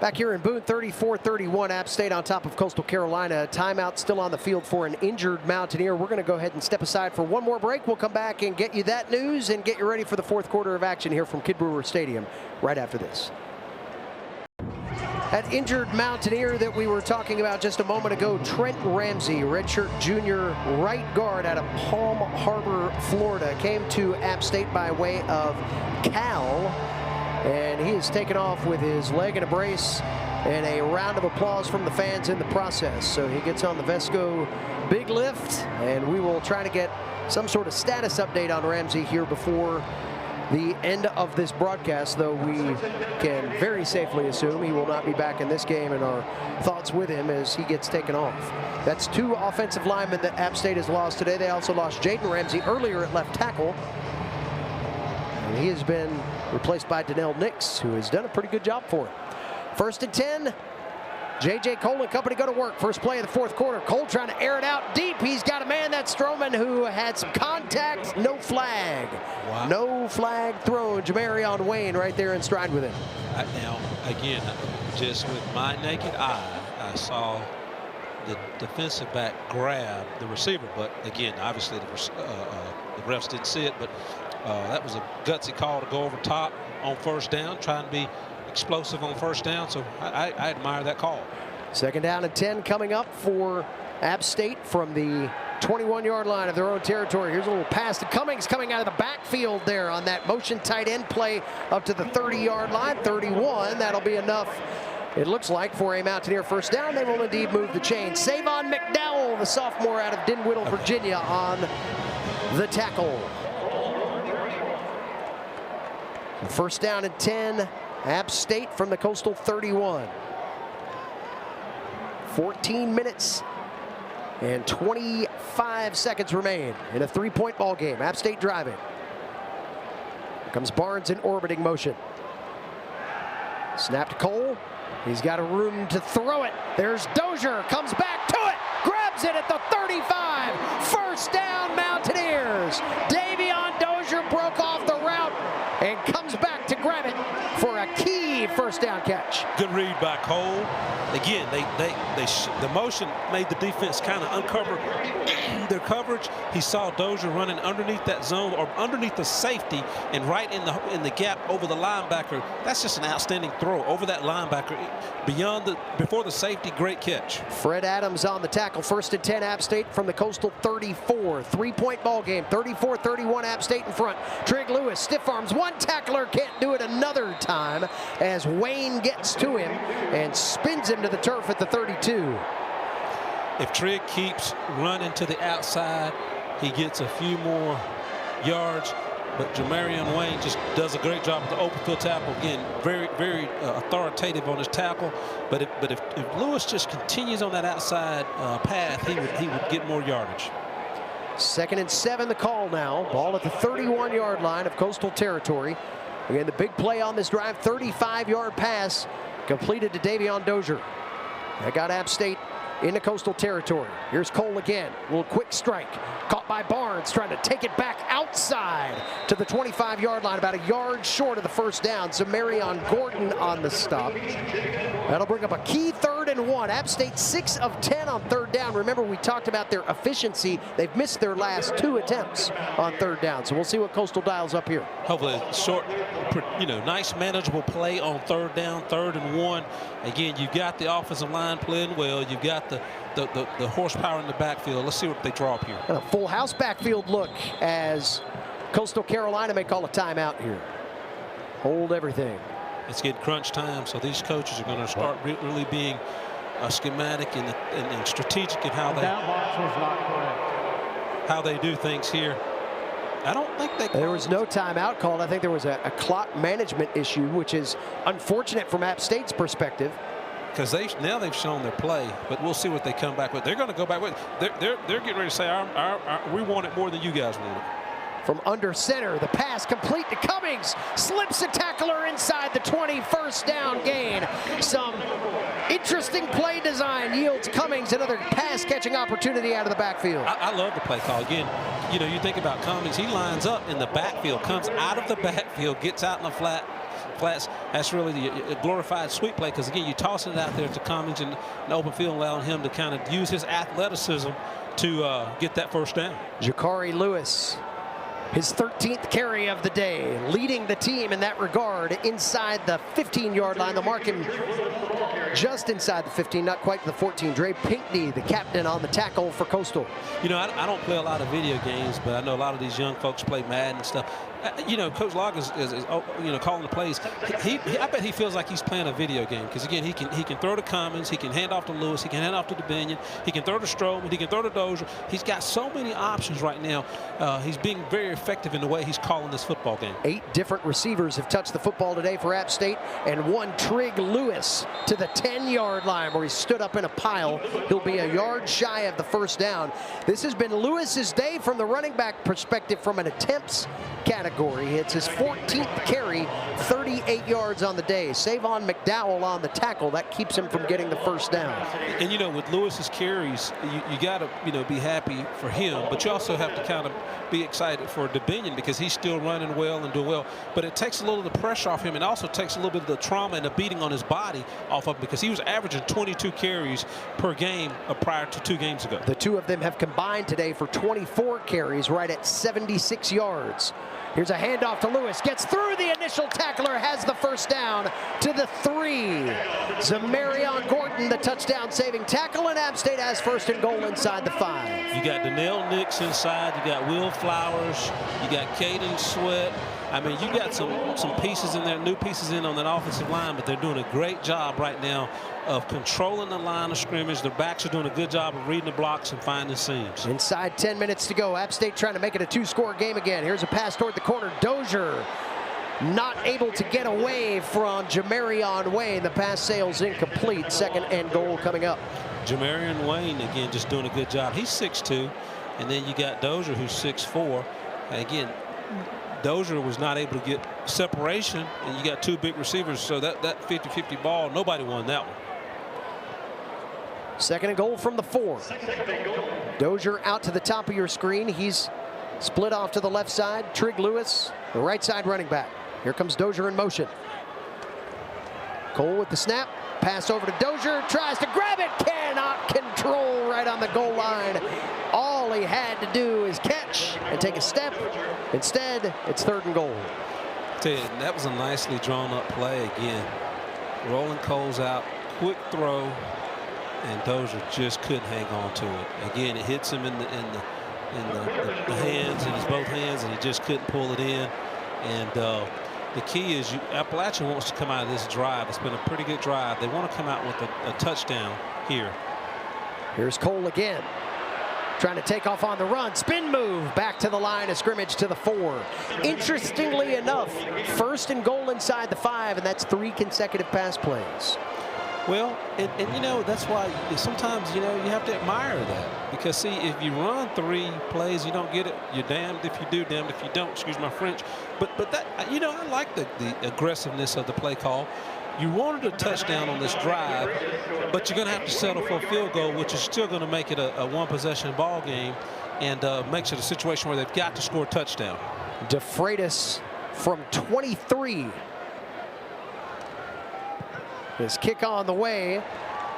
S1: Back here in Boone, 34-31, App State on top of Coastal Carolina. Timeout still on the field for an injured Mountaineer. We're going to go ahead and step aside for one more break. We'll come back and get you that news and get you ready for the fourth quarter of action here from Kidd Brewer Stadium right after this. That injured Mountaineer that we were talking about just a moment ago, Trent Ramsey, redshirt junior right guard out of Palm Harbor, Florida, came to App State by way of Cal. And he is taken off with his leg in a brace and a round of applause from the fans in the process. So he gets on the Vesco big lift, and we will try to get some sort of status update on Ramsey here before the end of this broadcast, though we can very safely assume he will not be back in this game, and our thoughts with him as he gets taken off. That's two offensive linemen that App State has lost today. They also lost Jaden Ramsey earlier at left tackle. And he has been replaced by Donnell Nix, who has done a pretty good job for him. First and 10. J.J. Cole and company go to work. First play of the fourth quarter. Cole trying to air it out deep. He's got a man, that's Stroman, who had some contact. No flag.
S2: Wow.
S1: No flag thrown. Jamarion Wayne right there in stride with him.
S2: Now, again, just with my naked eye, I saw the defensive back grab the receiver. But again, obviously the refs didn't see it. But that was a gutsy call to go over top on first down, trying to be explosive on first down, so I admire that call.
S1: Second down and 10 coming up for App State from the 21-yard line of their own territory. Here's a little pass to Cummings coming out of the backfield there on that motion tight end play up to the 30-yard line. 31, that'll be enough, it looks like, for a Mountaineer first down. They will indeed move the chain. Savon McDowell, the sophomore out of Dinwiddie, Virginia, on the tackle. First down and 10. App State from the Coastal 31. 14 minutes and 25 seconds remain in a 3-point ball game. App State driving. Here comes Barnes in orbiting motion. Snap to Cole. He's got a room to throw it. There's Dozier, comes back to it, grabs it at the 35. First down, Mountaineers. Davion Dozier broke off the route and comes back to grab it for a key first down catch.
S2: Good read by Cole. Again, the motion made the defense kind of uncover their coverage. He saw Dozier running underneath that zone or underneath the safety and right in the gap over the linebacker. That's just an outstanding throw over that linebacker before the safety. Great catch.
S1: Fred Adams on the tackle. First and 10, App State from the Coastal 34. 3-point ball game. 34-31, App State in front. Trig Lewis stiff arms one tackler, can't do it another time as Wayne gets to him and spins him to the turf at the 32.
S2: If Trig keeps running to the outside, he gets a few more yards. but Jamarion Wayne just does a great job with the open field tackle. Again, very authoritative on his tackle. But if Lewis just continues on that outside path, he would get more yardage.
S1: 2nd and 7, the call now. Ball at the 31-yard line of Coastal territory. Again, the big play on this drive, 35-yard pass completed to Davion Dozier. That got App State into Coastal territory. Here's Cole again. A little quick strike. Caught by Barnes, trying to take it back outside to the 25-yard line, about a yard short of the first down. Zamarion Gordon on the stop. That'll bring up a key 3rd and 1. App State 6 of 10 on 3rd down. Remember, we talked about their efficiency. They've missed their last 2 attempts on 3rd down. So we'll see what Coastal dials up here.
S2: Hopefully a short, nice manageable play on 3rd down, 3rd and 1. Again, you've got the offensive line playing well. You've got the horsepower in the backfield. Let's see what they draw up here.
S1: A full house backfield look as Coastal Carolina may call a timeout here. Hold everything.
S2: It's getting crunch time, so these coaches are going to start really being schematic and strategic in how they do things here. I don't think
S1: there was no timeout called. I think there was a clock management issue, which is unfortunate from App State's perspective.
S2: Because now they've shown their play, but we'll see what they come back with. They're going to go back with. They're getting ready to say, we want it more than you guys want it.
S1: From under center, the pass complete to Cummings. Slips a tackler inside the 20, first down gain. Some interesting play design yields Cummings another pass catching opportunity out of the backfield.
S2: I love the play call. Again, you think about Cummings, he lines up in the backfield, comes out of the backfield, gets out in the flats. That's really a glorified sweep play, because again, you're tossing it out there to Cummings in the open field, allowing him to kind of use his athleticism to get that first down.
S1: Jakari Lewis, his 13th carry of the day, leading the team in that regard inside the 15-yard line. They'll mark him just inside the 15, not quite to the 14. Dre Pinkney, the captain, on the tackle for Coastal.
S2: I don't play a lot of video games, but I know a lot of these young folks play Madden and stuff. Coach Locke is calling the plays. I bet he feels like he's playing a video game, because again, he can throw to Cummins, he can hand off to Lewis, he can hand off to DeBinion, he can throw to Strowman, he can throw to Dozier. He's got so many options right now. He's being very effective in the way he's calling this football game. 8
S1: different receivers have touched the football today for App State, and one Trig Lewis to the 10-yard line where he stood up in a pile. He'll be a yard shy of the first down. This has been Lewis's day from the running back perspective from an attempts category. It's his 14th carry, 38 yards on the day. Savon McDowell on the tackle. That keeps him from getting the first down.
S2: And with Lewis's carries, you got to be happy for him, but you also have to kind of be excited for DeBinion, because he's still running well and doing well. But it takes a little of the pressure off him, and also takes a little bit of the trauma and the beating on his body off of him, because he was averaging 22 carries per game prior to 2 games ago.
S1: The two of them have combined today for 24 carries, right at 76 yards. Here's a handoff to Lewis. Gets through the initial tackler, has the first down to the 3. Zamarion Gordon, the touchdown saving tackle, and App State has first and goal inside the 5.
S2: You got Donnell Nix inside. You got Will Flowers. You got Caden Sweat. I mean, you got some pieces in there, new pieces in on that offensive line, but they're doing a great job right now of controlling the line of scrimmage. Their backs are doing a good job of reading the blocks and finding seams.
S1: Inside 10 minutes to go. App State trying to make it a 2-score game again. Here's a pass toward the corner. Dozier not able to get away from Jamarion Wayne. The pass sails incomplete. 2nd and goal coming up.
S2: Jamarion Wayne, again, just doing a good job. He's 6'2", and then you got Dozier, who's 6'4". Again, Dozier was not able to get separation, and you got 2 big receivers, so that 50-50 ball, nobody won that one.
S1: 2nd and goal from the 4. Dozier out to the top of your screen. He's split off to the left side. Trig Lewis, the right side running back. Here comes Dozier in motion. Cole with the snap. Pass over to Dozier. Tries to grab it. Cannot control right on the goal line. All he had to do is catch and take a step. Instead, it's 3rd and goal.
S2: Tell you, that was a nicely drawn up play again. Rolling Coles out, quick throw, and Dozier just couldn't hang on to it. Again, it hits him in the hands, in his both hands, and he just couldn't pull it in. And the key is Appalachian wants to come out of this drive. It's been a pretty good drive. They want to come out with a touchdown here.
S1: Here's Cole again. trying to take off on the run. Spin move back to the line of scrimmage to the 4. Interestingly enough, 1st and goal inside the 5, and that's 3 consecutive pass plays.
S2: Well, and you know, that's why sometimes, you know, you have to admire that. Because, see, if you run 3 plays, you don't get it, you're damned if you do, damned if you don't, excuse my French. But that, you know, I like the aggressiveness of the play call. You wanted a touchdown on this drive, but you're going to have to settle for a field goal, which is still going to make it a one-possession ball game and makes it a situation where they've got to score a touchdown.
S1: DeFreitas from 23. His kick on the way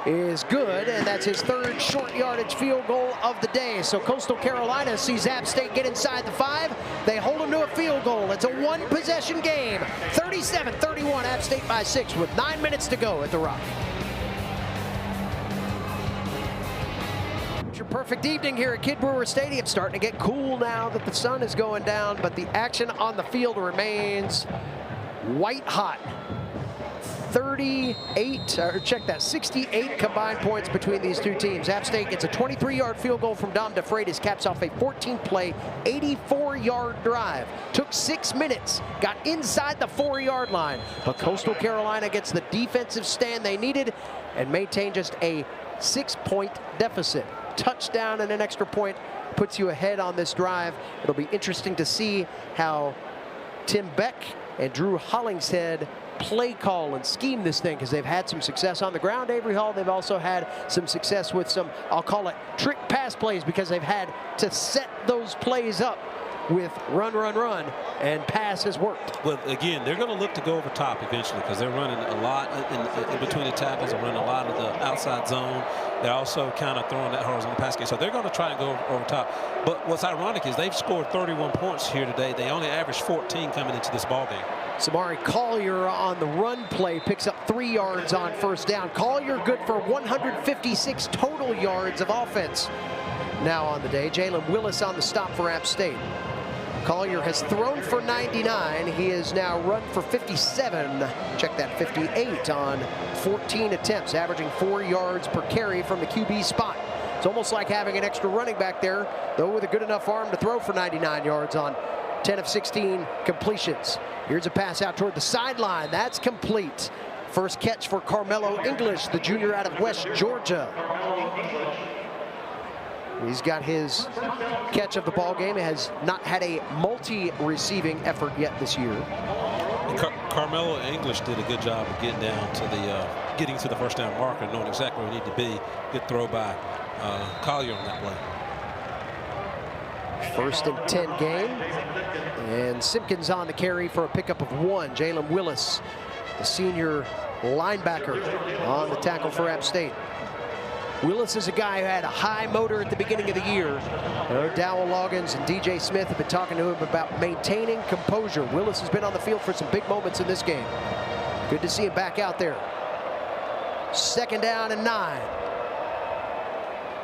S1: is good, and that's his 3rd short yardage field goal of the day. So Coastal Carolina sees App State get inside the 5. They hold them to a field goal. It's a 1-possession game. 37-31, App State by 6 with 9 minutes to go at the Rock. It's your perfect evening here at Kid Brewer Stadium. Starting to get cool now that the sun is going down, but the action on the field remains white hot. 68 combined points between these two teams. App State gets a 23-yard field goal from Dom DeFreitas, caps off a 14-play, 84-yard drive. Took 6 minutes, got inside the 4-yard line, but Coastal Carolina gets the defensive stand they needed and maintained just a 6-point deficit. Touchdown and an extra point puts you ahead on this drive. It'll be interesting to see how Tim Beck and Drew Hollingshead play call and scheme this thing, because they've had some success on the ground, Avery Hall. They've also had some success with some, I'll call it, trick pass plays, because they've had to set those plays up with run, and pass has worked.
S2: Well, again, they're going to look to go over top eventually, because they're running a lot in between the tackles and running a lot of the outside zone. They're also kind of throwing that horizontal pass game. So they're going to try and go over top. But what's ironic is they've scored 31 points here today. They only averaged 14 coming into this ball game.
S1: Samari Collier on the run play picks up 3 yards on 1st down. Collier good for 156 total yards of offense now on the day. Jalen Willis on the stop for App State. Collier has thrown for 99. He has now run for 57. Check that, 58 on 14 attempts, averaging 4 yards per carry from the QB spot. It's almost like having an extra running back there, though with a good enough arm to throw for 99 yards on 10 of 16 completions. Here's a pass out toward the sideline. That's complete. First catch for Carmelo English, the junior out of West Georgia. He's got his catch of the ball game. He has not had a multi-receiving effort yet this year.
S2: Carmelo English did a good job of getting down to the getting to the 1st down marker, knowing exactly where he needed to be. Good throw by Collier on that play.
S1: 1st and 10 game, and Simpkins on the carry for a pickup of 1. Jalen Willis, the senior linebacker, on the tackle for App State. Willis is a guy who had a high motor at the beginning of the year. Dowell Loggins and DJ Smith have been talking to him about maintaining composure. Willis has been on the field for some big moments in this game. Good to see him back out there. 2nd down and 9.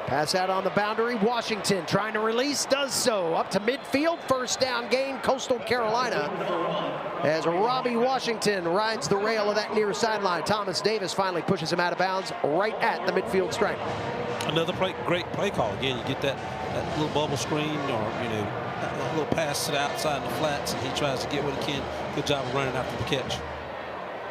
S1: Pass out on the boundary. Washington trying to release, does so. Up to midfield, 1st down gain, Coastal Carolina. As Robbie Washington rides the rail of that near sideline. Thomas Davis finally pushes him out of bounds right at the midfield stripe.
S2: Another great play call. Again, you get that little bubble screen, or, you know, a little pass to the outside in the flats, and he tries to get what he can. Good job of running after the catch.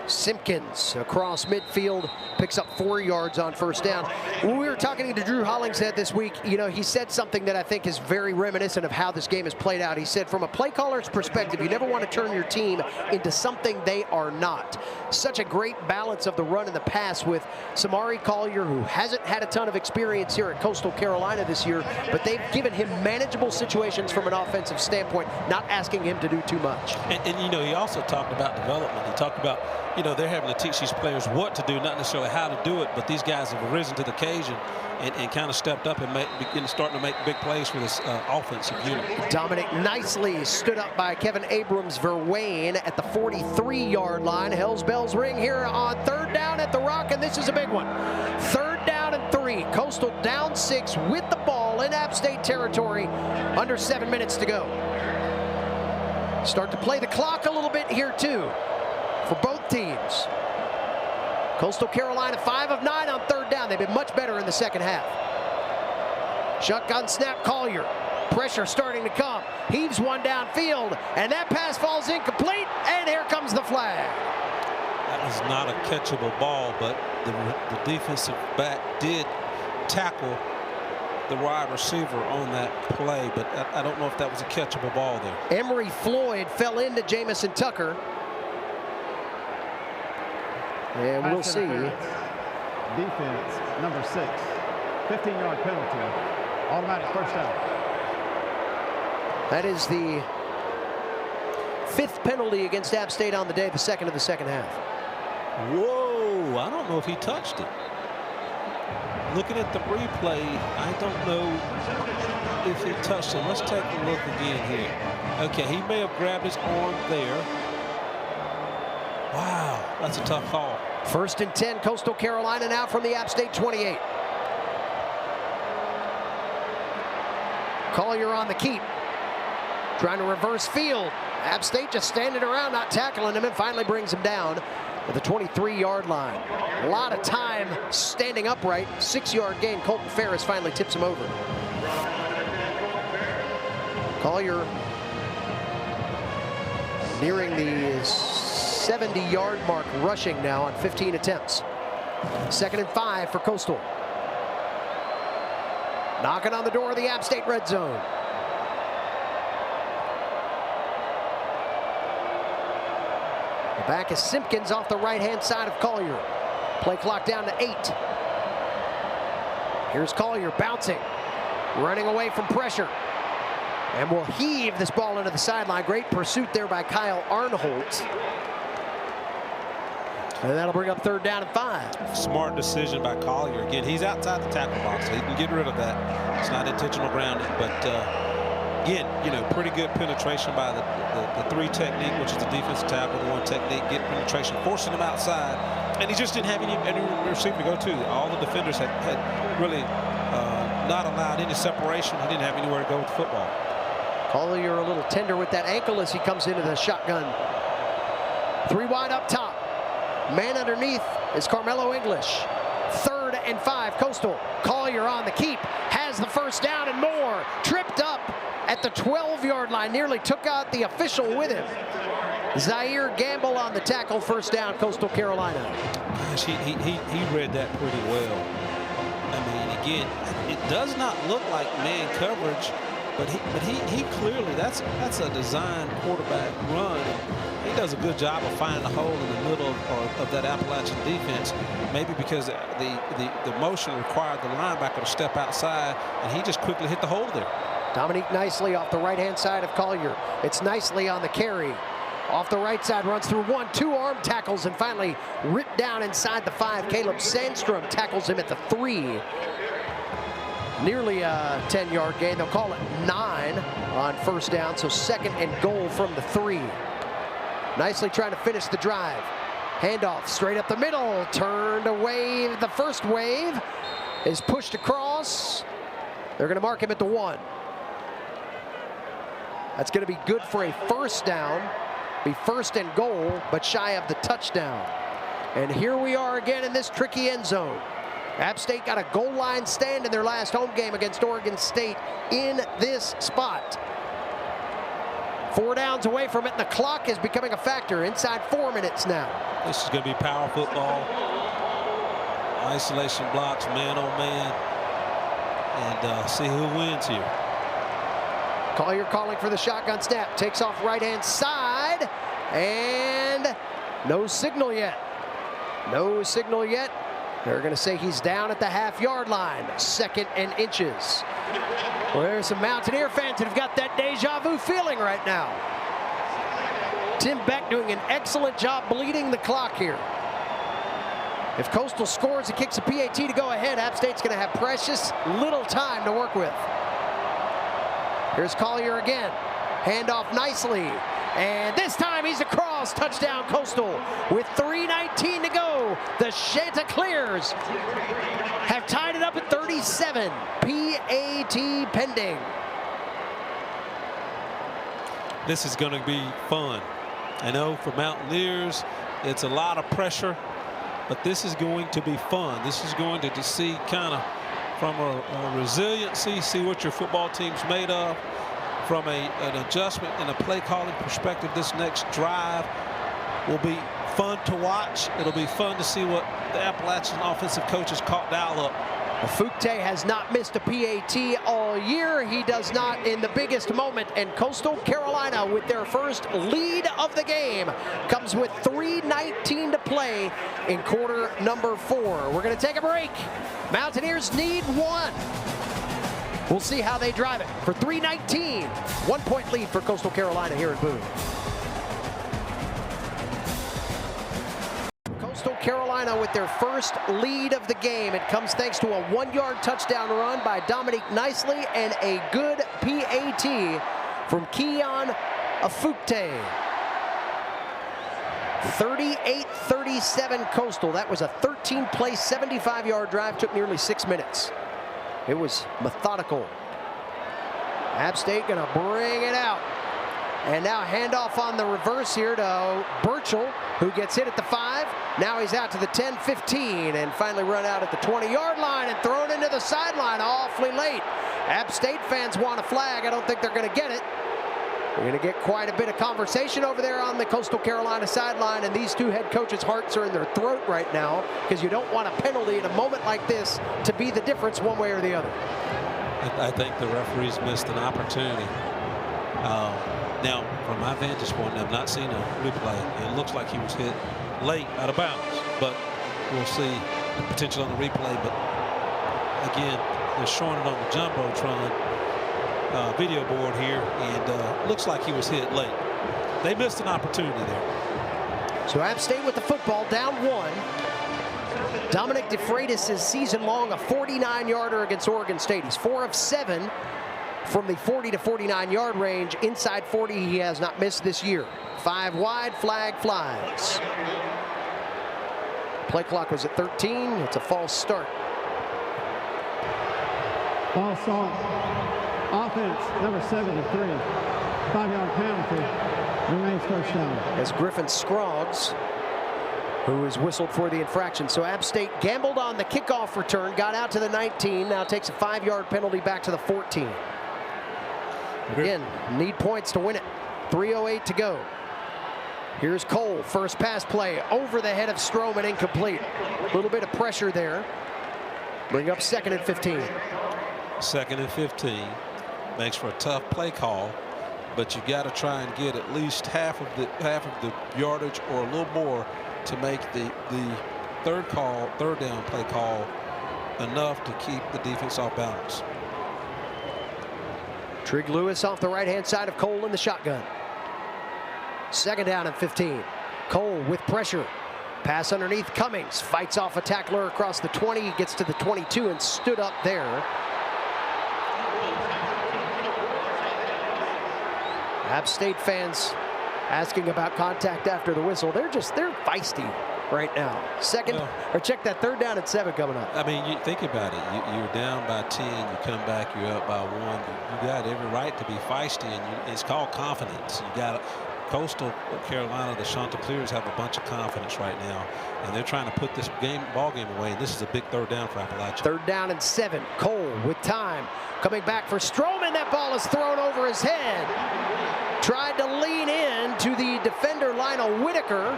S1: Simpkins across midfield picks up 4 yards on 1st down. When we were talking to Drew Hollingshead this week, you know, he said something that I think is very reminiscent of how this game has played out. He said, from a play caller's perspective, you never want to turn your team into something they are not. Such a great balance of the run and the pass with Samari Collier, who hasn't had a ton of experience here at Coastal Carolina this year, but they've given him manageable situations from an offensive standpoint, not asking him to do too much.
S2: And you know, he also talked about development. He talked about, you know, they're having to teach these players what to do, not necessarily how to do it, but these guys have risen to the occasion and kind of stepped up and starting to make big plays for this offensive unit.
S1: Dominic nicely stood up by Kevin Abrams Verwain at the 43-yard line. Hell's bells ring here on 3rd down at the Rock, and this is a big one. 3rd down and 3. Coastal down 6 with the ball in App State territory. Under 7 minutes to go. Start to play the clock a little bit here too for both teams. Coastal Carolina 5 of 9 on 3rd down. They've been much better in the 2nd half. Shotgun snap, Collier. Pressure starting to come. Heaves one downfield, and that pass falls incomplete, and here comes the flag.
S2: That was not a catchable ball, but the defensive back did tackle the wide receiver on that play, but I don't know if that was a catchable ball there.
S1: Emory Floyd fell into Jamison Tucker. And we'll see.
S3: Defense, number 6, 15-yard penalty, automatic first down.
S1: That is the 5th penalty against App State on the day, the 2nd of the second half.
S2: Whoa, I don't know if he touched it. Looking at the replay, I don't know if he touched it. Let's take a look again here. Okay, he may have grabbed his arm there. Wow, that's a tough call.
S1: 1st and 10, Coastal Carolina now from the App State 28. Collier on the keep. Trying to reverse field. App State just standing around, not tackling him, and finally brings him down at the 23-yard line. A lot of time standing upright. 6-yard gain. Colton Ferris finally tips him over. Collier nearing the 70-yard mark rushing now on 15 attempts. 2nd and 5 for Coastal. Knocking on the door of the App State red zone. The back is Simpkins off the right-hand side of Collier. Play clock down to 8. Here's Collier bouncing, running away from pressure. And will heave this ball into the sideline. Great pursuit there by Kyle Arnholt. And that'll bring up 3rd down and 5.
S2: Smart decision by Collier. Again, he's outside the tackle box, so he can get rid of that. It's not intentional grounding, but again, you know, pretty good penetration by the 3 technique, which is the defensive tackle, the 1 technique, get penetration, forcing him outside, and he just didn't have any receiver to go to. All the defenders had really not allowed any separation. He didn't have anywhere to go with the football.
S1: Collier a little tender with that ankle as he comes into the shotgun. 3 wide up top. Man underneath is Carmelo English. 3rd and 5, Coastal. Collier on the keep, has the first down and more. Tripped up at the 12-yard line, nearly took out the official with him. Zaire Gamble on the tackle, 1st down, Coastal Carolina.
S2: Gosh, he read that pretty well. I mean, again, it does not look like man coverage, but he clearly, that's a design quarterback run. He does a good job of finding a hole in the middle of that Appalachian defense, maybe because the motion required the linebacker to step outside, and he just quickly hit the hole there.
S1: Dominique Nicely off the right-hand side of Collier. It's Nicely on the carry. Off the right side, runs through 1, 2 arm tackles, and finally ripped down inside the 5. Caleb Sandstrom tackles him at the 3. Nearly a 10-yard gain. They'll call it 9 on 1st down, so 2nd and goal from the 3. Nicely trying to finish the drive. Handoff straight up the middle, turned away. The first wave is pushed across. They're going to mark him at the 1. That's going to be good for a 1st down. Be 1st and goal, but shy of the touchdown. And here we are again in this tricky end zone. App State got a goal line stand in their last home game against Oregon State in this spot. 4 downs away from it, and the clock is becoming a factor. Inside 4 minutes now.
S2: This is going to be power football. Isolation blocks, man on man. And see who wins here.
S1: Collier calling for the shotgun snap. Takes off right-hand side. And no signal yet. No signal yet. They're going to say he's down at the half-yard line. 2nd and inches. Well, there's some Mountaineer fans that have got that deja vu feeling right now. Tim Beck doing an excellent job bleeding the clock here. If Coastal scores and kicks a PAT to go ahead, App State's going to have precious little time to work with. Here's Collier again. Handoff nicely. And this time he's across. Touchdown Coastal with 3:19 to go. The Chanticleers have tied it up at 37. PAT pending.
S2: This is going to be fun. I know for Mountaineers, it's a lot of pressure, but this is going to be fun. This is going to see kind of from a resiliency, see what your football team's made of. From an adjustment and a play calling perspective, this next drive will be fun to watch. It'll be fun to see what the Appalachian offensive coaches caught dial up.
S1: Fukte has not missed a PAT all year. He does not in the biggest moment. And Coastal Carolina, with their first lead of the game, comes with 3:19 to play in quarter number 4. We're going to take a break. Mountaineers need 1. We'll see how they drive it for 3:19. 1-point lead for Coastal Carolina here in Boone. Coastal Carolina with their first lead of the game. It comes thanks to a 1-yard touchdown run by Dominique Nicely and a good PAT from Keon Afukte. 38-37 Coastal. That was a 13-play, 75-yard drive. Took nearly 6 minutes. It was methodical. App State gonna bring it out. And now handoff on the reverse here to Burchell, who gets hit at the 5. Now he's out to the 10, 15, and finally run out at the 20-yard line and thrown into the sideline awfully late. App State fans want a flag. I don't think they're gonna get it. We're gonna get quite a bit of conversation over there on the Coastal Carolina sideline, and these two head coaches' hearts are in their throat right now because you don't want a penalty in a moment like this to be the difference one way or the other.
S2: I think the referees missed an opportunity. Now, from my vantage point, I've not seen a replay. It looks like he was hit late out of bounds, but we'll see the potential on the replay. But again, they're showing it on the Jumbotron video board here, and looks like he was hit late. They missed an opportunity there.
S1: So App State with the football, down 1. Dominic DeFreitas' season-long a 49-yarder against Oregon State. He's 4 of 7 from the 40 to 49-yard range. Inside 40, he has not missed this year. 5 wide, flag flies. Play clock was at 13. It's a false start.
S3: False start. Offense, number 73. 5-yard penalty. Remains first down.
S1: As Griffin Scroggs, who is whistled for the infraction. So App State gambled on the kickoff return, got out to the 19, now takes a 5-yard penalty back to the 14. Again, need points to win it. 3:08 to go. Here's Cole, first pass play, over the head of Stroman, incomplete. A little bit of pressure there. Bring up 2nd and 15.
S2: 2nd and 15. Makes for a tough play call, but you got to try and get at least half of the yardage or a little more to make the third down play call enough to keep the defense off balance.
S1: Trig Lewis off the right-hand side of Cole in the shotgun. 2nd down and 15. Cole with pressure. Pass underneath Cummings. Fights off a tackler across the 20. Gets to the 22 and stood up there. App State fans asking about contact after the whistle. They're feisty right now. Check that 3rd down and 7 coming up.
S2: I mean, you think about it. You're down by 10. You come back. You're up by 1. You got every right to be feisty, and it's called confidence. You got Coastal Carolina, the Chanticleers have a bunch of confidence right now, and they're trying to put this ball game away. This is a big 3rd down for Appalachian.
S1: 3rd down and 7. Cole with time. Coming back for Stroman. That ball is thrown over his head. Tried to lean in to the defender Lionel Whitaker.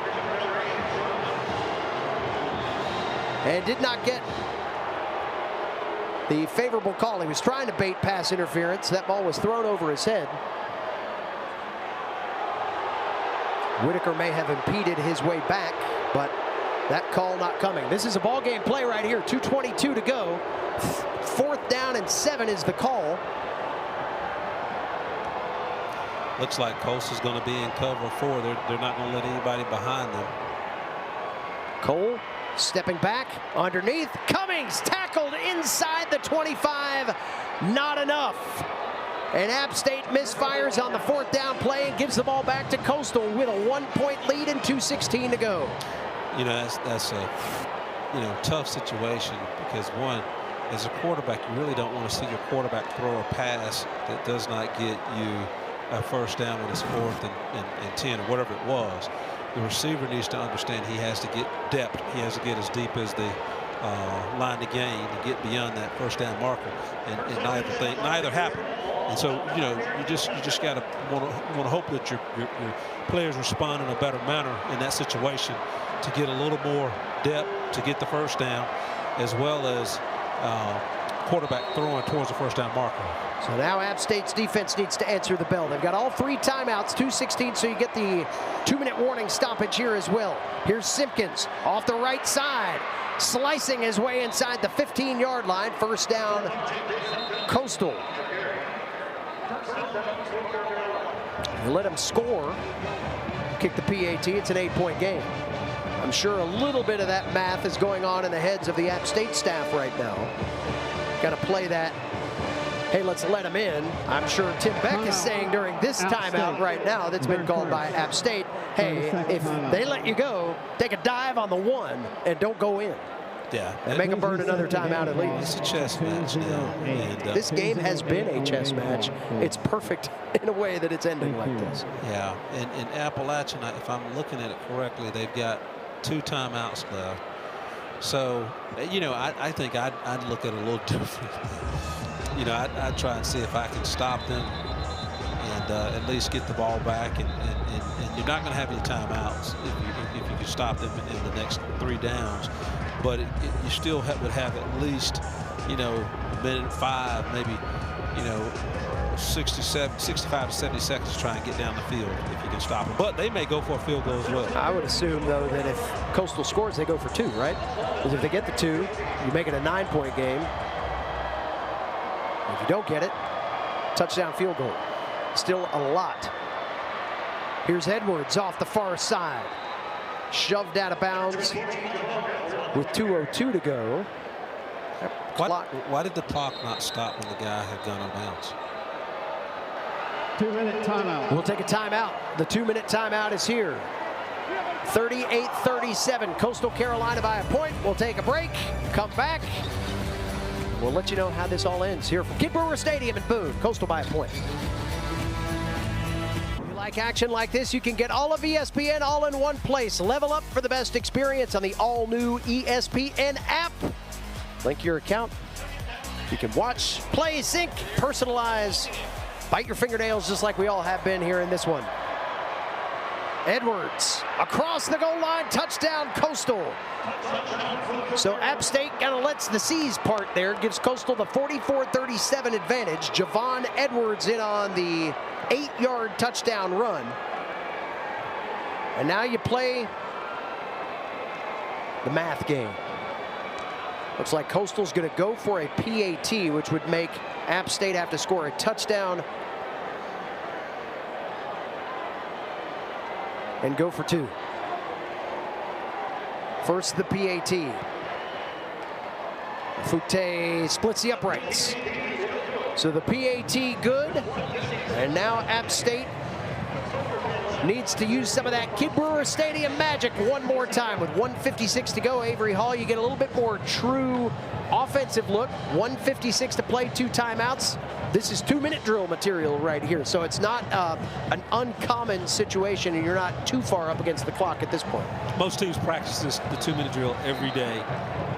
S1: And did not get the favorable call. He was trying to bait pass interference. That ball was thrown over his head. Whitaker may have impeded his way back, but that call not coming. This is a ball game play right here. 2:22 to go. 4th down and 7 is the call.
S2: Looks like Coastal's going to be in cover 4. They're not going to let anybody behind them.
S1: Cole stepping back underneath. Cummings tackled inside the 25. Not enough. And App State misfires on the 4th down play and gives the ball back to Coastal with a 1-point lead and 2:16 to go.
S2: You know, that's a tough situation because, one, as a quarterback, you really don't want to see your quarterback throw a pass that does not get you a 1st down when it's 4th and 10 or whatever it was. The receiver needs to understand he has to get depth. He has to get as deep as the line to gain and get beyond that first down marker, and neither happened. And so, you know, you just got to want to hope that your players respond in a better manner in that situation to get a little more depth to get the first down, as well as quarterback throwing towards the first down marker.
S1: So now App State's defense needs to answer the bell. They've got all 3 timeouts, 2:16, so you get the 2-minute warning stoppage here as well. Here's Simpkins off the right side, slicing his way inside the 15-yard line. First down, Coastal. You let him score, kick the PAT, it's an 8-point game. I'm sure a little bit of that math is going on in the heads of the App State staff right now. Got to play that, hey, let's let him in. I'm sure Tim Beck is saying during this timeout right now that's been called by App State, hey, if they let you go, take a dive on the 1 and don't go in.
S2: Yeah.
S1: And make them burn another timeout at least.
S2: It's a chess match now. And,
S1: this game has been a chess match. It's perfect in a way that it's ending like this.
S2: Yeah, and in Appalachian, if I'm looking at it correctly, they've got 2 timeouts left. So, you know, I think I'd look at it a little different. You know, I'd try and see if I can stop them and at least get the ball back. And you're not going to have any timeouts if you can stop them in the next 3 downs. But you still would have at least, you know, a minute 5, maybe, you know, 65 to 70 seconds to try and get down the field if you can stop them. But they may go for a field goal as well.
S1: I would assume, though, that if Coastal scores, they go for 2, right? Because if they get the 2, you make it a 9-point game. If you don't get it, touchdown field goal. Still a lot. Here's Edwards off the far side. Shoved out of bounds with 2:02 to go.
S2: Why did the clock not stop when the guy had gone on bounds?
S3: 2-minute timeout.
S1: We'll take a timeout. The 2-minute timeout is here. 38-37, Coastal Carolina by a point. We'll take a break, come back. We'll let you know how this all ends here from Kid Brewer Stadium in Boone. Coastal by a point. Like action like this, you can get all of ESPN all in one place. Level up for the best experience on the all-new ESPN app. Link your account. You can watch, play, sync, personalize, bite your fingernails just like we all have been here in this one. Edwards across the goal line, touchdown Coastal. So App State kind of lets the C's part there, gives Coastal the 44-37 advantage. Javon Edwards in on the 8-yard touchdown run. And now you play the math game. Looks like Coastal's going to go for a PAT, which would make App State have to score a touchdown and go for 2. First, the PAT. Foutte splits the uprights. So the PAT good. And now App State needs to use some of that Kid Brewer Stadium magic one more time. With 1:56 to go, Avery Hall, you get a little bit more true offensive look. 1:56 to play, 2 timeouts. This is 2-minute drill material right here. So it's not an uncommon situation, and you're not too far up against the clock at this point.
S2: Most teams practice the 2-minute drill every day,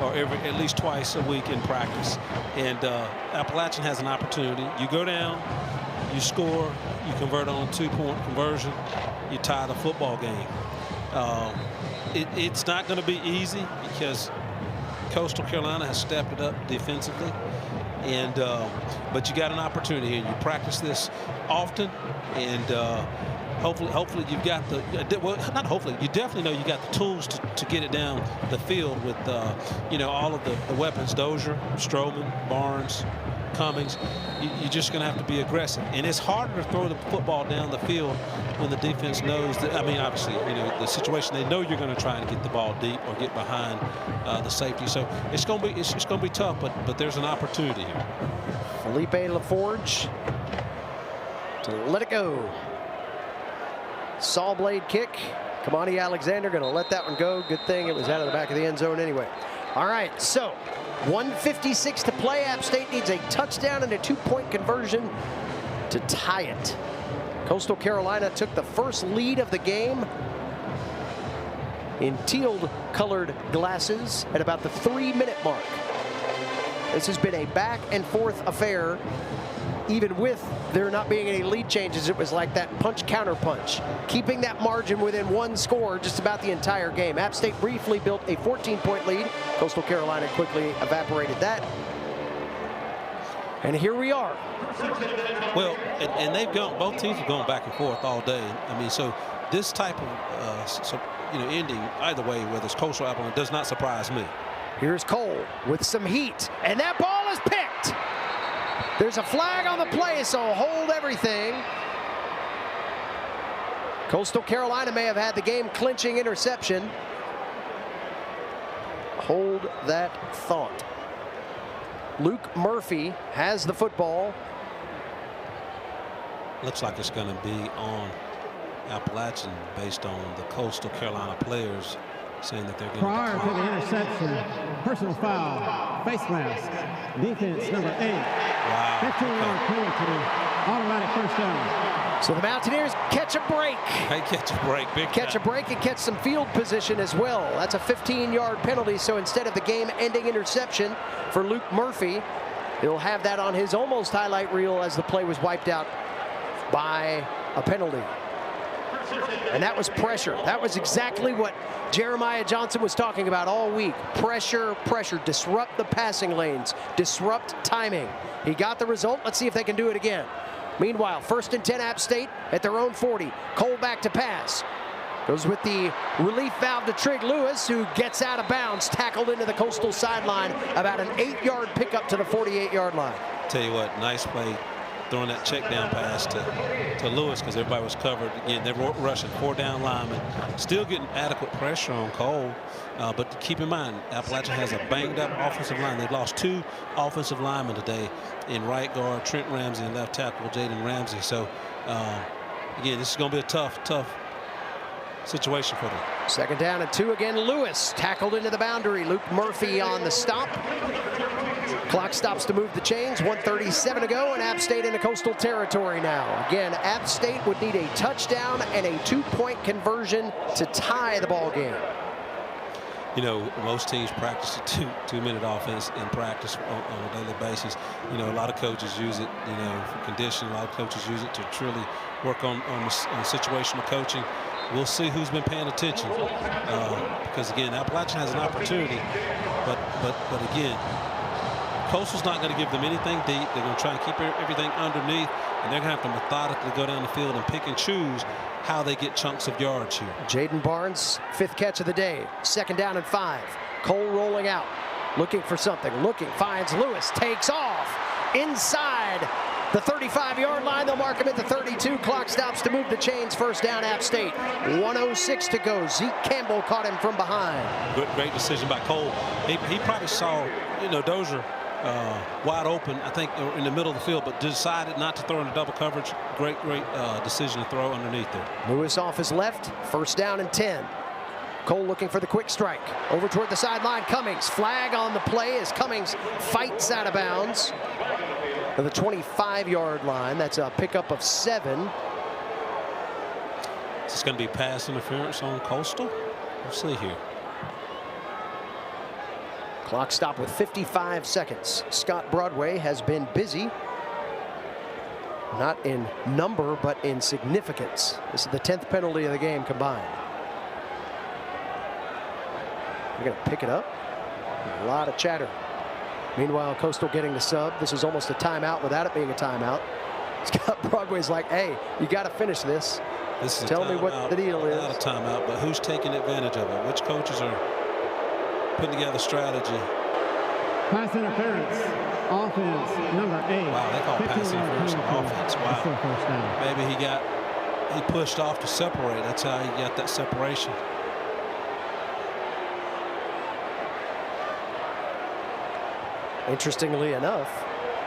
S2: or at least twice a week in practice. And Appalachian has an opportunity. You go down, you score, you convert on a 2-point conversion, you tie the football game. It's not going to be easy because Coastal Carolina has stepped it up defensively. And but you got an opportunity here. You practice this often, and hopefully you've got the not hopefully, you definitely know you got the tools to get it down the field with you know, all of the weapons: Dozier, Strowman, Barnes, Cummings. You're just going to have to be aggressive, and it's harder to throw the football down the field when the defense knows that. I mean, obviously, you know, the situation, they know you're going to try and get the ball deep or get behind the safety. So it's going to be tough, but there's an opportunity here.
S1: Felipe LaForge to let it go. Saw blade kick. Kamani Alexander going to let that one go. Good thing it was out of the back of the end zone anyway. All right, so 1:56 to play. App State needs a touchdown and a 2-point conversion to tie it. Coastal Carolina took the first lead of the game in teal-colored glasses at about the 3-minute mark. This has been a back-and-forth affair. Even with there not being any lead changes, it was like that punch-counter-punch, keeping that margin within 1 score just about the entire game. App State briefly built a 14-point lead. Coastal Carolina quickly evaporated that. And here we are.
S2: Well, and they've gone, both teams have gone back and forth all day. I mean, so this type of ending either way, whether it's Coastal or Appalachian, does not surprise me.
S1: Here's Cole with some heat, and that ball is picked. There's a flag on the play, so hold everything. Coastal Carolina may have had the game-clinching interception. Hold that thought. Luke Murphy has the football.
S2: Looks like it's going to be on Appalachian based on the Coastal Carolina players saying that they're going
S4: prior to the interception, personal foul, face mask, defense number 8.
S2: Wow.
S4: 15-yard penalty, automatic first down.
S1: So the Mountaineers catch a break.
S2: They catch a break, big
S1: Catch a break and catch some field position as well. That's a 15-yard penalty, so instead of the game-ending interception for Luke Murphy, he'll have that on his almost highlight reel as the play was wiped out by a penalty. And that was pressure. That was exactly what Jeremiah Johnson was talking about all week. Pressure, pressure, disrupt the passing lanes, disrupt timing. He got the result. Let's see if they can do it again. Meanwhile, 1st and 10 App State at their own 40. Cole back to pass. Goes with the relief valve to Trig Lewis, who gets out of bounds, tackled into the Coastal sideline, about an 8-yard pickup to the 48-yard line.
S2: Tell you what, nice play. Throwing that check down pass to Lewis because everybody was covered. Again, they were rushing 4 down linemen. Still getting adequate pressure on Cole. But keep in mind, Appalachian has a banged up offensive line. They've lost 2 offensive linemen today in right guard Trent Ramsey and left tackle Jaden Ramsey. So, again, this is going to be a tough situation for them.
S1: 2nd down and 2 again. Lewis tackled into the boundary. Luke Murphy on the stop. Clock stops to move the chains. 1:37 to go, and App State into Coastal territory now. Again, App State would need a touchdown and a 2-point conversion to tie the ball game.
S2: You know, most teams practice a two-minute offense in practice on a daily basis. You know, a lot of coaches use it, you know, for conditioning. A lot of coaches use it to truly work on situational coaching. We'll see who's been paying attention because, again, Appalachian has an opportunity. But again, Coastal's not going to give them anything deep. They're going to try and keep everything underneath, and they're going to have to methodically go down the field and pick and choose how they get chunks of yards here.
S1: Jaden Barnes, 5th catch of the day. 2nd down and 5. Cole rolling out, looking for something. Finds Lewis, takes off inside the 35-yard line. They'll mark him at the 32. Clock stops to move the chains. 1st down, App State. 1:06 to go. Zeke Campbell caught him from behind.
S2: Great decision by Cole. He probably saw, you know, Dozier wide open, I think, in the middle of the field, but decided not to throw into double coverage. Great decision to throw underneath there.
S1: Lewis off his left. 1st down and 10. Cole looking for the quick strike. Over toward the sideline. Cummings. Flag on the play as Cummings fights out of bounds to the 25-yard line. That's a pickup of 7.
S2: Is this going to be pass interference on Coastal? We'll see here.
S1: Clock stop with 55 seconds. Scott Broadway has been busy. Not in number, but in significance. This is the 10th penalty of the game combined. We're going to pick it up. A lot of chatter. Meanwhile, Coastal getting the sub. This is almost a timeout without it being a timeout. Scott Broadway's like, hey, you got to finish this. Tell me what the deal is.
S2: Not a timeout, but who's taking advantage of it? Which coaches are putting together strategy?
S4: Pass interference, offense number 8.
S2: Wow, they call pass interference on offense. Wow. Maybe he pushed off to separate. That's how he got that separation.
S1: Interestingly enough,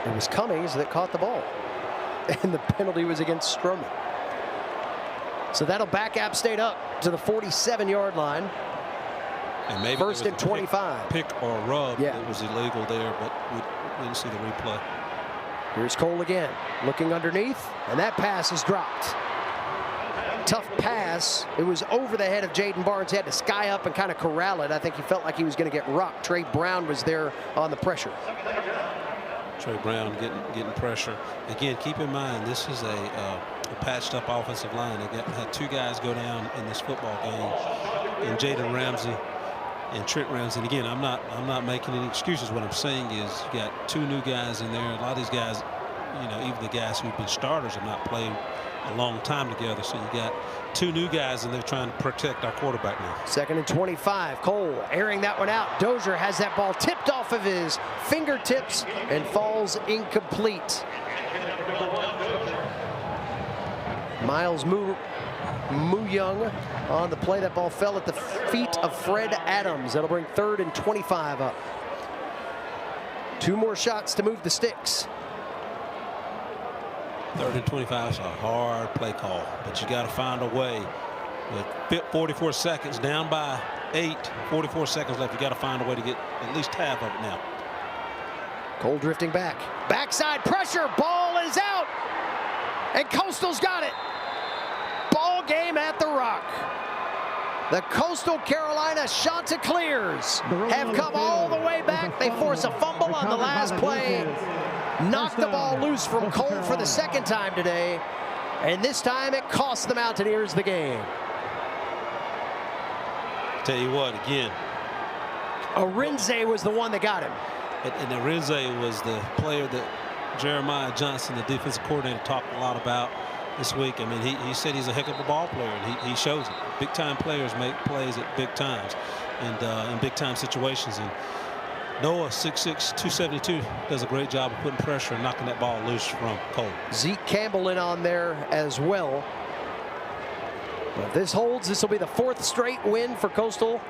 S1: it was Cummings that caught the ball, and the penalty was against Stroman. So that'll back App State up to the 47-yard line.
S2: And maybe
S1: 1st and 25.
S2: Pick or rub.
S1: Yeah.
S2: It was illegal there, but we didn't see the replay.
S1: Here's Cole again, looking underneath, and that pass is dropped. Tough pass. It was over the head of Jaden Barnes. He had to sky up and kind of corral it. I think he felt like he was going to get rocked. Trey Brown was there on the pressure.
S2: Trey Brown getting pressure. Again, keep in mind, this is a patched up offensive line. They had 2 guys go down in this football game, and Jaden Ramsey and Trent Ramsey. And again, I'm not making any excuses. What I'm saying is you got 2 new guys in there. A lot of these guys, you know, even the guys who've been starters have not played a long time together. So you got 2 new guys, and they're trying to protect our quarterback now.
S1: 2nd and 25. Cole airing that one out. Dozier has that ball tipped off of his fingertips and falls incomplete. Miles Young on the play. That ball fell at the feet of Fred Adams. That'll bring 3rd and 25 up. 2 more shots to move the sticks.
S2: 3rd and 25 is a hard play call, but you got to find a way. With 44 seconds, down by 8, 44 seconds left. You got to find a way to get at least half of it now.
S1: Cole drifting back. Backside pressure. Ball is out. And Coastal's got it. Ball game at the Rock. The Coastal Carolina Chanticleers have come all the way back. They force a fumble on the last play. Knocked the ball loose from Cole for the 2nd time today. And this time it cost the Mountaineers the game.
S2: Tell you what, again.
S1: Arinze was the one that got him.
S2: And Arinze was the player that Jeremiah Johnson, the defensive coordinator, talked a lot about this week. I mean, he said he's a heck of a ball player, and he shows it. Big-time players make plays at big times and in big-time situations. And Noah, 6'6", 272, does a great job of putting pressure and knocking that ball loose from Cole.
S1: Zeke Campbell in on there as well. Well, if this holds, this will be the 4th straight win for Coastal.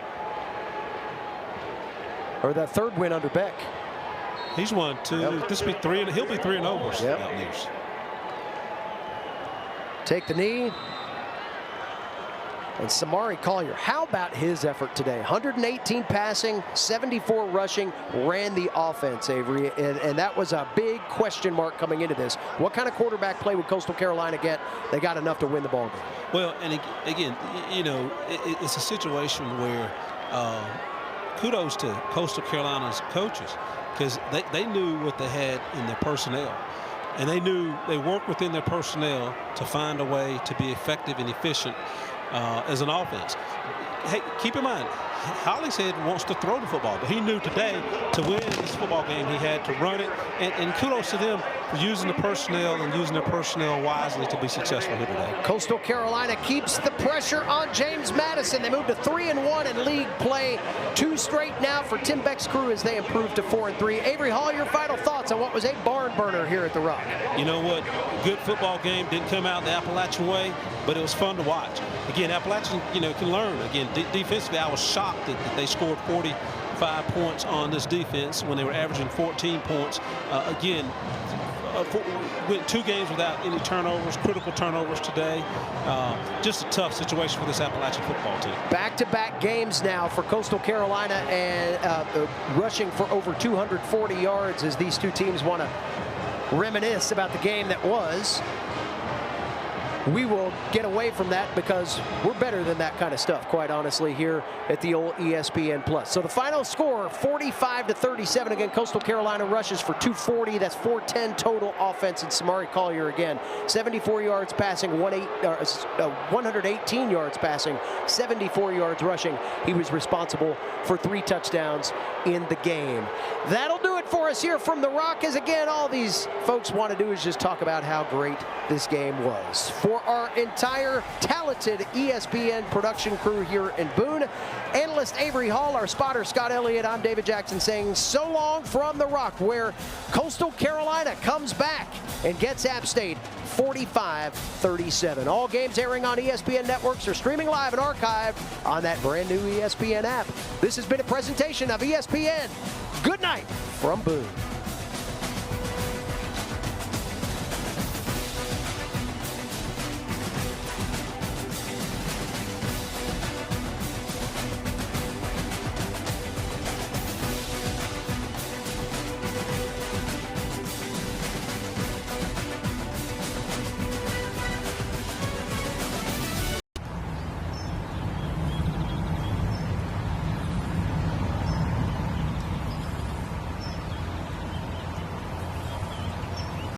S1: Or that 3rd win under Beck.
S2: He's won 2. Yep. This will be 3, and he'll be 3-0 versus the Mountaineers.
S1: Take the knee. And Samari Collier, how about his effort today? 118 passing, 74 rushing, ran the offense, Avery. And that was a big question mark coming into this. What kind of quarterback play would Coastal Carolina get? They got enough to win the ball game.
S2: Well, and again, you know, it's a situation where kudos to Coastal Carolina's coaches, because they knew what they had in their personnel. And they knew they worked within their personnel to find a way to be effective and efficient as an offense. Hey, keep in mind, Hollingshead wants to throw the football, but he knew today to win this football game he had to run it. And kudos to them for using the personnel and using their personnel wisely to be successful here today.
S1: Coastal Carolina keeps the pressure on James Madison. They move to 3-1 in league play. 2 straight now for Tim Beck's crew as they improve to 4-3. Avery Hall, your final thoughts on what was a barn burner here at the Rock?
S2: You know what? Good football game. Didn't come out the Appalachian way, but it was fun to watch. Again, Appalachian, you know, can learn. Again, defensively, I was shocked that they scored 45 points on this defense when they were averaging 14 points. Again, went 2 games without any turnovers, critical turnovers today. Just a tough situation for this Appalachian football team.
S1: Back-to-back games now for Coastal Carolina, and rushing for over 240 yards as these 2 teams want to reminisce about the game that was. We will get away from that because we're better than that kind of stuff, quite honestly, here at the old ESPN Plus. So the final score, 45-37. Again, Coastal Carolina rushes for 240. That's 410 total offense. And Samari Collier again, 74 yards passing, 118 yards passing, 74 yards rushing. He was responsible for 3 touchdowns in the game. That'll do it for us here from the Rock, as again, all these folks want to do is just talk about how great this game was. For our entire talented ESPN production crew here in Boone, analyst Avery Hall, our spotter Scott Elliott, I'm David Jackson saying so long from the Rock, where Coastal Carolina comes back and gets App State 45-37. All games airing on ESPN networks are streaming live and archived on that brand new ESPN app. This has been a presentation of ESPN. Good night from Boone.